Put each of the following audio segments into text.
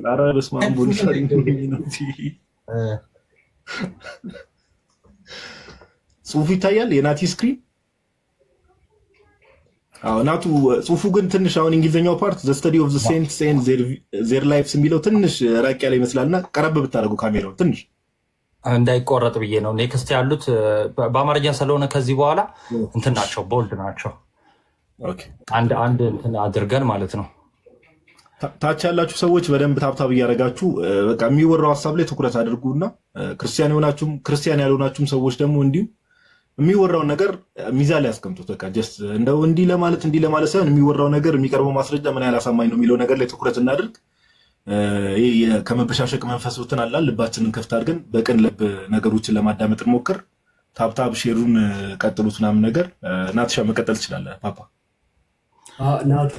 ኧረ በስመ አብ ጽሁፉ ይታያል። የናቲ ስክሪን ናቱ ጽሁፉ ግን ትንሽ አሁን እንግሊዝኛው ፓርት ዘ ስተዲ ኦፍ ዘ ሴንትስ ኤንድ ዜር ላይፍስ የሚለው ትንሽ ራቅ ያለ ይመስላልና ቀረብ ብታደርጉ ካሜራው ትንሽ እንዳይቆረጥ ብዬ ነው። ኔክስት ያሉት በአማርኛ ስለሆነ ከዚህ በኋላ እንትን ናቸው፣ ቦልድ ናቸው። አንድ እንትን አድርገን ማለት ነው። ታች ያላችሁ ሰዎች በደንብ ታብታብ እያደረጋችሁ በቃ የሚወራው ሀሳብ ላይ ትኩረት አድርጉና ክርስቲያን የሆናችሁም ክርስቲያን ያልሆናችሁም ሰዎች ደግሞ እንዲሁ የሚወራውን ነገር ሚዛን ላይ ያስቀምጡት። በቃ ጀስት እንደው እንዲህ ለማለት ሳይሆን የሚወራው ነገር የሚቀርበው ማስረጃ ምን ያህል አሳማኝ ነው የሚለው ነገር ላይ ትኩረት እናድርግ። ይህ ከመበሻሸቅ መንፈስ ወጥተን አላል ልባችንን ከፍት አድርገን በቅን ልብ ነገሮችን ለማዳመጥ እንሞክር። ታብታብ ሼሩን ቀጥሉት ምናምን ነገር። ናትሻ መቀጠል ትችላለህ ፓፓ። ናቱ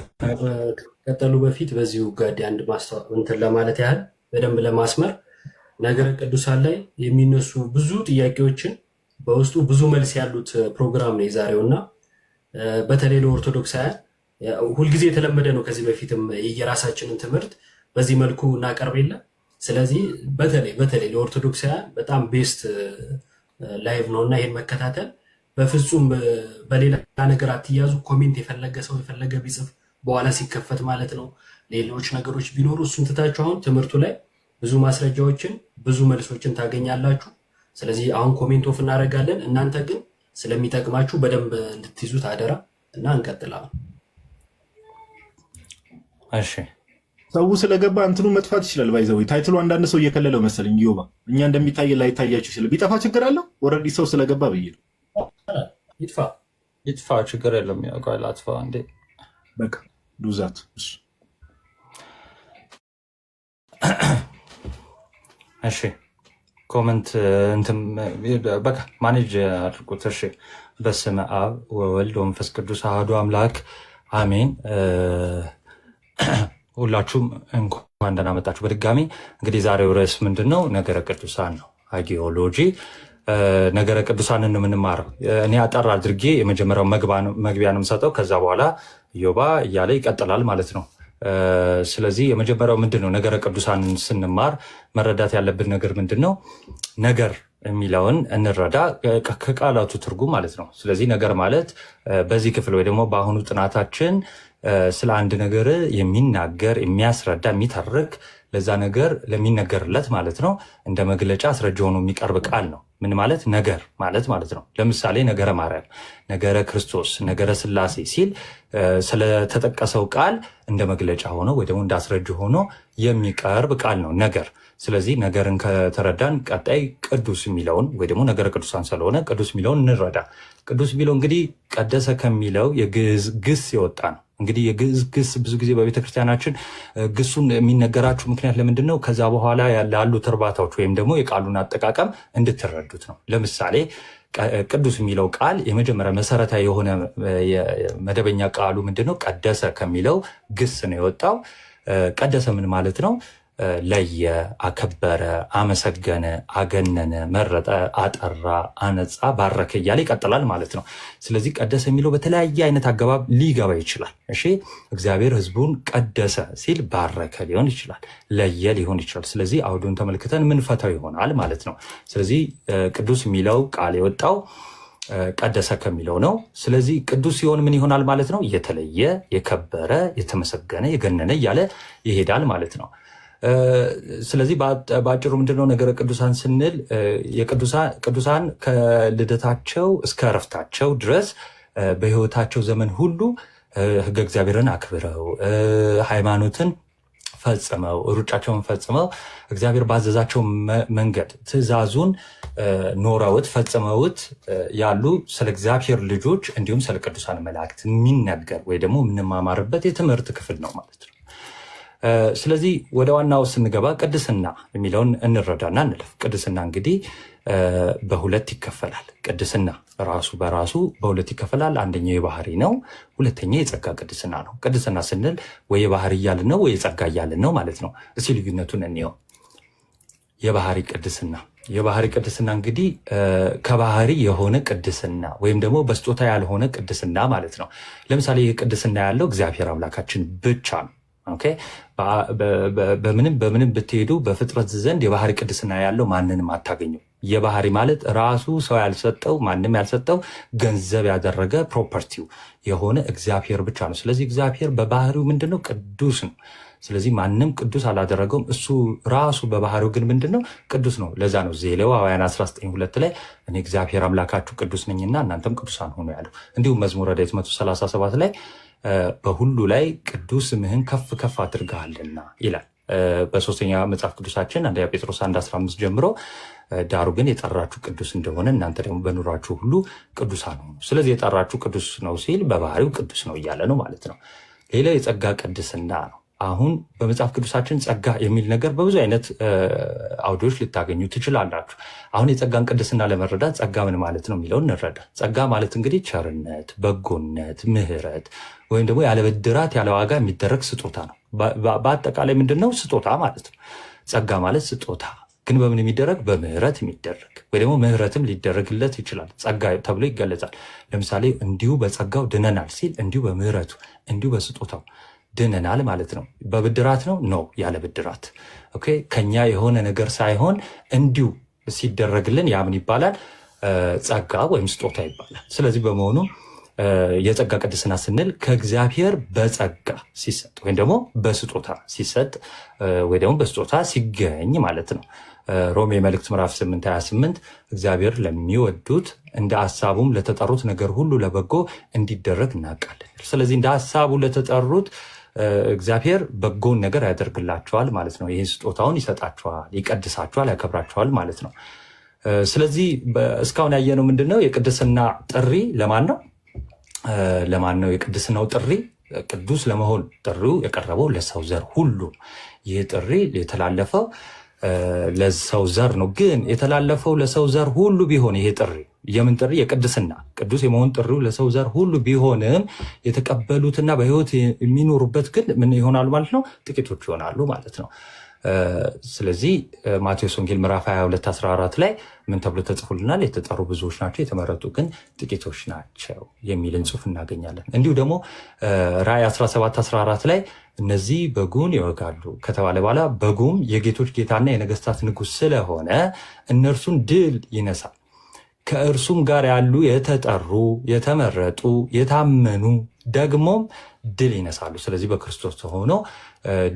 ቀጠሉ በፊት በዚሁ ጋዲ አንድ እንትን ለማለት ያህል በደንብ ለማስመር ነገረ ቅዱሳን ላይ የሚነሱ ብዙ ጥያቄዎችን በውስጡ ብዙ መልስ ያሉት ፕሮግራም ነው የዛሬው እና በተለይ ለኦርቶዶክሳውያን ሁልጊዜ የተለመደ ነው። ከዚህ በፊትም የየራሳችንን ትምህርት በዚህ መልኩ እናቀርብ የለ። ስለዚህ በተለይ ለኦርቶዶክሳውያን በጣም ቤስት ላይቭ ነው እና ይሄን መከታተል በፍጹም በሌላ ነገር አትያዙ። ኮሜንት የፈለገ ሰው የፈለገ ቢጽፍ በኋላ ሲከፈት ማለት ነው ሌሎች ነገሮች ቢኖሩ እሱን ትታችሁ አሁን ትምህርቱ ላይ ብዙ ማስረጃዎችን ብዙ መልሶችን ታገኛላችሁ። ስለዚህ አሁን ኮሜንት ኦፍ እናደርጋለን። እናንተ ግን ስለሚጠቅማችሁ በደንብ እንድትይዙት አደራ እና እንቀጥላለን። እሺ ሰው ስለገባ እንትኑ መጥፋት ይችላል። ባይዘው ታይትሉ አንዳንድ ሰው እየከለለው መሰለኝ ዮባ እኛ እንደሚታይ ላይታያችሁ ይችላል። ቢጠፋ ችግር አለው? ኦልሬዲ ሰው ስለገባ ብዬ ነው። ይጥፋ ችግር የለም። ያውቃል አጥፋ እንዴ በቃ ዱዛት እሺ ኮመንት እንትን በቃ ማኔጅ አድርጉት። እሺ በስመ አብ ወወልድ ወመንፈስ ቅዱስ አሐዱ አምላክ አሜን። ሁላችሁም እንኳን ደህና መጣችሁ በድጋሚ። እንግዲህ ዛሬው ርዕስ ምንድን ነው? ነገረ ቅዱሳን ነው። አጊኦሎጂ ነገረ ቅዱሳንን የምንማረው እኔ አጠር አድርጌ የመጀመሪያው መግቢያንም ሰጠው። ከዛ በኋላ ዮባ እያለ ይቀጥላል ማለት ነው። ስለዚህ የመጀመሪያው ምንድን ነው? ነገረ ቅዱሳንን ስንማር መረዳት ያለብን ነገር ምንድን ነው? ነገር የሚለውን እንረዳ ከቃላቱ ትርጉም ማለት ነው። ስለዚህ ነገር ማለት በዚህ ክፍል ወይ ደግሞ በአሁኑ ጥናታችን ስለ አንድ ነገር የሚናገር የሚያስረዳ የሚተርክ ለዛ ነገር ለሚነገርለት ማለት ነው እንደ መግለጫ አስረጅ ሆኖ የሚቀርብ ቃል ነው። ምን ማለት ነገር ማለት ነው። ለምሳሌ ነገረ ማርያም፣ ነገረ ክርስቶስ፣ ነገረ ስላሴ ሲል ስለተጠቀሰው ቃል እንደ መግለጫ ሆኖ ወይ ደግሞ እንደ አስረጅ ሆኖ የሚቀርብ ቃል ነው ነገር። ስለዚህ ነገርን ከተረዳን ቀጣይ ቅዱስ የሚለውን ወይ ደግሞ ነገረ ቅዱሳን ስለሆነ ቅዱስ የሚለውን እንረዳ። ቅዱስ የሚለው እንግዲህ ቀደሰ ከሚለው የግዕዝ ግስ የወጣ ነው። እንግዲህ የግዕዝ ግስ ብዙ ጊዜ በቤተክርስቲያናችን ግሱን የሚነገራችሁ ምክንያት ለምንድን ነው? ከዛ በኋላ ያሉት እርባታዎች ወይም ደግሞ የቃሉን አጠቃቀም እንድትረዱት ነው። ለምሳሌ ቅዱስ የሚለው ቃል የመጀመሪያ መሰረታዊ የሆነ መደበኛ ቃሉ ምንድን ነው? ቀደሰ ከሚለው ግስ ነው የወጣው። ቀደሰ ምን ማለት ነው? ለየ፣ አከበረ፣ አመሰገነ፣ አገነነ፣ መረጠ፣ አጠራ፣ አነጻ፣ ባረከ እያለ ይቀጥላል ማለት ነው። ስለዚህ ቀደሰ የሚለው በተለያየ አይነት አገባብ ሊገባ ይችላል። እሺ እግዚአብሔር ሕዝቡን ቀደሰ ሲል ባረከ ሊሆን ይችላል፣ ለየ ሊሆን ይችላል። ስለዚህ አውዱን ተመልክተን ምንፈታው ይሆናል ማለት ነው። ስለዚህ ቅዱስ የሚለው ቃል የወጣው ቀደሰ ከሚለው ነው። ስለዚህ ቅዱስ ሲሆን ምን ይሆናል ማለት ነው? የተለየ፣ የከበረ፣ የተመሰገነ፣ የገነነ እያለ ይሄዳል ማለት ነው። ስለዚህ በአጭሩ ምንድነው ነገረ ቅዱሳን ስንል ቅዱሳን ከልደታቸው እስከ እረፍታቸው ድረስ በሕይወታቸው ዘመን ሁሉ ሕገ እግዚአብሔርን አክብረው ሃይማኖትን ፈጽመው ሩጫቸውን ፈጽመው እግዚአብሔር ባዘዛቸው መንገድ ትእዛዙን ኖረውት ፈጽመውት ያሉ ስለ እግዚአብሔር ልጆች እንዲሁም ስለ ቅዱሳን መላእክት የሚነገር ወይ ደግሞ የምንማማርበት የትምህርት ክፍል ነው ማለት ነው። ስለዚህ ወደ ዋናው ስንገባ ቅድስና የሚለውን እንረዳና እንለፍ። ቅድስና እንግዲህ በሁለት ይከፈላል። ቅድስና ራሱ በራሱ በሁለት ይከፈላል። አንደኛው የባህሪ ነው፣ ሁለተኛ የጸጋ ቅድስና ነው። ቅድስና ስንል ወይ የባህሪ እያልን ነው ወይ የጸጋ እያልን ነው ማለት ነው። እስኪ ልዩነቱን እንየው። የባህሪ ቅድስና እንግዲህ ከባህሪ የሆነ ቅድስና ወይም ደግሞ በስጦታ ያልሆነ ቅድስና ማለት ነው። ለምሳሌ ይህ ቅድስና ያለው እግዚአብሔር አምላካችን ብቻ ነው። ኦኬ በምንም ብትሄዱ በፍጥረት ዘንድ የባህሪ ቅድስና ያለው ማንንም አታገኙ። የባህሪ ማለት ራሱ ሰው ያልሰጠው ማንም ያልሰጠው ገንዘብ ያደረገ ፕሮፐርቲው የሆነ እግዚአብሔር ብቻ ነው። ስለዚህ እግዚአብሔር በባህሪው ምንድነው? ቅዱስ ነው። ስለዚህ ማንም ቅዱስ አላደረገውም። እሱ ራሱ በባህሪው ግን ምንድነው? ቅዱስ ነው። ለዛ ነው ዘሌዋውያን 19:2 ላይ እኔ እግዚአብሔር አምላካችሁ ቅዱስ ነኝና እናንተም ቅዱሳን ሆኑ ያለው። እንዲሁም መዝሙረ ዳዊት 137 ላይ በሁሉ ላይ ቅዱስ ስምህን ከፍ ከፍ አድርገሃልና ይላል። በሶስተኛ መጽሐፍ ቅዱሳችን አንደኛ ጴጥሮስ 1:15 ጀምሮ ዳሩ ግን የጠራችሁ ቅዱስ እንደሆነ እናንተ ደግሞ በኑሯችሁ ሁሉ ቅዱሳን ሁኑ። ስለዚህ የጠራችሁ ቅዱስ ነው ሲል በባህሪው ቅዱስ ነው እያለ ነው ማለት ነው። ሌላው የጸጋ ቅድስና ነው። አሁን በመጽሐፍ ቅዱሳችን ጸጋ የሚል ነገር በብዙ አይነት አውዶች ልታገኙ ትችላላችሁ። አሁን የጸጋን ቅድስና ለመረዳት ጸጋ ምን ማለት ነው የሚለውን እንረዳ። ጸጋ ማለት እንግዲህ ቸርነት፣ በጎነት፣ ምሕረት ወይም ደግሞ ያለ ብድራት ያለ ዋጋ የሚደረግ ስጦታ ነው። በአጠቃላይ ምንድን ነው? ስጦታ ማለት ነው። ጸጋ ማለት ስጦታ ግን በምን የሚደረግ? በምህረት የሚደረግ ወይ ደግሞ ምህረትም ሊደረግለት ይችላል ጸጋ ተብሎ ይገለጻል። ለምሳሌ እንዲሁ በጸጋው ድነናል ሲል እንዲሁ በምህረቱ እንዲሁ በስጦታው ድነናል ማለት ነው። በብድራት ነው? ኖ፣ ያለ ብድራት። ኦኬ፣ ከኛ የሆነ ነገር ሳይሆን እንዲሁ ሲደረግልን ያ ምን ይባላል? ጸጋ ወይም ስጦታ ይባላል። ስለዚህ በመሆኑ የጸጋ ቅድስና ስንል ከእግዚአብሔር በጸጋ ሲሰጥ ወይም ደግሞ በስጦታ ሲሰጥ ወይ ደግሞ በስጦታ ሲገኝ ማለት ነው። ሮሜ መልእክት ምዕራፍ 8:28 እግዚአብሔር ለሚወዱት እንደ ሐሳቡም ለተጠሩት ነገር ሁሉ ለበጎ እንዲደረግ እናውቃለን። ስለዚህ እንደ ሐሳቡ ለተጠሩት እግዚአብሔር በጎን ነገር ያደርግላቸዋል ማለት ነው። ይህን ስጦታውን ይሰጣቸዋል፣ ይቀድሳቸዋል፣ ያከብራቸዋል ማለት ነው። ስለዚህ እስካሁን ያየነው ምንድነው? የቅድስና ጥሪ ለማን ነው? የቅድስናው ጥሪ ቅዱስ ለመሆን ጥሪው የቀረበው ለሰው ዘር ሁሉ። ይህ ጥሪ የተላለፈው ለሰው ዘር ነው። ግን የተላለፈው ለሰው ዘር ሁሉ ቢሆን ይሄ ጥሪ የምን ጥሪ? የቅድስና ቅዱስ የመሆን ጥሪው ለሰው ዘር ሁሉ ቢሆንም የተቀበሉትና በሕይወት የሚኖሩበት ግን ምን ይሆናሉ ማለት ነው? ጥቂቶች ይሆናሉ ማለት ነው። ስለዚህ ማቴዎስ ወንጌል ምዕራፍ 22:14 ላይ ምን ተብሎ ተጽፎልናል? የተጠሩ ብዙዎች ናቸው፣ የተመረጡ ግን ጥቂቶች ናቸው የሚልን ጽሑፍ እናገኛለን። እንዲሁ ደግሞ ራእይ 17:14 ላይ እነዚህ በጉን ይወጋሉ ከተባለ በኋላ በጉም የጌቶች ጌታና የነገስታት ንጉሥ ስለሆነ እነርሱን ድል ይነሳል፣ ከእርሱም ጋር ያሉ የተጠሩ የተመረጡ የታመኑ ደግሞም ድል ይነሳሉ። ስለዚህ በክርስቶስ ሆኖ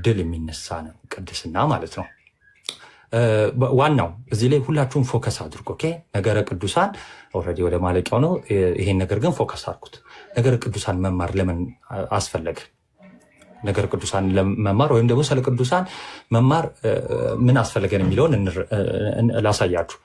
ድል የሚነሳ ነው ቅድስና ማለት ነው። ዋናው እዚህ ላይ ሁላችሁም ፎከስ አድርጎ ነገረ ቅዱሳን ኦልሬዲ ወደ ማለቂያው ነው። ይሄን ነገር ግን ፎከስ አድርጉት። ነገረ ቅዱሳን መማር ለምን አስፈለገ? ነገረ ቅዱሳን ለመማር ወይም ደግሞ ስለ ቅዱሳን መማር ምን አስፈለገን የሚለውን ላሳያችሁ።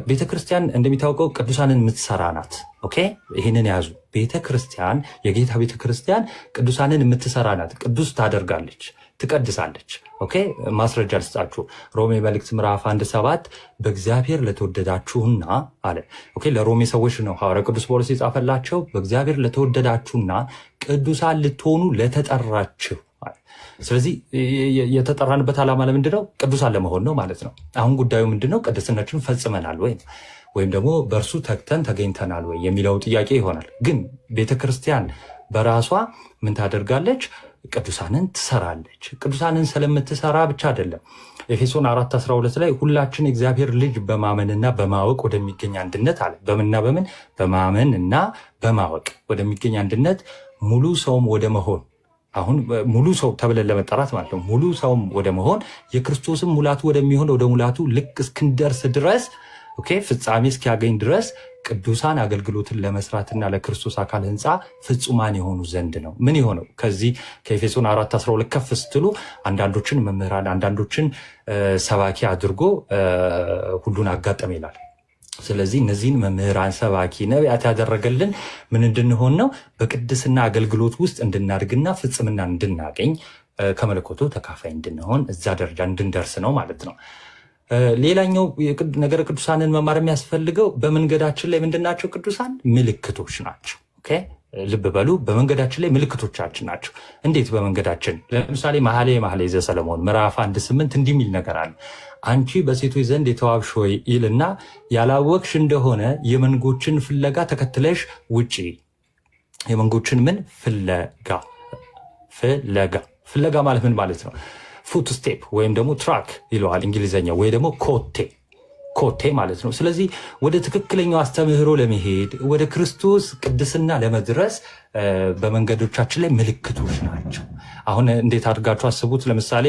ቤተክርስቲያን እንደሚታወቀው ቅዱሳንን የምትሰራ ናት። ኦኬ፣ ይህንን ያዙ። ቤተክርስቲያን የጌታ ቤተክርስቲያን ቅዱሳንን የምትሰራ ናት። ቅዱስ ታደርጋለች፣ ትቀድሳለች። ኦኬ፣ ማስረጃ ልስጣችሁ። ሮሜ መልእክት ምዕራፍ 1:7 በእግዚአብሔር ለተወደዳችሁና አለ። ኦኬ፣ ለሮሜ ሰዎች ነው ሐዋርያው ቅዱስ ጳውሎስ የጻፈላቸው። በእግዚአብሔር ለተወደዳችሁና ቅዱሳን ልትሆኑ ለተጠራችሁ። ስለዚህ የተጠራንበት ዓላማ ለምንድነው? ቅዱሳን ለመሆን ነው ማለት ነው። አሁን ጉዳዩ ምንድነው? ቅድስናችንን ፈጽመናል ወይም ደግሞ በእርሱ ተግተን ተገኝተናል ወይ የሚለው ጥያቄ ይሆናል። ግን ቤተክርስቲያን በራሷ ምን ታደርጋለች? ቅዱሳንን ትሰራለች። ቅዱሳንን ስለምትሰራ ብቻ አይደለም። ኤፌሶን 4:12 ላይ ሁላችን የእግዚአብሔር ልጅ በማመንና በማወቅ ወደሚገኝ አንድነት አለ። በምንና በምን? በማመንና በማወቅ ወደሚገኝ አንድነት ሙሉ ሰውም ወደ መሆን። አሁን ሙሉ ሰው ተብለን ለመጠራት ማለት ነው። ሙሉ ሰውም ወደ መሆን የክርስቶስም ሙላቱ ወደሚሆን ወደ ሙላቱ ልክ እስክንደርስ ድረስ ፍጻሜ እስኪያገኝ ድረስ ቅዱሳን አገልግሎትን ለመስራትና ለክርስቶስ አካል ሕንፃ ፍጹማን የሆኑ ዘንድ ነው። ምን የሆነው? ከዚህ ከኤፌሶን 4:12 ከፍ ስትሉ አንዳንዶችን መምህራን አንዳንዶችን ሰባኪ አድርጎ ሁሉን አጋጠመ ይላል። ስለዚህ እነዚህን መምህራን፣ ሰባኪ፣ ነቢያት ያደረገልን ምን እንድንሆን ነው? በቅድስና አገልግሎት ውስጥ እንድናድግና ፍጽምና እንድናገኝ ከመለኮቱ ተካፋይ እንድንሆን እዛ ደረጃ እንድንደርስ ነው ማለት ነው። ሌላኛው ነገረ ቅዱሳንን መማር የሚያስፈልገው በመንገዳችን ላይ ምንድናቸው? ቅዱሳን ምልክቶች ናቸው። ልብ በሉ፣ በመንገዳችን ላይ ምልክቶቻችን ናቸው። እንዴት በመንገዳችን? ለምሳሌ መኃልየ ዘሰሎሞን ምዕራፍ 1:8 እንዲህ የሚል ነገር አለ። አንቺ በሴቶች ዘንድ የተዋብሽ ሆይ ይልና ያላወቅሽ እንደሆነ የመንጎችን ፍለጋ ተከትለሽ ውጪ። የመንጎችን ምን ፍለጋ ፍለጋ ማለት ምን ማለት ነው? ፉት ስቴፕ ወይም ደግሞ ትራክ ይለዋል እንግሊዝኛው፣ ወይ ደግሞ ኮቴ ማለት ነው። ስለዚህ ወደ ትክክለኛው አስተምህሮ ለመሄድ ወደ ክርስቶስ ቅድስና ለመድረስ በመንገዶቻችን ላይ ምልክቶች ናቸው። አሁን እንዴት አድርጋችሁ አስቡት። ለምሳሌ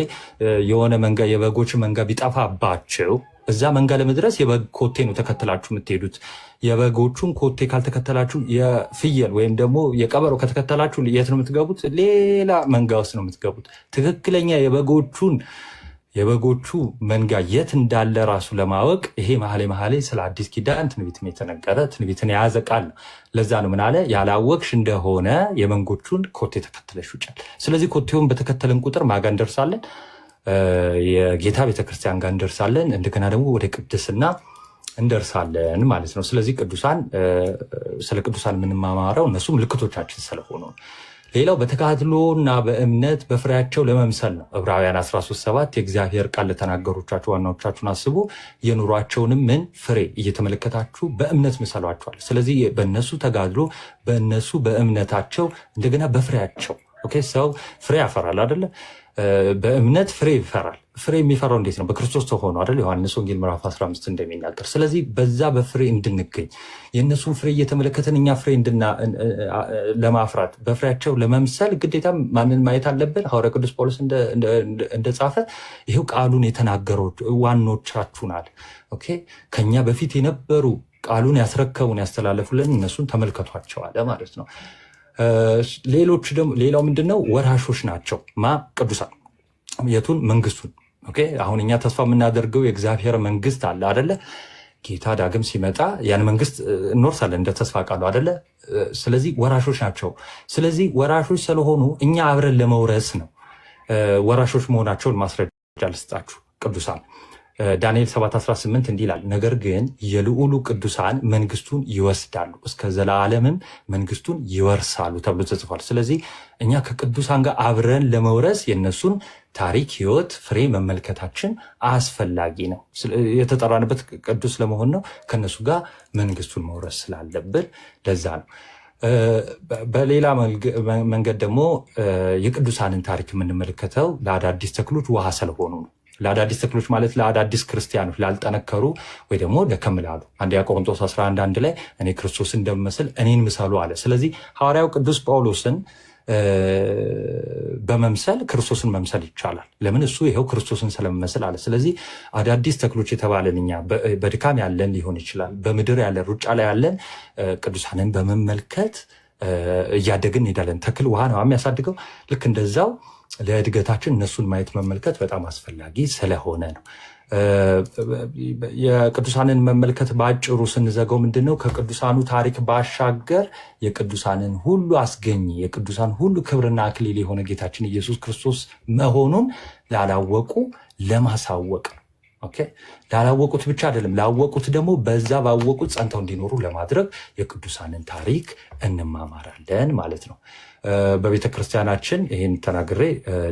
የሆነ መንጋ የበጎች መንጋ ቢጠፋባቸው እዛ መንጋ ለመድረስ የበግ ኮቴ ነው ተከትላችሁ የምትሄዱት። የበጎቹን ኮቴ ካልተከተላችሁ የፍየል ወይም ደግሞ የቀበሮ ከተከተላችሁ የት ነው የምትገቡት? ሌላ መንጋ ውስጥ ነው የምትገቡት። ትክክለኛ የበጎቹ መንጋ የት እንዳለ ራሱ ለማወቅ ይሄ መኃልየ ስለ አዲስ ኪዳን ትንቢትን የተነገረ ትንቢትን የያዘ ቃል ነው። ለዛ ነው ምን አለ? ያላወቅሽ እንደሆነ የመንጎቹን ኮቴ ተከትለሽ ውጫል። ስለዚህ ኮቴውን በተከተልን ቁጥር ማጋ እንደርሳለን? የጌታ ቤተክርስቲያን ጋር እንደርሳለን። እንደገና ደግሞ ወደ ቅድስና እንደርሳለን ማለት ነው። ስለዚህ ስለ ቅዱሳን የምንማማረው እነሱ ምልክቶቻችን ስለሆኑ። ሌላው በተጋድሎና በእምነት በፍሬያቸው ለመምሰል ነው። ዕብራውያን 13:7 የእግዚአብሔር ቃል ለተናገሮቻችሁ ዋናዎቻችሁን አስቡ፣ የኑሯቸውንም ፍሬ እየተመለከታችሁ በእምነት ምሰሏቸዋል። ስለዚህ በእነሱ ተጋድሎ፣ በእነሱ በእምነታቸው፣ እንደገና በፍሬያቸው ሰው ፍሬ ያፈራል አይደለ? በእምነት ፍሬ ይፈራል። ፍሬ የሚፈራው እንዴት ነው? በክርስቶስ ተሆኖ አይደል? ዮሐንስ ወንጌል ምዕራፍ 15 እንደሚናገር። ስለዚህ በዛ በፍሬ እንድንገኝ የእነሱን ፍሬ እየተመለከተን እኛ ፍሬ ለማፍራት በፍሬያቸው ለመምሰል ግዴታ ማንን ማየት አለብን? ሐዋርያ ቅዱስ ጳውሎስ እንደጻፈ ይሄው ቃሉን የተናገሩ ዋኖቻችሁናል። ከኛ በፊት የነበሩ ቃሉን ያስረከቡን ያስተላለፉልን እነሱን ተመልከቷቸዋል ማለት ነው። ሌላው ምንድነው? ወራሾች ናቸው ቅዱሳን የቱን? መንግስቱን። አሁን እኛ ተስፋ የምናደርገው የእግዚአብሔር መንግስት አለ አደለ? ጌታ ዳግም ሲመጣ ያን መንግስት እንወርሳለን እንደ ተስፋ ቃሉ አደለ? ስለዚህ ወራሾች ናቸው። ስለዚህ ወራሾች ስለሆኑ እኛ አብረን ለመውረስ ነው። ወራሾች መሆናቸውን ማስረጃ ልስጣችሁ። ቅዱሳን ዳንኤል 7:18 እንዲህ ይላል፣ ነገር ግን የልዑሉ ቅዱሳን መንግስቱን ይወስዳሉ፣ እስከ ዘላለምም መንግስቱን ይወርሳሉ ተብሎ ተጽፏል። ስለዚህ እኛ ከቅዱሳን ጋር አብረን ለመውረስ የነሱን ታሪክ፣ ህይወት፣ ፍሬ መመልከታችን አስፈላጊ ነው። የተጠራንበት ቅዱስ ለመሆን ነው። ከነሱ ጋር መንግስቱን መውረስ ስላለብን ለዛ ነው። በሌላ መንገድ ደግሞ የቅዱሳንን ታሪክ የምንመለከተው ለአዳዲስ ተክሎች ውሃ ስለሆኑ ነው። ለአዳዲስ ተክሎች ማለት ለአዳዲስ ክርስቲያኖች ላልጠነከሩ ወይ ደግሞ ደከም ላሉ። አንደኛ ቆሮንቶስ 11:1 ላይ እኔ ክርስቶስን እንደምመስል እኔን ምሰሉ አለ። ስለዚህ ሐዋርያው ቅዱስ ጳውሎስን በመምሰል ክርስቶስን መምሰል ይቻላል። ለምን? እሱ ይኸው ክርስቶስን ስለመመስል አለ። ስለዚህ አዳዲስ ተክሎች የተባለን እኛ በድካም ያለን ሊሆን ይችላል፣ በምድር ያለን ሩጫ ላይ ያለን ቅዱሳንን በመመልከት እያደግን እንሄዳለን። ተክል ውሃ ነው የሚያሳድገው። ልክ እንደዛው ለእድገታችን እነሱን ማየት መመልከት በጣም አስፈላጊ ስለሆነ ነው። የቅዱሳንን መመልከት በአጭሩ ስንዘገው ምንድነው? ከቅዱሳኑ ታሪክ ባሻገር የቅዱሳንን ሁሉ አስገኝ የቅዱሳን ሁሉ ክብርና አክሊል የሆነ ጌታችን ኢየሱስ ክርስቶስ መሆኑን ላላወቁ ለማሳወቅ ነው። ላላወቁት ብቻ አይደለም፣ ላወቁት ደግሞ በዛ ባወቁት ጸንተው እንዲኖሩ ለማድረግ የቅዱሳንን ታሪክ እንማማራለን ማለት ነው። በቤተ ክርስቲያናችን ይህን ተናግሬ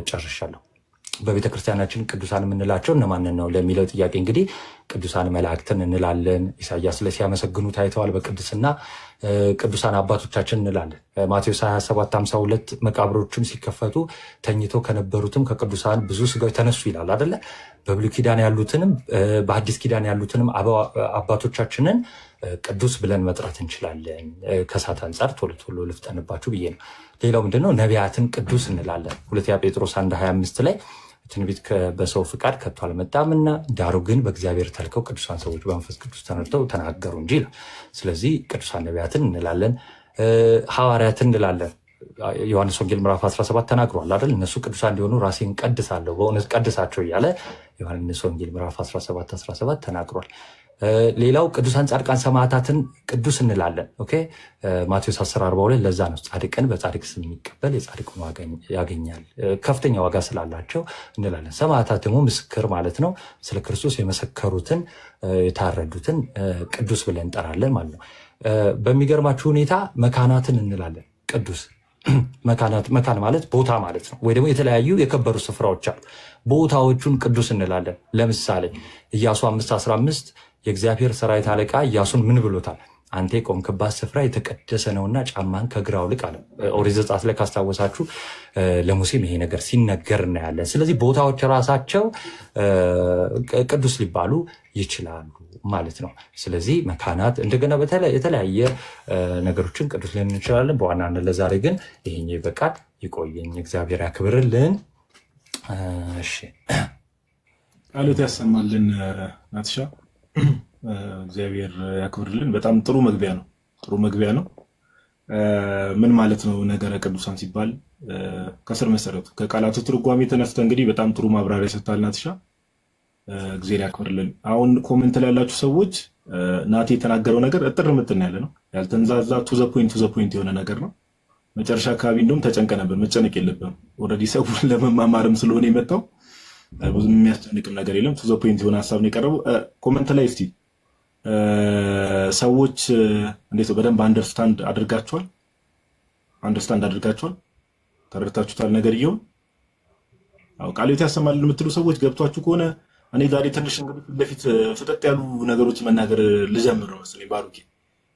ጨርሻለሁ። በቤተ ክርስቲያናችን ቅዱሳን የምንላቸው እነማንን ነው ለሚለው ጥያቄ እንግዲህ ቅዱሳን መላእክትን እንላለን። ኢሳያስ ላይ ሲያመሰግኑ ታይተዋል በቅድስና። ቅዱሳን አባቶቻችን እንላለን። ማቴዎስ 27:52 መቃብሮችም ሲከፈቱ ተኝተው ከነበሩትም ከቅዱሳን ብዙ ስጋዎች ተነሱ ይላል አደለ? በብሉይ ኪዳን ያሉትንም በአዲስ ኪዳን ያሉትንም አባቶቻችንን ቅዱስ ብለን መጥራት እንችላለን። ከሰዓት አንጻር ቶሎ ልፍጠንባችሁ ብዬ ነው። ሌላው ምንድነው? ነቢያትን ቅዱስ እንላለን። 2 ጴጥሮስ 1:25 ላይ ትንቢት በሰው ፍቃድ ከቶ አልመጣምና ዳሩ ግን በእግዚአብሔር ተልከው ቅዱሳን ሰዎች በመንፈስ ቅዱስ ተነድተው ተናገሩ እንጂ ይላል። ስለዚህ ቅዱሳን ነቢያትን እንላለን። ሐዋርያትን እንላለን። ዮሐንስ ወንጌል ምዕራፍ 17 ተናግሯል አይደል? እነሱ ቅዱሳን እንዲሆኑ ራሴን ቀድሳለሁ በእውነት ቀድሳቸው እያለ ዮሐንስ ወንጌል ምዕራፍ 17 ተናግሯል። ሌላው ቅዱሳን ጻድቃን ሰማዕታትን ቅዱስ እንላለን። ማቴዎስ 10:42 ለዛ ነው ጻድቅን በጻድቅ ስም የሚቀበል የጻድቅን ዋጋ ያገኛል፣ ከፍተኛ ዋጋ ስላላቸው እንላለን። ሰማዕታት ደግሞ ምስክር ማለት ነው። ስለ ክርስቶስ የመሰከሩትን የታረዱትን ቅዱስ ብለን እንጠራለን ማለት ነው። በሚገርማችሁ ሁኔታ መካናትን እንላለን ቅዱስ። መካን ማለት ቦታ ማለት ነው። ወይ ደግሞ የተለያዩ የከበሩ ስፍራዎች አሉ፣ ቦታዎቹን ቅዱስ እንላለን። ለምሳሌ ኢያሱ 5:15 የእግዚአብሔር ሰራዊት አለቃ ኢያሱን ምን ብሎታል? አንተ የቆምክባት ስፍራ የተቀደሰ ነውና ጫማን ከእግር አውልቅ አለ። ኦሪት ዘጸአት ላይ ካስታወሳችሁ ለሙሴም ይሄ ነገር ሲነገር እናያለን። ስለዚህ ቦታዎች ራሳቸው ቅዱስ ሊባሉ ይችላሉ ማለት ነው። ስለዚህ መካናት እንደገና የተለያየ ነገሮችን ቅዱስ ልን እንችላለን። በዋናነት ለዛሬ ግን ይሄኛው ይበቃል። ይቆየኝ። እግዚአብሔር ያክብርልን። እሺ ቃሎት ያሰማልን። ናትሻ እግዚአብሔር ያክብርልን። በጣም ጥሩ መግቢያ ነው። ምን ማለት ነው ነገረ ቅዱሳን ሲባል ከስር መሰረቱ ከቃላቱ ትርጓሜ የተነስተ እንግዲህ በጣም ጥሩ ማብራሪያ ሰጥታል ናትሻ። እግዚአብሔር ያክብርልን። አሁን ኮሜንት ላይ ያላችሁ ሰዎች ናቲ የተናገረው ነገር እጥር ምጥን ያለ ነው። ያልተንዛዛ ቱ ዘ ፖይንት የሆነ ነገር ነው። መጨረሻ አካባቢ እንደውም ተጨንቀ ነበር። መጨነቅ የለብንም። ኦልሬዲ ሰው ለመማማርም ስለሆነ የመጣው ብዙ የሚያስጨንቅም ነገር የለም። ቱ ዘ ፖይንት የሆነ ሀሳብ ነው የቀረበው። ኮሜንት ላይ እስቲ ሰዎች እንዴት ነው በደንብ አንደርስታንድ አድርጋችኋል? ተረድታችሁታል? ነገር ይሁን ቃልዮት ያሰማልን የምትሉ ሰዎች ገብቷችሁ ከሆነ እኔ ዛሬ ትንሽ እንግዲህ ለፊት ፍጠጥ ያሉ ነገሮች መናገር ልጀምር ነው መሰለኝ። ባሩኬ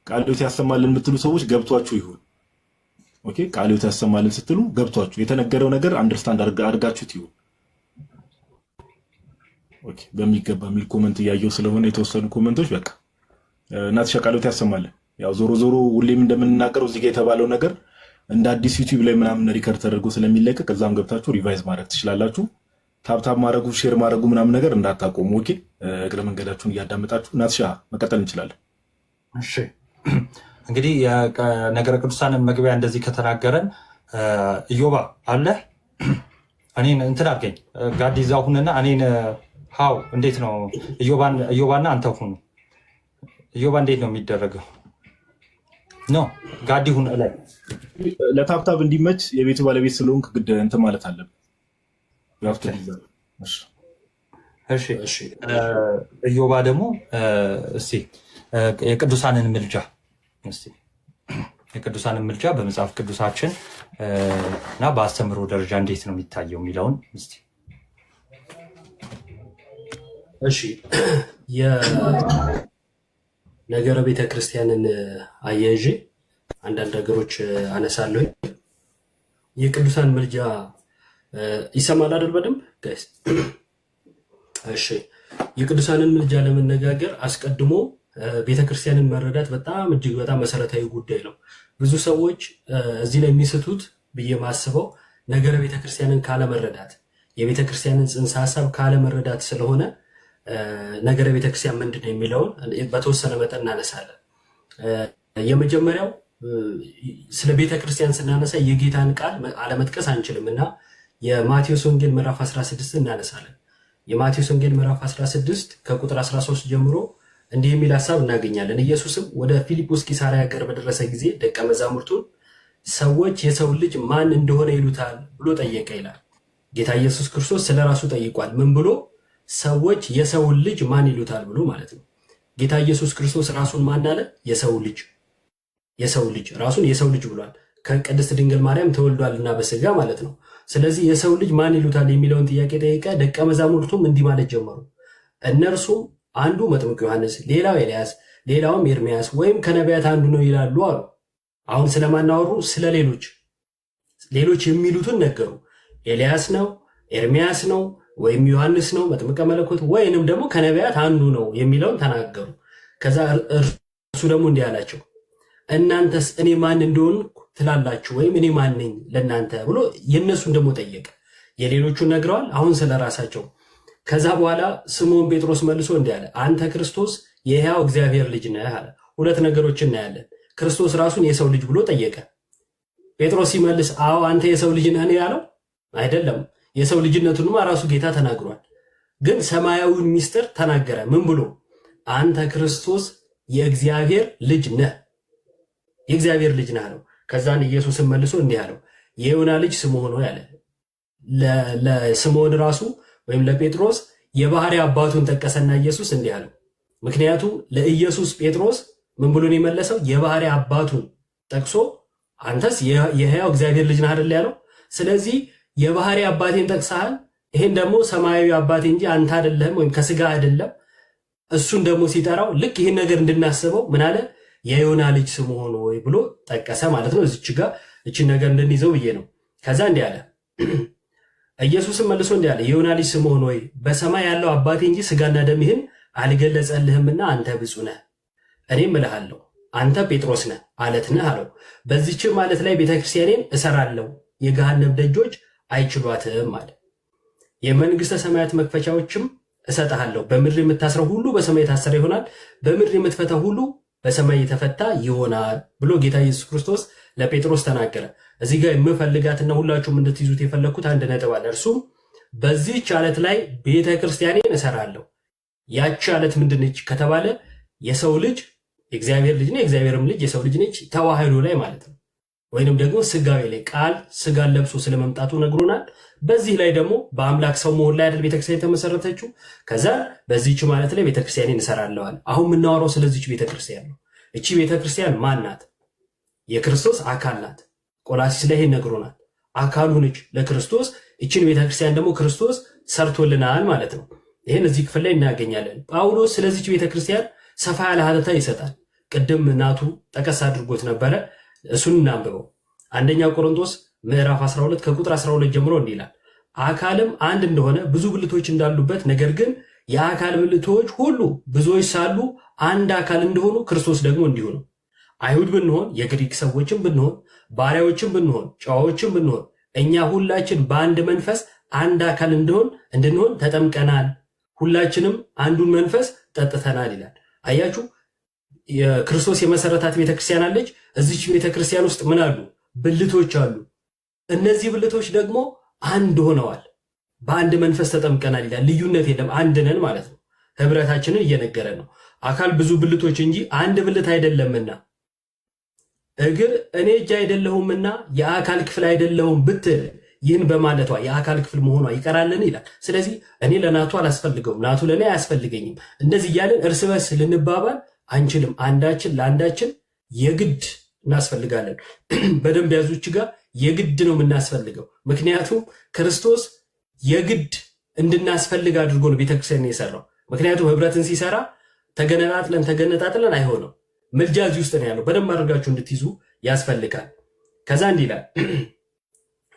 ቃልዮት ያሰማልን የምትሉ ሰዎች ገብቷችሁ ይሁን። ኦኬ፣ ቃልዮት ያሰማልን ስትሉ ገብቷችሁ የተነገረው ነገር አንደርስታንድ አድርጋችሁት ይሁን። ኦኬ፣ በሚገባ የሚል ኮመንት እያየሁ ስለሆነ የተወሰኑ ኮመንቶች በቃ ናትሻ ቃልዮት ያሰማልን። ያው ዞሮ ሁሌም እንደምንናገረው እዚህ ጋር የተባለው ነገር እንደ አዲስ ዩቲዩብ ላይ ምናምን ሪከርድ ተደርጎ ስለሚለቀቅ እዛም ገብታችሁ ሪቫይዝ ማድረግ ትችላላችሁ። ታብታብ ማድረጉ ሼር ማድረጉ ምናምን ነገር እንዳታቆሙ። ኦኬ፣ እግረ መንገዳችሁን እያዳመጣችሁ ናትሻ መቀጠል እንችላለን። እሺ እንግዲህ ነገረ ቅዱሳንን መግቢያ እንደዚህ ከተናገረን ኢዮባ አለ እኔን እንትን አድርገኝ ጋዲ እዛ ሁንና እኔን ሀው እንዴት ነው ኢዮባና አንተ ሁኑ። ኢዮባ እንዴት ነው የሚደረገው? ኖ ጋዲ ሁን ላይ ለታብታብ እንዲመች የቤቱ ባለቤት ስለሆንክ ግድ እንትን ማለት አለብን። እሺ ኢዮባ ደግሞ እስቲ የቅዱሳንን ምልጃ በመጽሐፍ ቅዱሳችን እና በአስተምህሮ ደረጃ እንዴት ነው የሚታየው የሚለውን እስቲ። እሺ የነገረ ቤተክርስቲያንን አያይዤ አንዳንድ ነገሮች አነሳለሁ። የቅዱሳን ምልጃ ይሰማል አይደል? በደንብ ጋይስ። እሺ የቅዱሳንን ምልጃ ለመነጋገር አስቀድሞ ቤተክርስቲያንን መረዳት በጣም እጅግ በጣም መሰረታዊ ጉዳይ ነው። ብዙ ሰዎች እዚህ ላይ የሚስቱት ብዬ ማስበው ነገረ ቤተክርስቲያንን ካለመረዳት፣ የቤተክርስቲያንን ጽንሰ ሀሳብ ካለመረዳት ስለሆነ ነገረ ቤተክርስቲያን ምንድን ነው የሚለውን በተወሰነ መጠን እናነሳለን። የመጀመሪያው ስለ ቤተክርስቲያን ስናነሳ የጌታን ቃል አለመጥቀስ አንችልም እና የማቴዎስ ወንጌል ምዕራፍ 16 እናነሳለን። የማቴዎስ ወንጌል ምዕራፍ 16 ከቁጥር 13 ጀምሮ እንዲህ የሚል ሀሳብ እናገኛለን። ኢየሱስም ወደ ፊልጶስ ቂሳርያ ሀገር በደረሰ ጊዜ ደቀ መዛሙርቱን ሰዎች የሰው ልጅ ማን እንደሆነ ይሉታል ብሎ ጠየቀ ይላል። ጌታ ኢየሱስ ክርስቶስ ስለ ራሱ ጠይቋል። ምን ብሎ? ሰዎች የሰውን ልጅ ማን ይሉታል ብሎ ማለት ነው። ጌታ ኢየሱስ ክርስቶስ ራሱን ማን አለ? የሰው ልጅ ራሱን የሰው ልጅ ብሏል። ከቅድስት ድንግል ማርያም ተወልዷልና በስጋ ማለት ነው። ስለዚህ የሰው ልጅ ማን ይሉታል የሚለውን ጥያቄ ጠየቀ። ደቀ መዛሙርቱም እንዲህ ማለት ጀመሩ። እነርሱም አንዱ መጥምቁ ዮሐንስ፣ ሌላው ኤልያስ፣ ሌላውም ኤርሚያስ ወይም ከነቢያት አንዱ ነው ይላሉ አሉ። አሁን ስለማናወሩ ስለ ሌሎች የሚሉትን ነገሩ። ኤልያስ ነው፣ ኤርሚያስ ነው፣ ወይም ዮሐንስ ነው መጥምቀ መለኮት፣ ወይንም ደግሞ ከነቢያት አንዱ ነው የሚለውን ተናገሩ። ከዛ እርሱ ደግሞ እንዲህ አላቸው፣ እናንተስ እኔ ማን እንደሆንኩ ትላላችሁ? ወይም እኔ ማን ነኝ ለእናንተ ብሎ የእነሱን ደግሞ ጠየቀ። የሌሎቹን ነግረዋል። አሁን ስለ ራሳቸው። ከዛ በኋላ ስምዖን ጴጥሮስ መልሶ እንዲህ አለ፣ አንተ ክርስቶስ የሕያው እግዚአብሔር ልጅ ነህ አለ። ሁለት ነገሮች እናያለን። ክርስቶስ ራሱን የሰው ልጅ ብሎ ጠየቀ። ጴጥሮስ ሲመልስ አዎ አንተ የሰው ልጅ ነህ ያለው አይደለም። የሰው ልጅነቱንማ ራሱ ጌታ ተናግሯል። ግን ሰማያዊውን ሚስጥር ተናገረ። ምን ብሎ? አንተ ክርስቶስ የእግዚአብሔር ልጅ ነህ፣ የእግዚአብሔር ልጅ ነህ አለው። ከዛን ኢየሱስን መልሶ እንዲህ አለው፣ የዮና ልጅ ስምዖን ሆይ አለ። ለስምዖን ራሱ ወይም ለጴጥሮስ የባህሪ አባቱን ጠቀሰና ኢየሱስ እንዲህ አለው። ምክንያቱም ለኢየሱስ ጴጥሮስ ምን ብሎ ነው የመለሰው? የባህሪ አባቱን ጠቅሶ አንተስ የሕያው እግዚአብሔር ልጅ ነህ አይደል ያለው። ስለዚህ የባህሪ አባቴን ጠቅሰሃል፣ ይሄን ደግሞ ሰማያዊ አባቴ እንጂ አንተ አይደለም ወይም ከስጋ አይደለም። እሱን ደግሞ ሲጠራው ልክ ይህን ነገር እንድናስበው ምን አለ? የዮና ልጅ ስምዖን ሆይ ብሎ ጠቀሰ ማለት ነው። እዚች ጋር እችን ነገር እንድንይዘው ብዬ ነው። ከዛ እንዲህ አለ፣ ኢየሱስም መልሶ እንዲህ አለ፣ የዮና ልጅ ስምዖን ሆይ በሰማይ ያለው አባቴ እንጂ ስጋና ደም ይህን አልገለጸልህምና አንተ ብፁዕ ነህ። እኔም እልሃለሁ አንተ ጴጥሮስ ነህ፣ አለት ነህ አለው። በዚችም ዓለት ላይ ቤተክርስቲያኔን እሰራለሁ፣ የገሃነም ደጆች አይችሏትም አለ። የመንግስተ ሰማያት መክፈቻዎችም እሰጥሃለሁ። በምድር የምታስረው ሁሉ በሰማይ የታሰረ ይሆናል፣ በምድር የምትፈታው ሁሉ በሰማይ የተፈታ ይሆናል ብሎ ጌታ ኢየሱስ ክርስቶስ ለጴጥሮስ ተናገረ። እዚህ ጋር የምፈልጋትና ሁላችሁም እንድትይዙት የፈለግኩት አንድ ነጥብ አለ። እርሱም በዚህች ዓለት ላይ ቤተ ክርስቲያኔን እሰራለሁ። ያቺ ዓለት ምንድነች ከተባለ የሰው ልጅ የእግዚአብሔር ልጅ ነው፣ የእግዚአብሔርም ልጅ የሰው ልጅ ነች። ተዋህዶ ላይ ማለት ነው። ወይንም ደግሞ ስጋዊ ላይ ቃል ስጋን ለብሶ ስለመምጣቱ ነግሮናል። በዚህ ላይ ደግሞ በአምላክ ሰው መሆን ላይ አይደል ቤተክርስቲያን የተመሰረተችው። ከዛ በዚህች ማለት ላይ ቤተክርስቲያኔን እሰራለዋል። አሁን የምናወራው ስለዚህች ቤተክርስቲያን ነው። እቺ ቤተክርስቲያን ማን ናት? የክርስቶስ አካል ናት። ቆላሲስ ላይ ይሄን ነግሮናል። አካሉ ነች ለክርስቶስ። እቺን ቤተክርስቲያን ደግሞ ክርስቶስ ሰርቶልናል ማለት ነው። ይሄን እዚህ ክፍል ላይ እናገኛለን። ጳውሎስ ስለዚህች ቤተክርስቲያን ሰፋ ያለ ሀተታ ይሰጣል። ቅድም ናቱ ጠቀስ አድርጎት ነበረ። እሱን እናንብበው። አንደኛ ቆሮንቶስ ምዕራፍ 12 ከቁጥር 12 ጀምሮ እንዲህ ይላል፣ አካልም አንድ እንደሆነ ብዙ ብልቶች እንዳሉበት፣ ነገር ግን የአካል ብልቶች ሁሉ ብዙዎች ሳሉ አንድ አካል እንደሆኑ ክርስቶስ ደግሞ እንዲሁ ነው። አይሁድ ብንሆን፣ የግሪክ ሰዎችም ብንሆን፣ ባሪያዎችም ብንሆን፣ ጨዋዎችም ብንሆን፣ እኛ ሁላችን በአንድ መንፈስ አንድ አካል እንድንሆን ተጠምቀናል፣ ሁላችንም አንዱን መንፈስ ጠጥተናል ይላል። አያችሁ፣ የክርስቶስ የመሰረታት ቤተክርስቲያን አለች። እዚች ቤተክርስቲያን ውስጥ ምን አሉ? ብልቶች አሉ። እነዚህ ብልቶች ደግሞ አንድ ሆነዋል፣ በአንድ መንፈስ ተጠምቀናል ይላል። ልዩነት የለም፣ አንድ ነን ማለት ነው። ህብረታችንን እየነገረ ነው። አካል ብዙ ብልቶች እንጂ አንድ ብልት አይደለምና፣ እግር እኔ እጅ አይደለሁምና የአካል ክፍል አይደለሁም ብትል ይህን በማለቷ የአካል ክፍል መሆኗ ይቀራልን ይላል። ስለዚህ እኔ ለናቱ አላስፈልገውም፣ ናቱ ለእኔ አያስፈልገኝም። እንደዚህ እያለን እርስ በርስ ልንባባል አንችልም። አንዳችን ለአንዳችን የግድ እናስፈልጋለን። በደንብ ያዙች ጋር የግድ ነው የምናስፈልገው። ምክንያቱም ክርስቶስ የግድ እንድናስፈልግ አድርጎ ነው ቤተክርስቲያን የሰራው። ምክንያቱም ህብረትን ሲሰራ ተገነጣጥለን አይሆንም። ምልጃ እዚህ ውስጥ ነው ያለው። በደንብ አድርጋችሁ እንድትይዙ ያስፈልጋል። ከዛ እንዲህ ይላል፣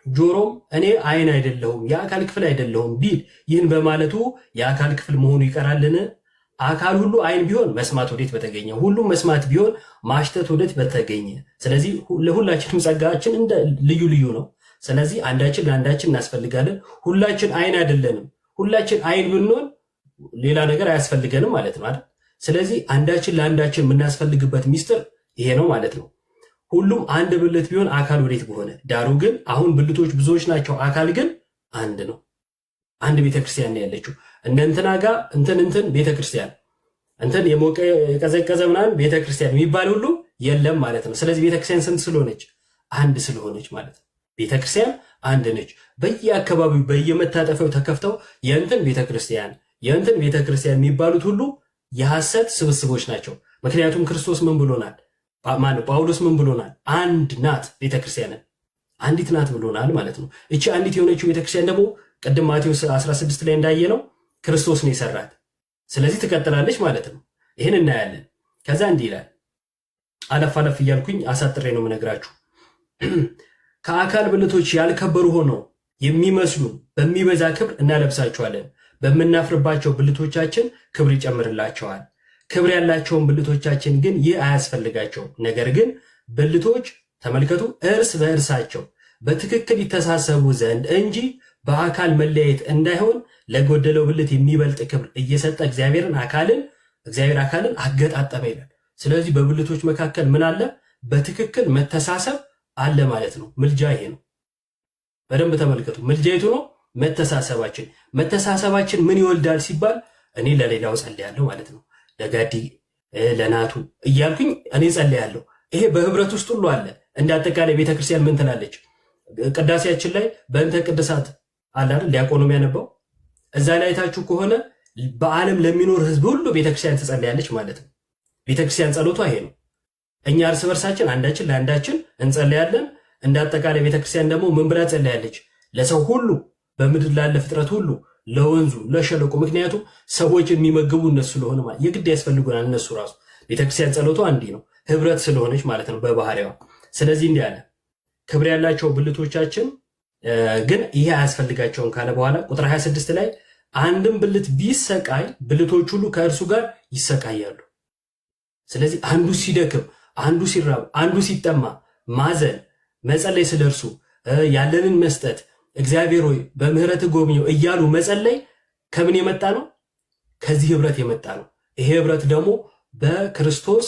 ጆሮም እኔ አይን አይደለሁም የአካል ክፍል አይደለሁም ቢል ይህን በማለቱ የአካል ክፍል መሆኑ ይቀራልን? አካል ሁሉ አይን ቢሆን መስማት ወዴት በተገኘ፣ ሁሉም መስማት ቢሆን ማሽተት ወዴት በተገኘ። ስለዚህ ለሁላችንም ጸጋችን እንደ ልዩ ልዩ ነው። ስለዚህ አንዳችን ለአንዳችን እናስፈልጋለን። ሁላችን አይን አይደለንም። ሁላችን አይን ብንሆን ሌላ ነገር አያስፈልገንም ማለት ነው አይደል? ስለዚህ አንዳችን ለአንዳችን የምናስፈልግበት ሚስጥር ይሄ ነው ማለት ነው። ሁሉም አንድ ብልት ቢሆን አካል ወዴት በሆነ። ዳሩ ግን አሁን ብልቶች ብዙዎች ናቸው፣ አካል ግን አንድ ነው። አንድ ቤተክርስቲያን ነው ያለችው። እንትና ጋር እንትን ቤተክርስቲያን እንትን የሞቀ የቀዘቀዘ ምናምን ቤተክርስቲያን የሚባል ሁሉ የለም ማለት ነው። ስለዚህ ቤተክርስቲያን ስንት ስለሆነች? አንድ ስለሆነች ማለት ነው። ቤተክርስቲያን አንድ ነች። በየአካባቢው በየመታጠፊያው ተከፍተው የእንትን ቤተክርስቲያን የሚባሉት ሁሉ የሐሰት ስብስቦች ናቸው። ምክንያቱም ክርስቶስ ምን ብሎናል? ጳውሎስ ምን ብሎናል? አንድ ናት ቤተክርስቲያንን፣ አንዲት ናት ብሎናል ማለት ነው። እቺ አንዲት የሆነችው ቤተክርስቲያን ደግሞ ቅድም ማቴዎስ 16 ላይ እንዳየነው ክርስቶስ ነው የሰራት። ስለዚህ ትቀጥላለች ማለት ነው። ይህን እናያለን። ከዛ እንዲህ ይላል፣ አለፍ አለፍ እያልኩኝ አሳጥሬ ነው የምነግራችሁ። ከአካል ብልቶች ያልከበሩ ሆነው የሚመስሉ በሚበዛ ክብር እናለብሳቸዋለን፣ በምናፍርባቸው ብልቶቻችን ክብር ይጨምርላቸዋል። ክብር ያላቸውን ብልቶቻችን ግን ይህ አያስፈልጋቸውም። ነገር ግን ብልቶች ተመልከቱ፣ እርስ በእርሳቸው በትክክል ይተሳሰቡ ዘንድ እንጂ በአካል መለያየት እንዳይሆን ለጎደለው ብልት የሚበልጥ ክብር እየሰጠ እግዚአብሔር አካልን አገጣጠመ ይላል። ስለዚህ በብልቶች መካከል ምን አለ? በትክክል መተሳሰብ አለ ማለት ነው። ምልጃ ይሄ ነው። በደንብ ተመልከቱ። ምልጃ የቱ ነው? መተሳሰባችን ምን ይወልዳል ሲባል እኔ ለሌላው ጸልያለሁ ማለት ነው። ለጋዲ ለናቱ እያልኩኝ እኔ ጸልያለሁ። ይሄ በህብረት ውስጥ ሁሉ አለ። እንደ አጠቃላይ ቤተክርስቲያን ምን ትላለች? ቅዳሴያችን ላይ በእንተ ቅድሳት አለ አይደል? ዲያቆኑ የሚያነባው እዛ ላይ አይታችሁ ከሆነ በዓለም ለሚኖር ህዝብ ሁሉ ቤተክርስቲያን ትጸልያለች ማለት ነው። ቤተክርስቲያን ጸሎቷ ይሄ ነው። እኛ እርስ በርሳችን አንዳችን ለአንዳችን እንጸልያለን። እንደ አጠቃላይ ቤተክርስቲያን ደግሞ ምን ብላ ጸልያለች? ለሰው ሁሉ፣ በምድር ላለ ፍጥረት ሁሉ፣ ለወንዙ፣ ለሸለቆ። ምክንያቱም ሰዎች የሚመግቡ እነሱ ስለሆነ ማለት የግድ ያስፈልጉናል እነሱ ራሱ። ቤተክርስቲያን ጸሎቷ እንዲህ ነው። ህብረት ስለሆነች ማለት ነው በባህሪዋ። ስለዚህ እንዲህ አለ፣ ክብር ያላቸው ብልቶቻችን ግን ይሄ አያስፈልጋቸውም ካለ በኋላ ቁጥር 26 ላይ አንድም ብልት ቢሰቃይ ብልቶች ሁሉ ከእርሱ ጋር ይሰቃያሉ። ስለዚህ አንዱ ሲደክም፣ አንዱ ሲራብ፣ አንዱ ሲጠማ ማዘን፣ መጸለይ፣ ስለ እርሱ ያለንን መስጠት፣ እግዚአብሔር ሆይ በምህረት ጎብኘው እያሉ መጸለይ ከምን የመጣ ነው? ከዚህ ህብረት የመጣ ነው። ይሄ ህብረት ደግሞ በክርስቶስ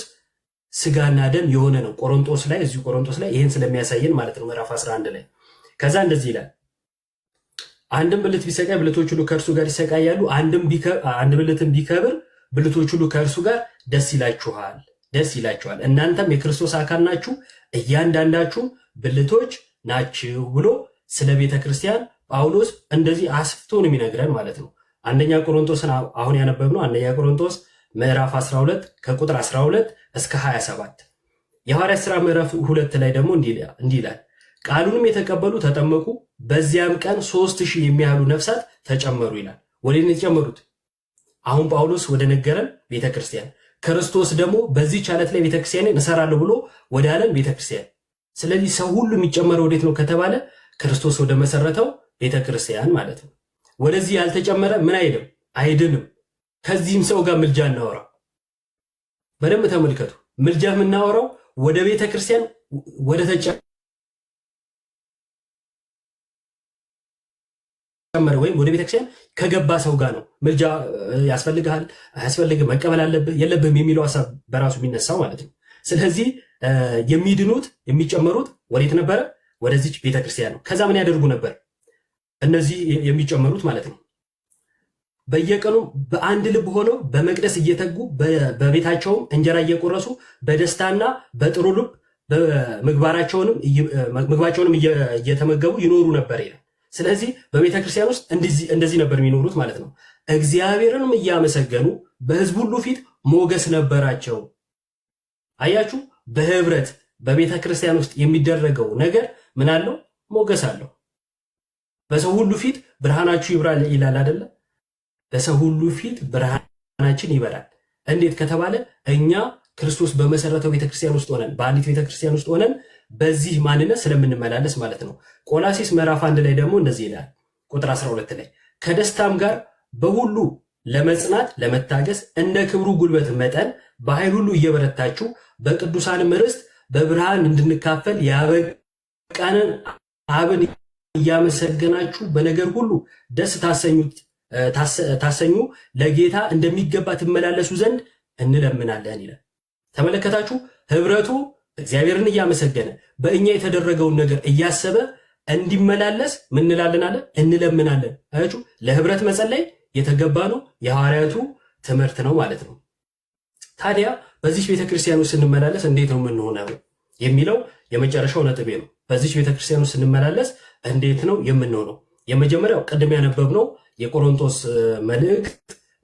ስጋና ደም የሆነ ነው። ቆሮንቶስ ላይ እዚሁ ቆሮንቶስ ላይ ይህን ስለሚያሳየን ማለት ነው ምዕራፍ 11 ላይ ከዛ እንደዚህ ይላል፣ አንድም ብልት ቢሰቃይ ብልቶች ሁሉ ከእርሱ ጋር ይሰቃያሉ። አንድ ብልትም ቢከብር ብልቶች ሁሉ ከእርሱ ጋር ደስ ይላችኋል። እናንተም የክርስቶስ አካል ናችሁ፣ እያንዳንዳችሁም ብልቶች ናችሁ ብሎ ስለ ቤተ ክርስቲያን ጳውሎስ እንደዚህ አስፍቶ ነው የሚነግረን ማለት ነው። አንደኛ ቆሮንቶስን አሁን ያነበብነው አንደኛ ቆሮንቶስ ምዕራፍ 12 ከቁጥር 12 እስከ 27። የሐዋርያት ሥራ ምዕራፍ 2 ላይ ደግሞ እንዲህ ይላል፣ ቃሉንም የተቀበሉ ተጠመቁ፣ በዚያም ቀን 3000 የሚያህሉ ነፍሳት ተጨመሩ ይላል። ወዴት ነው የተጨመሩት? አሁን ጳውሎስ ወደ ነገረን ቤተክርስቲያን፣ ክርስቶስ ደግሞ በዚህች ዓለት ላይ ቤተክርስቲያንን እሰራለሁ ብሎ ወደ አለን ቤተክርስቲያን። ስለዚህ ሰው ሁሉ የሚጨመረው ወዴት ነው ከተባለ ክርስቶስ ወደ መሰረተው ቤተክርስቲያን ማለት ነው። ወደዚህ ያልተጨመረ ምን አይልም አይድንም። ከዚህም ሰው ጋር ምልጃ እናወራው። በደንብ ተመልከቱ። ምልጃ የምናወራው ወደ ቤተክርስቲያን ወደ ተጨመረ ወይም ወደ ቤተክርስቲያን ከገባ ሰው ጋር ነው። ምልጃ ያስፈልግሃል አያስፈልግም፣ መቀበል አለብህ የለብህም የሚለው ሀሳብ በራሱ የሚነሳው ማለት ነው። ስለዚህ የሚድኑት የሚጨመሩት ወዴት ነበረ? ወደዚች ቤተክርስቲያን ነው። ከዛ ምን ያደርጉ ነበር እነዚህ የሚጨመሩት ማለት ነው? በየቀኑ በአንድ ልብ ሆነው በመቅደስ እየተጉ በቤታቸውም እንጀራ እየቆረሱ በደስታና በጥሩ ልብ ምግባቸውንም እየተመገቡ ይኖሩ ነበር ይላል። ስለዚህ በቤተ ክርስቲያን ውስጥ እንደዚህ ነበር የሚኖሩት ማለት ነው። እግዚአብሔርንም እያመሰገኑ በሕዝብ ሁሉ ፊት ሞገስ ነበራቸው። አያችሁ፣ በህብረት በቤተ ክርስቲያን ውስጥ የሚደረገው ነገር ምን አለው? ሞገስ አለው። በሰው ሁሉ ፊት ብርሃናችሁ ይብራል ይላል አይደለ? በሰው ሁሉ ፊት ብርሃናችን ይበራል። እንዴት ከተባለ እኛ ክርስቶስ በመሰረተው ቤተክርስቲያን ውስጥ ሆነን በአንዲት ቤተክርስቲያን ውስጥ ሆነን በዚህ ማንነት ስለምንመላለስ ማለት ነው። ቆላሲስ ምዕራፍ 1 ላይ ደግሞ እንደዚህ ይላል ቁጥር 12 ላይ ከደስታም ጋር በሁሉ ለመጽናት ለመታገስ እንደ ክብሩ ጉልበት መጠን በኃይል ሁሉ እየበረታችሁ በቅዱሳንም ርስት በብርሃን እንድንካፈል ያበቃንን አብን እያመሰገናችሁ በነገር ሁሉ ደስ ታሰኙ ለጌታ እንደሚገባ ትመላለሱ ዘንድ እንለምናለን ይላል። ተመለከታችሁ? ህብረቱ እግዚአብሔርን እያመሰገነ በእኛ የተደረገውን ነገር እያሰበ እንዲመላለስ ምን እንላለን አለ? እንለምናለን። አያችሁ፣ ለህብረት መጸለይ የተገባ ነው። የሐዋርያቱ ትምህርት ነው ማለት ነው። ታዲያ በዚህ ቤተክርስቲያን ውስጥ ስንመላለስ እንዴት ነው የምንሆነው የሚለው የመጨረሻው ነጥቤ ነው። በዚህ ቤተክርስቲያን ውስጥ ስንመላለስ እንዴት ነው የምንሆነው? የመጀመሪያው ቅድም ያነበብነው የቆሮንቶስ መልእክት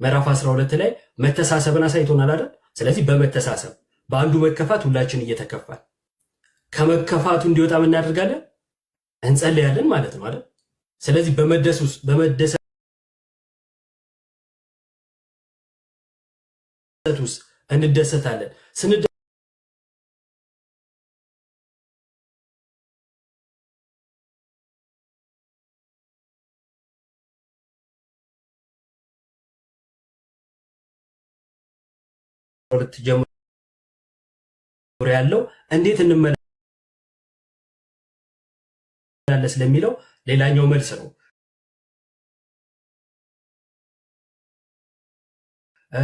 ምዕራፍ 12 ላይ መተሳሰብን አሳይቶናል አይደል? ስለዚህ በመተሳሰብ በአንዱ መከፋት ሁላችን እየተከፋል ከመከፋቱ እንዲወጣ ምን እናደርጋለን? እንጸልያለን ማለት ነው አይደል? ስለዚህ በመደሰት ውስጥ እንደሰታለን። ሁለት ጀምሮ ያለው እንዴት እንመላለስ ለሚለው ሌላኛው መልስ ነው።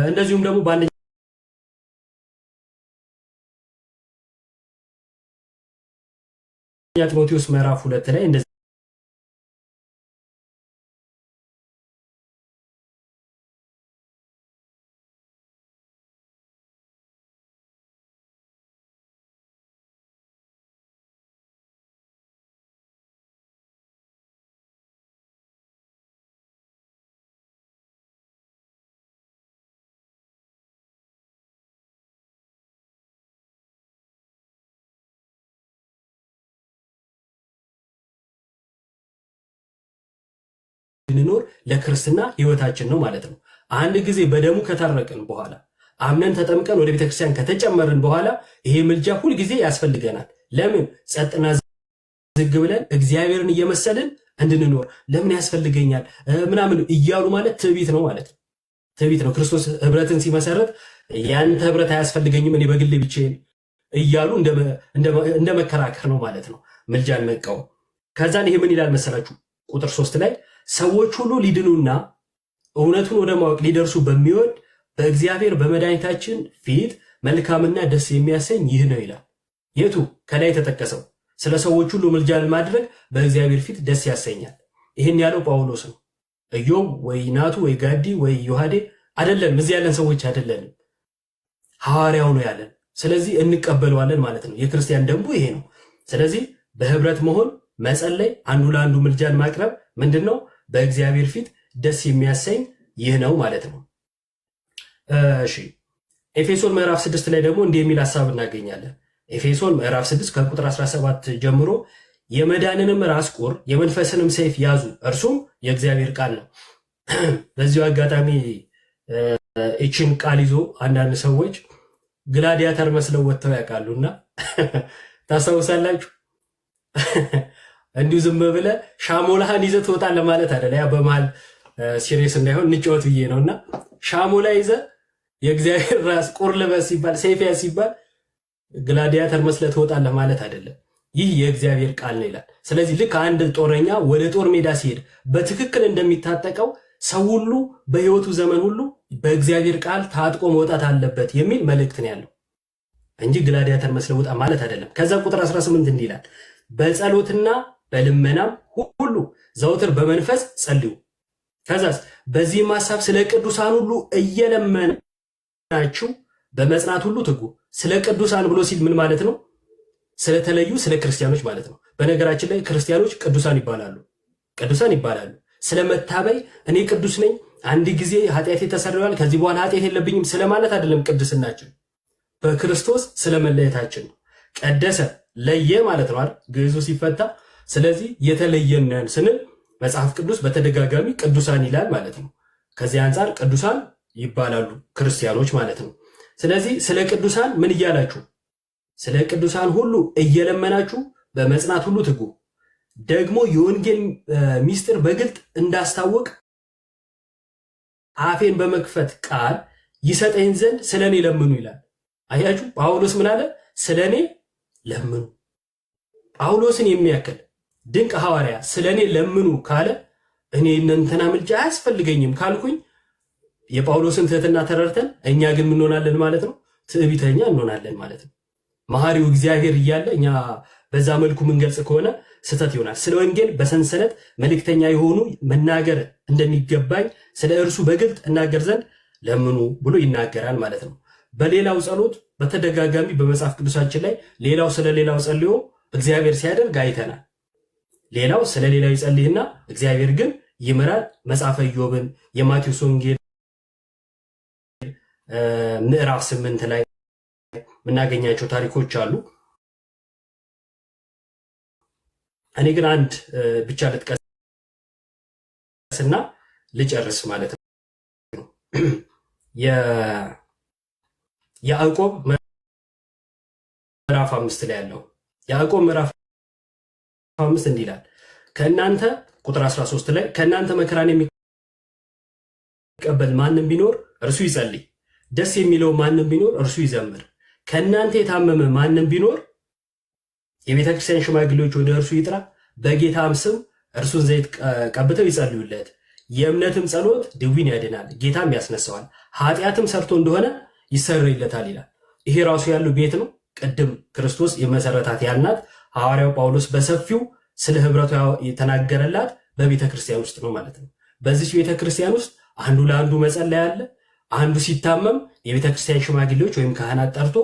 እንደዚሁም ደግሞ በአንደኛ ጢሞቴዎስ ምዕራፍ 2 ላይ እንደዚህ እንኖር ለክርስትና ህይወታችን ነው ማለት ነው። አንድ ጊዜ በደሙ ከታረቅን በኋላ አምነን ተጠምቀን ወደ ቤተክርስቲያን ከተጨመርን በኋላ ይሄ ምልጃ ሁልጊዜ ያስፈልገናል። ለምን? ጸጥና ዝግ ብለን እግዚአብሔርን እየመሰልን እንድንኖር ለምን ያስፈልገኛል ምናምን እያሉ ማለት ትዕቢት ነው ማለት ነው። ትዕቢት ነው። ክርስቶስ ህብረትን ሲመሰረት ያንተ ህብረት አያስፈልገኝም እኔ በግሌ ብቻዬን እያሉ እንደ መከራከር ነው ማለት ነው ምልጃን መቃወም። ከዛን ይሄ ምን ይላል መሰላችሁ? ቁጥር 3 ላይ ሰዎች ሁሉ ሊድኑና እውነቱን ወደ ማወቅ ሊደርሱ በሚወድ በእግዚአብሔር በመድኃኒታችን ፊት መልካምና ደስ የሚያሰኝ ይህ ነው ይላል። የቱ? ከላይ የተጠቀሰው ስለ ሰዎች ሁሉ ምልጃን ማድረግ በእግዚአብሔር ፊት ደስ ያሰኛል። ይህን ያለው ጳውሎስ ነው። ኢዮብ ወይ ናቱ ወይ ጋዲ ወይ ዮሐዴ አይደለም። እዚህ ያለን ሰዎች አይደለንም፣ ሐዋርያው ነው ያለን። ስለዚህ እንቀበለዋለን ማለት ነው። የክርስቲያን ደንቡ ይሄ ነው። ስለዚህ በህብረት መሆን፣ መጸለይ፣ አንዱ ለአንዱ ምልጃን ማቅረብ ምንድነው? በእግዚአብሔር ፊት ደስ የሚያሰኝ ይህ ነው ማለት ነው። እሺ ኤፌሶን ምዕራፍ 6 ላይ ደግሞ እንዲህ የሚል ሐሳብ እናገኛለን። ኤፌሶን ምዕራፍ 6 ከቁጥር 17 ጀምሮ የመዳንንም ራስ ቁር የመንፈስንም ሰይፍ ያዙ፣ እርሱም የእግዚአብሔር ቃል ነው። በዚሁ አጋጣሚ እቺን ቃል ይዞ አንዳንድ ሰዎች ግላዲያተር መስለው ወጥተው ያውቃሉና ታስታውሳላችሁ? እንዲሁ ዝም ብለህ ሻሞላህን ይዘህ ትወጣለህ ማለት አይደለ። ያ በመሃል ሲሪየስ እንዳይሆን እንጫወት ብዬ ነውና ሻሞላ ይዘህ የእግዚአብሔር ራስ ቁር ልበስ ሲባል ሰይፍ ያዝ ሲባል ግላዲያተር መስለህ ትወጣለህ ማለት አይደለም። ይህ የእግዚአብሔር ቃል ነው ይላል። ስለዚህ ልክ አንድ ጦረኛ ወደ ጦር ሜዳ ሲሄድ በትክክል እንደሚታጠቀው ሰው ሁሉ በህይወቱ ዘመን ሁሉ በእግዚአብሔር ቃል ታጥቆ መውጣት አለበት የሚል መልእክት ነው ያለው እንጂ ግላዲያተር መስለው ወጣ ማለት አይደለም። ከዛ ቁጥር 18 እንዲህ ይላል፣ በጸሎትና በልመናም ሁሉ ዘውትር በመንፈስ ጸልዩ። ከዛስ በዚህም ሐሳብ ስለ ቅዱሳን ሁሉ እየለመናችሁ በመጽናት ሁሉ ትጉ። ስለ ቅዱሳን ብሎ ሲል ምን ማለት ነው? ስለተለዩ ስለ ክርስቲያኖች ማለት ነው። በነገራችን ላይ ክርስቲያኖች ቅዱሳን ይባላሉ። ስለመታበይ እኔ ቅዱስ ነኝ፣ አንድ ጊዜ ኃጢአት ተሰርቷል፣ ከዚህ በኋላ ኃጢአት የለብኝም ስለማለት አይደለም። ቅድስናችን በክርስቶስ ስለመለየታችን ነው። ቀደሰ ለየ ማለት ነው አይደል ግዕዙ ሲፈታ። ስለዚህ የተለየን ነን ስንል መጽሐፍ ቅዱስ በተደጋጋሚ ቅዱሳን ይላል ማለት ነው። ከዚህ አንጻር ቅዱሳን ይባላሉ ክርስቲያኖች ማለት ነው። ስለዚህ ስለ ቅዱሳን ምን እያላችሁ? ስለ ቅዱሳን ሁሉ እየለመናችሁ በመጽናት ሁሉ ትጉ። ደግሞ የወንጌል ሚስጥር በግልጥ እንዳስታወቅ አፌን በመክፈት ቃል ይሰጠኝ ዘንድ ስለኔ ለምኑ ይላል። አያችሁ ጳውሎስ ምን አለ? ስለኔ ለምኑ። ጳውሎስን የሚያክል ድንቅ ሐዋርያ ስለኔ ለምኑ ካለ እኔ እንትና ምልጃ አያስፈልገኝም ካልኩኝ የጳውሎስን ትህትና ተረድተን እኛ ግን ምን እንሆናለን ማለት ነው? ትዕቢተኛ እንሆናለን ማለት ነው። መሐሪው እግዚአብሔር እያለ እኛ በዛ መልኩ ምንገልጽ ከሆነ ስህተት ይሆናል። ስለ ወንጌል በሰንሰለት መልእክተኛ የሆኑ መናገር እንደሚገባኝ ስለ እርሱ በግልጥ እናገር ዘንድ ለምኑ ብሎ ይናገራል ማለት ነው። በሌላው ጸሎት በተደጋጋሚ በመጽሐፍ ቅዱሳችን ላይ ሌላው ስለ ሌላው ጸልዮ እግዚአብሔር ሲያደርግ አይተናል። ሌላው ስለ ሌላው ይጸልይና እግዚአብሔር ግን ይምራል። መጽሐፈ ኢዮብን፣ የማቴዎስ ወንጌል ምዕራፍ 8 ላይ የምናገኛቸው ታሪኮች አሉ። እኔ ግን አንድ ብቻ ልጥቀስና ልጨርስ ማለት ነው። የያዕቆብ ምዕራፍ 5 ላይ ያለው ያዕቆብ ምዕራፍ 5 እንዲህ ይላል፣ ከእናንተ ቁጥር 13 ላይ ከእናንተ መከራን የሚቀበል ማንም ቢኖር እርሱ ይጸልይ፣ ደስ የሚለው ማንም ቢኖር እርሱ ይዘምር። ከእናንተ የታመመ ማንም ቢኖር የቤተ ክርስቲያን ሽማግሌዎች ወደ እርሱ ይጥራ፣ በጌታም ስም እርሱን ዘይት ቀብተው ይጸልዩለት። የእምነትም ጸሎት ድዊን ያድናል፣ ጌታም ያስነሳዋል። ኃጢአትም ሰርቶ እንደሆነ ይሰረይለታል ይላል። ይሄ ራሱ ያለው ቤት ነው። ቅድም ክርስቶስ የመሰረታት ያልናት ሐዋርያው ጳውሎስ በሰፊው ስለ ህብረቱ የተናገረላት በቤተ ክርስቲያን ውስጥ ነው ማለት ነው። በዚህ ቤተ ክርስቲያን ውስጥ አንዱ ለአንዱ መጸለይ አለ። አንዱ ሲታመም የቤተ ክርስቲያን ሽማግሌዎች ወይም ካህናት ጠርቶ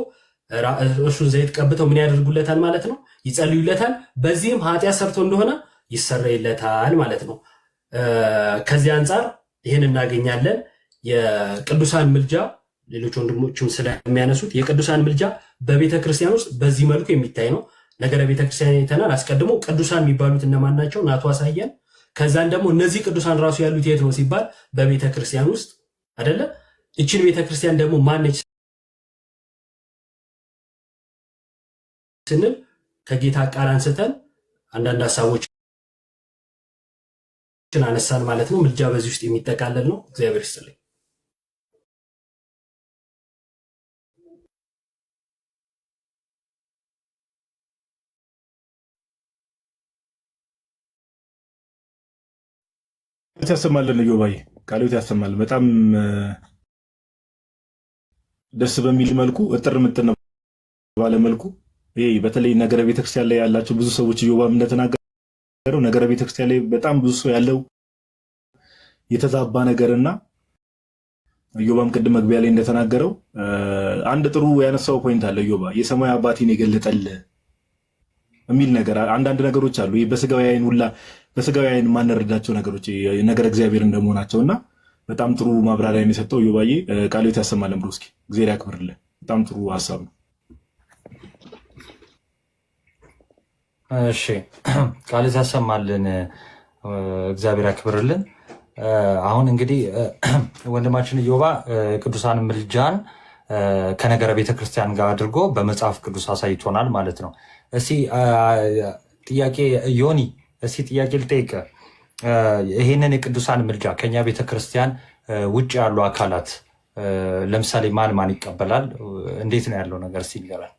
እርሱን ዘይት ቀብተው ምን ያደርጉለታል ማለት ነው? ይጸልዩለታል። በዚህም ኃጢአት ሰርቶ እንደሆነ ይሰረይለታል ማለት ነው። ከዚህ አንጻር ይህን እናገኛለን። የቅዱሳን ምልጃ ሌሎች ወንድሞችም ስለሚያነሱት የቅዱሳን ምልጃ በቤተ ክርስቲያን ውስጥ በዚህ መልኩ የሚታይ ነው። ነገረ ቤተ ክርስቲያን አይተናል። አስቀድሞ ቅዱሳን የሚባሉት እነማን ናቸው? ናቱ አሳየን። ከዛን ደግሞ እነዚህ ቅዱሳን ራሱ ያሉት የት ነው ሲባል በቤተ ክርስቲያን ውስጥ አይደለ? ይችን ቤተክርስቲያን ደግሞ ማነች ስንል ከጌታ ቃል አንስተን አንዳንድ ሀሳቦችን አነሳን ማለት ነው። ምልጃ በዚህ ውስጥ የሚጠቃለል ነው። እግዚአብሔር ይስጥልኝ። ያሰማልን ዮባይ ቃልዮት ያሰማል። በጣም ደስ በሚል መልኩ እጥር ምጥን ባለ መልኩ ይሄ በተለይ ነገረ ቤተክርስቲያን ላይ ያላቸው ብዙ ሰዎች ዮባም እንደተናገረው ነገረ ቤተክርስቲያን ላይ በጣም ብዙ ሰው ያለው የተዛባ ነገርና ዮባም ቅድም መግቢያ ላይ እንደተናገረው አንድ ጥሩ ያነሳው ፖይንት አለ። ዮባ የሰማይ አባቴን የገለጠል የሚል ነገር አንዳንድ ነገሮች አሉ። ይሄ በስጋዊ አይን ማንረዳቸው ነገሮች ነገር እግዚአብሔር እንደመሆናቸውና በጣም ጥሩ ማብራሪያ የሰጠው ዮባዬ ቃልዮት ያሰማልን ብሎ እስኪ እግዚአብሔር ያክብርልን። በጣም ጥሩ ሀሳብ ነው። እሺ ቃልዮት ያሰማልን፣ እግዚአብሔር ያክብርልን። አሁን እንግዲህ ወንድማችን ዮባ ቅዱሳን ምልጃን ከነገረ ቤተክርስቲያን ጋር አድርጎ በመጽሐፍ ቅዱስ አሳይቶናል ማለት ነው። እስኪ ጥያቄ ዮኒ፣ እስኪ ጥያቄ ልጠይቅ። ይህንን የቅዱሳን ምልጃ ከኛ ቤተክርስቲያን ውጭ ያሉ አካላት ለምሳሌ ማን ማን ይቀበላል? እንዴት ነው ያለው ነገር እስኪ ንገረን።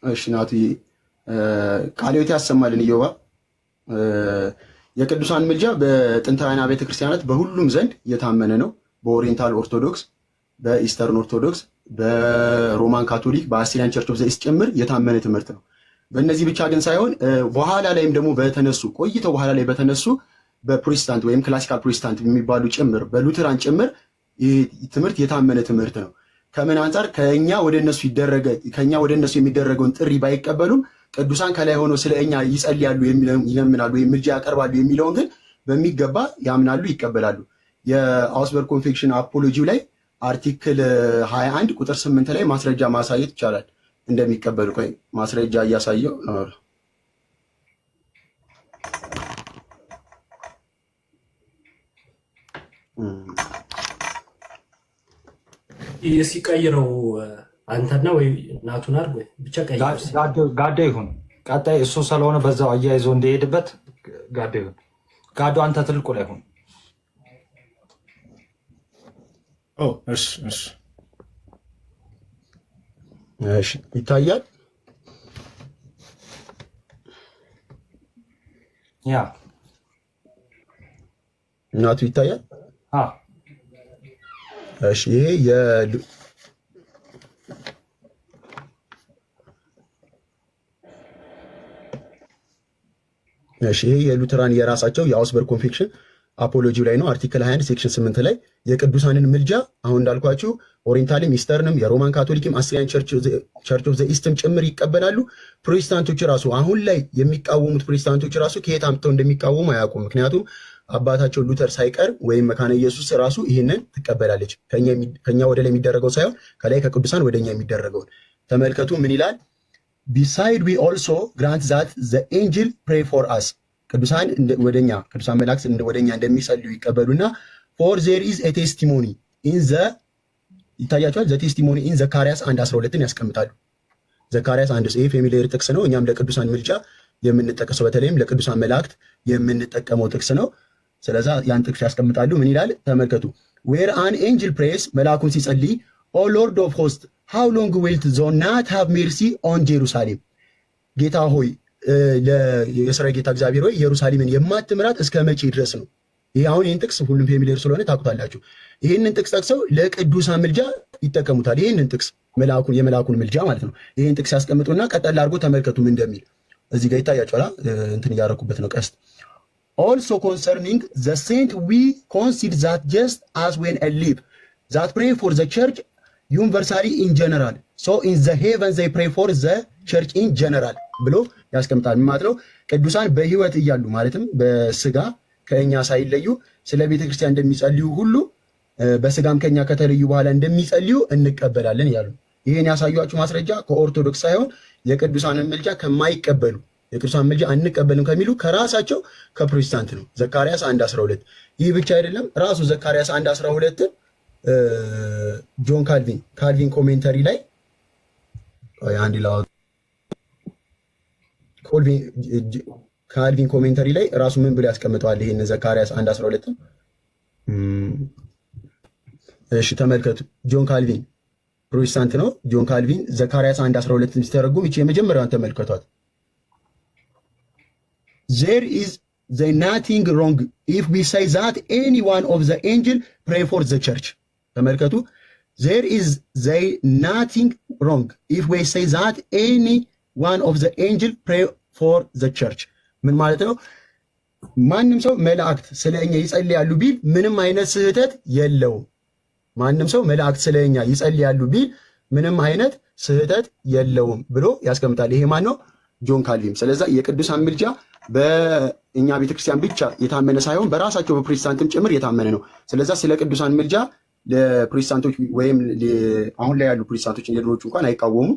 እሺ ናቲ ቃልዮት ያሰማልን ዮባ። የቅዱሳን ምልጃ በጥንታውያን ቤተ ክርስቲያናት በሁሉም ዘንድ የታመነ ነው። በኦሪየንታል ኦርቶዶክስ፣ በኢስተርን ኦርቶዶክስ፣ በሮማን ካቶሊክ፣ በአሲሪያን ቸርች ኦፍ ዘ ኢስት ጭምር የታመነ ትምህርት ነው። በእነዚህ ብቻ ግን ሳይሆን በኋላ ላይም ደግሞ ቆይተው በኋላ ላይ በተነሱ በፕሮቴስታንት ወይም ክላሲካል ፕሮቴስታንት የሚባሉ ጭምር በሉተራን ጭምር ይህ ትምህርት የታመነ ትምህርት ነው። ከምን አንጻር ከኛ ወደ እነሱ የሚደረገውን ጥሪ ባይቀበሉም ቅዱሳን ከላይ ሆኖ ስለ እኛ ይጸልያሉ፣ ይለምናሉ ወይም ምልጃ ያቀርባሉ የሚለውን ግን በሚገባ ያምናሉ፣ ይቀበላሉ። የአውስበርግ ኮንፌክሽን አፖሎጂው ላይ አርቲክል 21 ቁጥር 8 ላይ ማስረጃ ማሳየት ይቻላል እንደሚቀበሉ። ቆይ ማስረጃ እያሳየው ሲቀይረው አንተና ወይ እናቱን አድርግ ወይ ብቻ ጋዳ ይሁን ቀጣይ እሱ ስለሆነ በዛው አያይዞ እንደሄድበት ጋዳ ይሁን። ጋዶ አንተ ትልቁ ላይ ሁን። እሺ ይታያል። ያ እናቱ ይታያል። እሺ ይሄ የሉተራን የራሳቸው የአውስበርግ ኮንፌክሽን አፖሎጂ ላይ ነው። አርቲክል 21 ሴክሽን 8 ላይ የቅዱሳንን ምልጃ አሁን እንዳልኳችሁ ኦሪየንታልም ኢስተርንም የሮማን ካቶሊክም አስትሪያን ቸርች ኦፍ ዘ ኢስትም ጭምር ይቀበላሉ። ፕሮቴስታንቶች ራሱ አሁን ላይ የሚቃወሙት ፕሮቴስታንቶች ራሱ ከየት አምጥተው እንደሚቃወሙ አያውቁም። ምክንያቱም አባታቸው ሉተር ሳይቀር ወይም መካነ ኢየሱስ ራሱ ይህንን ትቀበላለች። ከኛ ወደ ላይ የሚደረገው ሳይሆን ከላይ ከቅዱሳን ወደኛ የሚደረገውን ተመልከቱ። ምን ይላል? ቢሳይድ ዊ ኦልሶ ግራንት ዛት ዘ ኤንጅል ፕሬይ ፎር አስ ቅዱሳን መላእክት ወደኛ እንደሚጸልዩ ይቀበሉና ፎር ዜር ኢዝ ኤ ቴስቲሞኒ ኢን ዘ ይታያቸዋል። ዘ ቴስቲሞኒ ኢን ዘካርያስ 1:12 ያስቀምጣሉ። ዘካርያስ 1 ይሄ ፌሚሊየር ጥቅስ ነው። እኛም ለቅዱሳን ምልጃ የምንጠቀሰው በተለይም ለቅዱሳን መላእክት የምንጠቀመው ጥቅስ ነው። ስለዛ ያን ጥቅስ ያስቀምጣሉ። ምን ይላል ተመልከቱ። ዌር አን ኤንጅል ፕሬስ መልአኩን ሲጸልይ ኦ ሎርድ ኦፍ ሆስት ሃው ሎንግ ዊልት ዞ ናት ሃቭ ሜርሲ ኦን ጄሩሳሌም ጌታ ሆይ የእስራኤል ጌታ እግዚአብሔር ሆይ ኢየሩሳሌምን የማትምራት እስከ መቼ ድረስ ነው? ይሄ አሁን ይህን ጥቅስ ሁሉም ፌሚሊየር ስለሆነ ታውቁታላችሁ። ይህንን ጥቅስ ጠቅሰው ለቅዱሳን ምልጃ ይጠቀሙታል። ይህንን ጥቅስ የመልአኩን ምልጃ ማለት ነው። ይህን ጥቅስ ያስቀምጡና ቀጠል አድርጎ ተመልከቱ ምን እንደሚል እዚህ ጋር ይታያችኋል። እንትን እያደረኩበት ነው ቀስት also concerning the saint we consider that just as when a live that pray for the church universally in general so in the heaven they pray for the church in general ብሎ ያስቀምጣል ማለት ነው። ቅዱሳን በህይወት እያሉ ማለትም በስጋ ከኛ ሳይለዩ ስለ ቤተክርስቲያን እንደሚጸልዩ ሁሉ በስጋም ከኛ ከተለዩ በኋላ እንደሚጸልዩ እንቀበላለን ያሉ። ይሄን ያሳዩአችሁ ማስረጃ ከኦርቶዶክስ ሳይሆን የቅዱሳንን ምልጃ ከማይቀበሉ የቅዱሳን ምልጃ አንቀበልም ከሚሉ ከራሳቸው ከፕሮቴስታንት ነው። ዘካርያስ 1:12 ይህ ብቻ አይደለም። ራሱ ዘካርያስ 1:12 ጆን ካልቪን ኮሜንተሪ ላይ ካልቪን ኮሜንተሪ ላይ ራሱ ምን ብሎ ያስቀምጠዋል? ይሄን ዘካርያስ 1:12 እሺ ተመልከቱ። ጆን ካልቪን ፕሮቴስታንት ነው። ጆን ካልቪን ዘካርያስ 1:12 ሲተረጉም ይቺ የመጀመሪያዋን ተመልከቷት። There is nothing wrong if we say that any one of the angel pray for the church. ተመልከቱ። There is nothing wrong if we say that any one of the angel pray for the church. ምን ማለት ነው? ማንም ሰው መላእክት ስለኛ ይጸልያሉ ቢል ምንም አይነት ስህተት የለውም። ማንም ሰው መላእክት ስለኛ ይጸልያሉ ቢል ምንም አይነት ስህተት የለውም ብሎ ያስቀምጣል። ይሄ ማን ነው? ጆን ካልቪን። ስለዚህ የቅዱሳን ምልጃ በእኛ ቤተክርስቲያን ብቻ የታመነ ሳይሆን በራሳቸው በፕሮቴስታንትም ጭምር የታመነ ነው። ስለዚህ ስለ ቅዱሳን ምልጃ ለፕሮቴስታንቶች ወይም አሁን ላይ ያሉ ፕሮቴስታንቶች የድሮቹ እንኳን አይቃወሙ።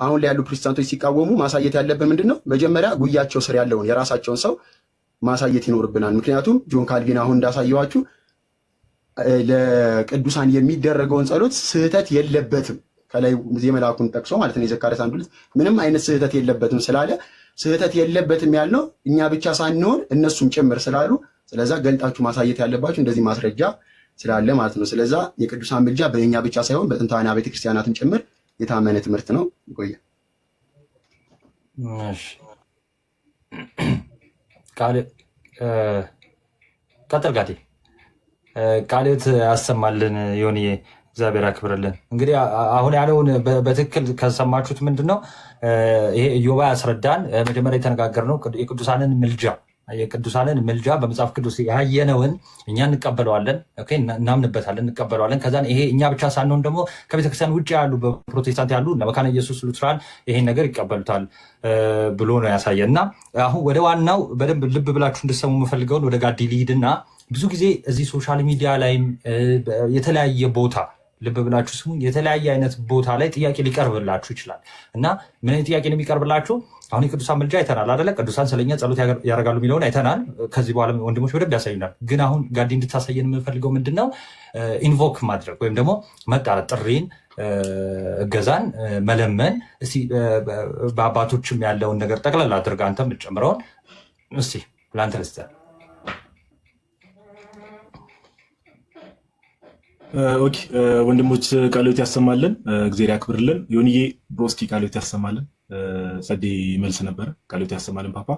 አሁን ላይ ያሉ ፕሮቴስታንቶች ሲቃወሙ ማሳየት ያለብን ምንድነው? መጀመሪያ ጉያቸው ስር ያለውን የራሳቸውን ሰው ማሳየት ይኖርብናል። ምክንያቱም ጆን ካልቪን አሁን እንዳሳየዋችሁ ለቅዱሳን የሚደረገውን ጸሎት ስህተት የለበትም ከላይ የመልአኩን ጠቅሶ ማለት ነው። የዘካርያስ 1:12 ምንም አይነት ስህተት የለበትም ስላለ ስህተት የለበትም ያልነው እኛ ብቻ ሳንሆን እነሱም ጭምር ስላሉ፣ ስለዛ ገልጣችሁ ማሳየት ያለባችሁ እንደዚህ ማስረጃ ስላለ ማለት ነው። ስለዛ የቅዱሳን ምልጃ በእኛ ብቻ ሳይሆን በጥንታውያን ቤተክርስቲያናትም ጭምር የታመነ ትምህርት ነው። ይቆየ ቀጥል ጋዴ ቃልት ያሰማልን ዮኒ እግዚአብሔር ያክብርልን። እንግዲህ አሁን ያለውን በትክክል ከሰማችሁት ምንድን ነው ይሄ ኢዮባ ያስረዳን። መጀመሪያ የተነጋገርነው የቅዱሳንን ምልጃ በመጽሐፍ ቅዱስ ያየነውን እኛ እንቀበለዋለን፣ እናምንበታለን፣ እንቀበለዋለን። ከዛን ይሄ እኛ ብቻ ሳንሆን ደግሞ ከቤተክርስቲያን ውጭ ያሉ በፕሮቴስታንት ያሉ መካነ ኢየሱስ፣ ሉትራን ይሄን ነገር ይቀበሉታል ብሎ ነው ያሳየን። እና አሁን ወደ ዋናው በደንብ ልብ ብላችሁ እንድሰሙ የምፈልገውን ወደ ጋዲ ሊሂድና ብዙ ጊዜ እዚህ ሶሻል ሚዲያ ላይም የተለያየ ቦታ ልብ ብላችሁ ስሙ፣ የተለያየ አይነት ቦታ ላይ ጥያቄ ሊቀርብላችሁ ይችላል። እና ምን አይነት ጥያቄ ነው የሚቀርብላችሁ? አሁን የቅዱሳን ምልጃ አይተናል አይደለ? ቅዱሳን ስለኛ ጸሎት ያደርጋሉ የሚለውን አይተናል። ከዚህ በኋላ ወንድሞች በደንብ ያሳዩናል። ግን አሁን ጋዲ እንድታሳየን የምንፈልገው ምንድን ነው? ኢንቮክ ማድረግ ወይም ደግሞ መጣራት፣ ጥሪን፣ እገዛን መለመን። እስቲ በአባቶችም ያለውን ነገር ጠቅለል አድርገህ አንተ የምትጨምረውን እስቲ ለአንተ ልስጥህ። ኦኬ ወንድሞች ቃልዮት ያሰማልን፣ እግዚአብሔር ያክብርልን። ዮኒዬ ብሮስኪ ቃልዮት ያሰማልን። ጸዴ መልስ ነበረ። ቃልዮት ያሰማልን። ፓፓ